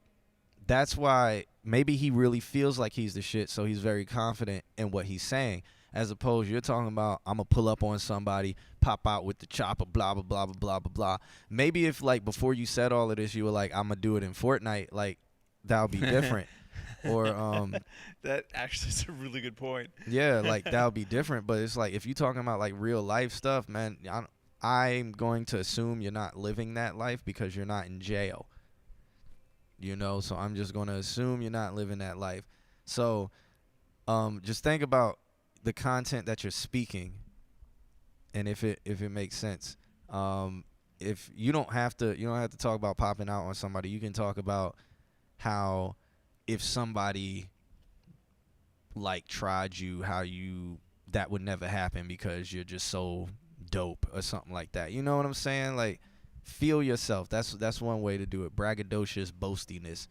that's why maybe he really feels like he's the shit, so he's very confident in what he's saying. As opposed, you're talking about, I'm going to pull up on somebody, pop out with the chopper, blah, blah, blah, blah, blah, blah, blah. Maybe if, like, before you said all of this, you were like, I'm going to do it in Fortnite, like, that would be different. Or that actually is a really good point. Yeah, like, that would be different. But it's like, if you're talking about, like, real life stuff, man, I'm going to assume you're not living that life because you're not in jail. You know, so I'm just going to assume you're not living that life. So just think about the content that you're speaking, and if it makes sense. If you don't have to talk about popping out on somebody. You can talk about how if somebody like tried you, how that would never happen because you're just so dope or something like that. You know what I'm saying? Like, feel yourself. That's one way to do it. Braggadocious boastiness.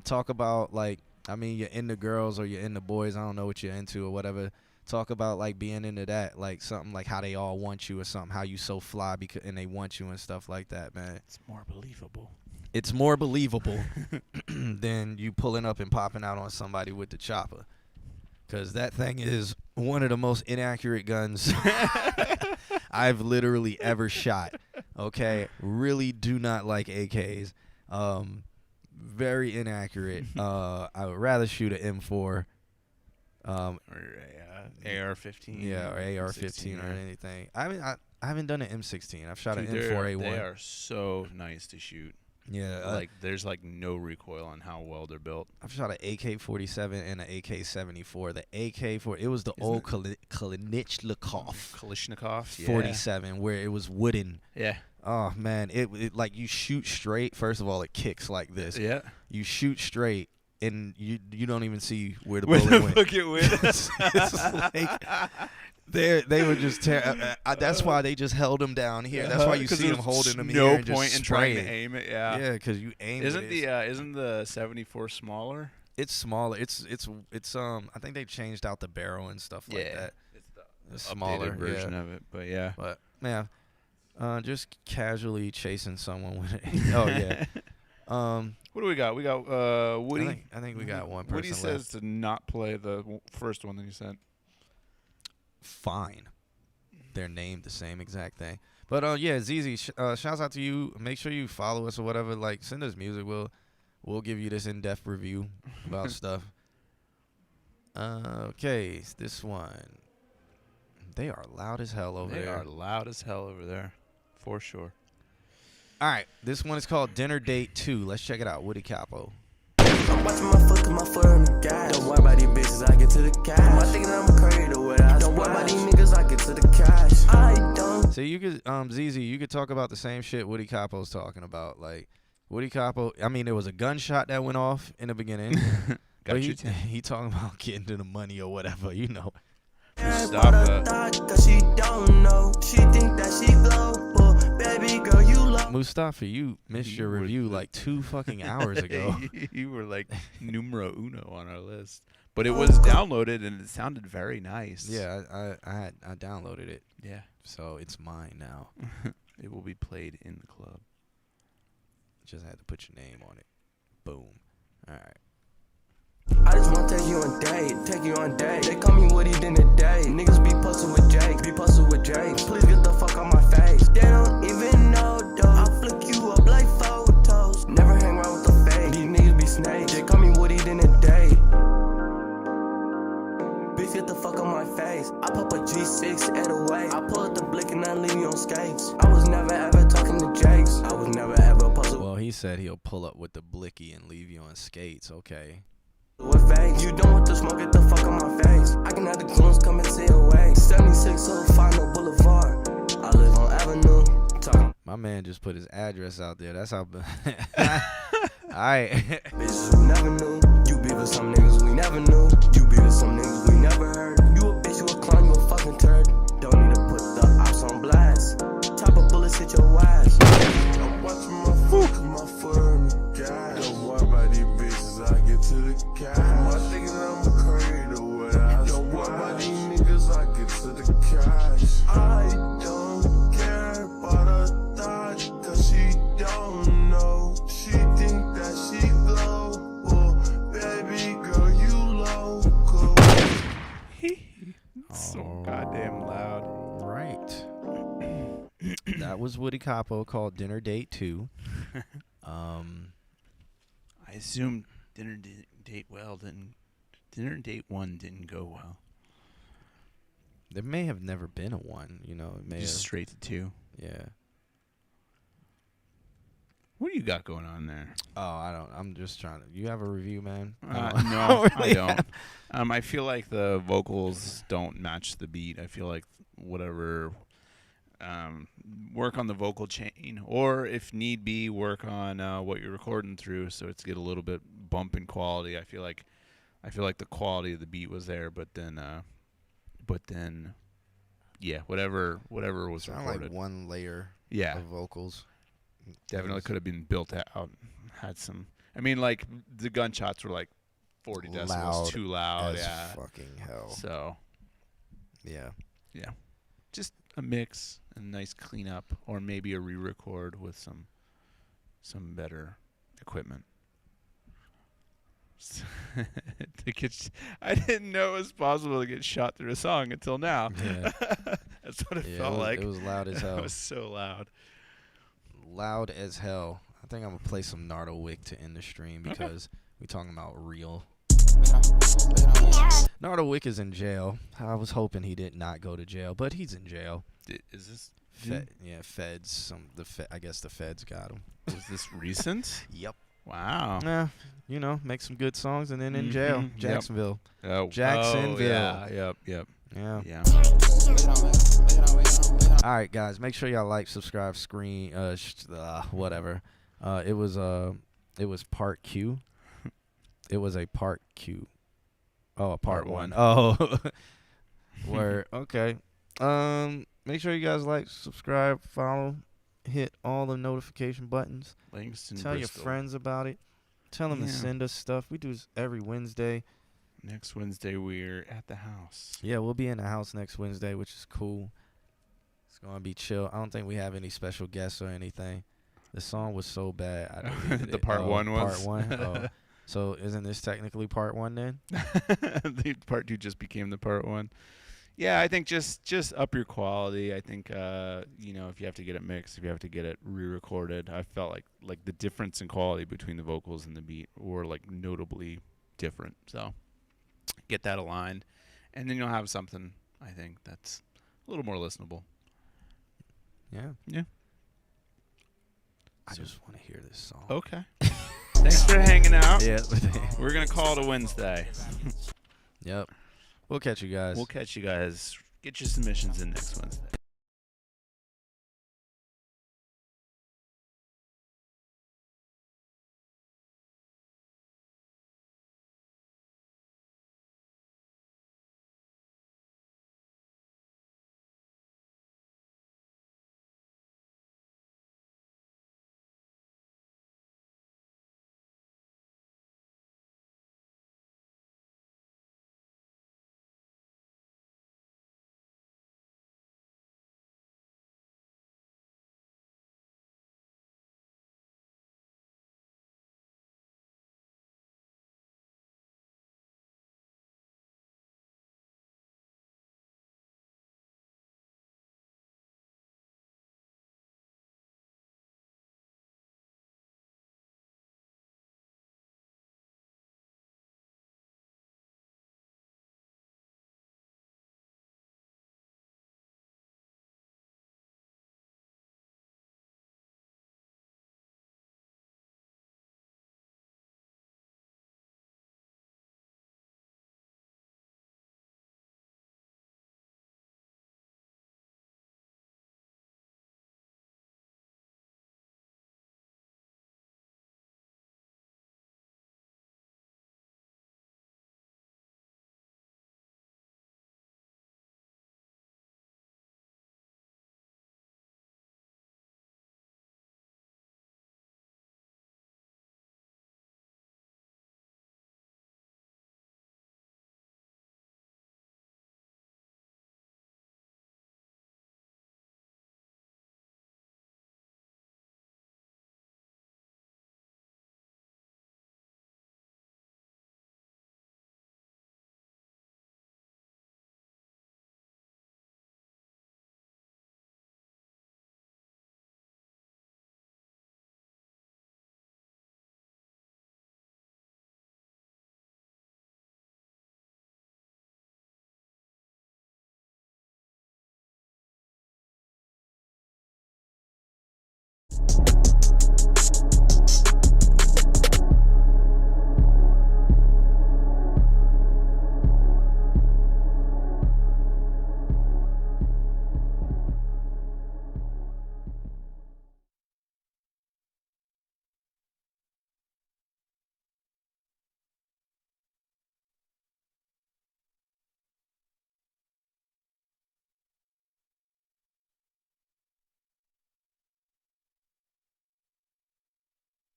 Talk about, like, I mean, you're into girls or you're into boys. I don't know what you're into or whatever. Talk about, like, being into that, like something like how they all want you or something, how you so fly and they want you and stuff like that, man. It's more believable. It's more believable than you pulling up and popping out on somebody with the chopper, because that thing is one of the most inaccurate guns I've literally ever shot. Okay, really do not like AKs. Very inaccurate. I would rather shoot an M4. Or AR-15. Yeah, or AR-15 or anything. I haven't done an M16. I've shot Dude, an M4A1. They are so nice to shoot. Yeah, like there's like no recoil on how well they're built. I've shot an AK-47 and an AK-74. The AK-4, it was the old Kalashnikov 47, where it was wooden. Yeah. Oh man, it like, you shoot straight. First of all, it kicks like this. Yeah. You shoot straight, and you don't even see where the bullet went. It's like, they were just that's why they just held him down here. That's why you see them holding him here and just no point in trying to spraying. aim it. Yeah. Yeah, because you aim. Isn't the 74 smaller? It's smaller. It's I think they changed out the barrel and stuff like that. It's the smaller updated version of it, but yeah. But man, just casually chasing someone with it. Oh yeah. What do we got? We got Woody. I think we got one person Woody left. says to not play the first one that you sent. Fine. They're named the same exact thing. But yeah, ZZ, shouts out to you. Make sure you follow us or whatever. Like, send us music. We'll give you this in-depth review about stuff. Okay, this one. They are loud as hell over there. They are loud as hell over there, for sure. All right, this one is called Dinner Date 2. Let's check it out. Woody Capo. watch my foot, cause my foot on the gas. Don't worry about these bitches, I get to the cash. Am I thinking I'm crazy or what I don't worry about these niggas, I get to the cash. I don't. So you could, ZZ, you could talk about the same shit Woody Capo's talking about. Like, Woody Capo, I mean, there was a gunshot that went off in the beginning. But he talking about getting to the money or whatever, you know. Cause she don't know. She think that she global. Baby girl, you love. Mustafa, you missed your review like 2 fucking hours ago. You were like numero uno on our list. But it was downloaded and it sounded very nice. Yeah, I downloaded it. Yeah. So it's mine now. It will be played in the club. Just had to put your name on it. Boom. All right. I just wanna take you on date. They call me Woody in the day. Niggas be posted with Jake, Please get the fuck out my face. They don't even know though. I'll flick you up like photos. Never hang around with the fake. These niggas be snakes. They call me Woody in the day. Bitch, get the fuck on my face. I pop a G6 at away. I pull up the blick and I leave you on skates. I was never ever talking to Jakes. I was never ever posted. Well, he said he'll pull up with the blicky and leave you on skates. Okay. With face, you don't want to smoke, get the fuck on my face. I can have the goons come and say away. 7605 no Boulevard. I live on Avenue. My man just put his address out there. That's how. Alright. Bitches we never knew. You be with some niggas we never knew. You be with some niggas we never heard. You a bitch, you a clown, you a fucking turd. Don't need to put the ops on blast. Top of bullets hit your ass. I'm watching my foot, my foot on the gas. Don't worry about these bitches, I get to the cash. Am I thinking I'm crazy or what I don't worry about these niggas, I get to the cash. I don't care about a thought, cause she don't know. She think that she global. Baby girl, you local. So goddamn loud. Right. That was Woody Capo called Dinner Date 2. I assume Dinner Date 1 didn't go well. There may have never been a 1, you know. It may Just have, straight to 2. Yeah. What do you got going on there? Oh, I don't. I'm just trying to. You have a review, man? No, I don't. I feel like the vocals don't match the beat. I feel like whatever. Work on the vocal chain, or if need be, work on what you're recording through, so it's get a little bit bump in quality. I feel like the quality of the beat was there, but then, yeah, whatever was recorded. Like one layer. Yeah. Of vocals. Definitely could have been built out. Had some. I mean, like the gunshots were like 40 decibels too loud. As yeah. fucking hell. So. Yeah. Yeah. Just a mix, a nice cleanup, or maybe a re-record with some better equipment. I didn't know it was possible to get shot through a song until now. Yeah. That's what it felt like. It was loud as hell. It was so loud. Loud as hell. I think I'm gonna play some Nardo Wick to end the stream because we talking about real. Nardo Wick is in jail. I was hoping he did not go to jail, but he's in jail. Is this? Feds. I guess the feds got him. Is this recent? Yep. Wow. Yeah, make some good songs and then in jail. Jacksonville. Yep. Jacksonville. Yep. Yeah. All right, guys. Make sure y'all like, subscribe, screen, whatever. It was part Q. It was a part Q. Oh, a part 1. Oh. Word. Okay. Make sure you guys like, subscribe, follow, hit all the notification buttons. Langston Tell Bristol. your friends about it. Tell them to send us stuff. We do this every Wednesday. Next Wednesday we're at the house. Yeah, we'll be in the house next Wednesday, which is cool. It's gonna be chill. I don't think we have any special guests or anything. The song was so bad. I deleted The it. part 1 was? Part 1? Oh. So isn't this technically part 1 then? The part 2 just became the part 1. Yeah, I think just up your quality. I think if you have to get it mixed, if you have to get it re-recorded, I felt like the difference in quality between the vocals and the beat were like notably different. So get that aligned, and then you'll have something I think that's a little more listenable. Yeah. Yeah. I just want to hear this song. Okay. Thanks for hanging out. Yeah. We're going to call it a Wednesday. Yep. We'll catch you guys. We'll catch you guys. Get your submissions in next Wednesday.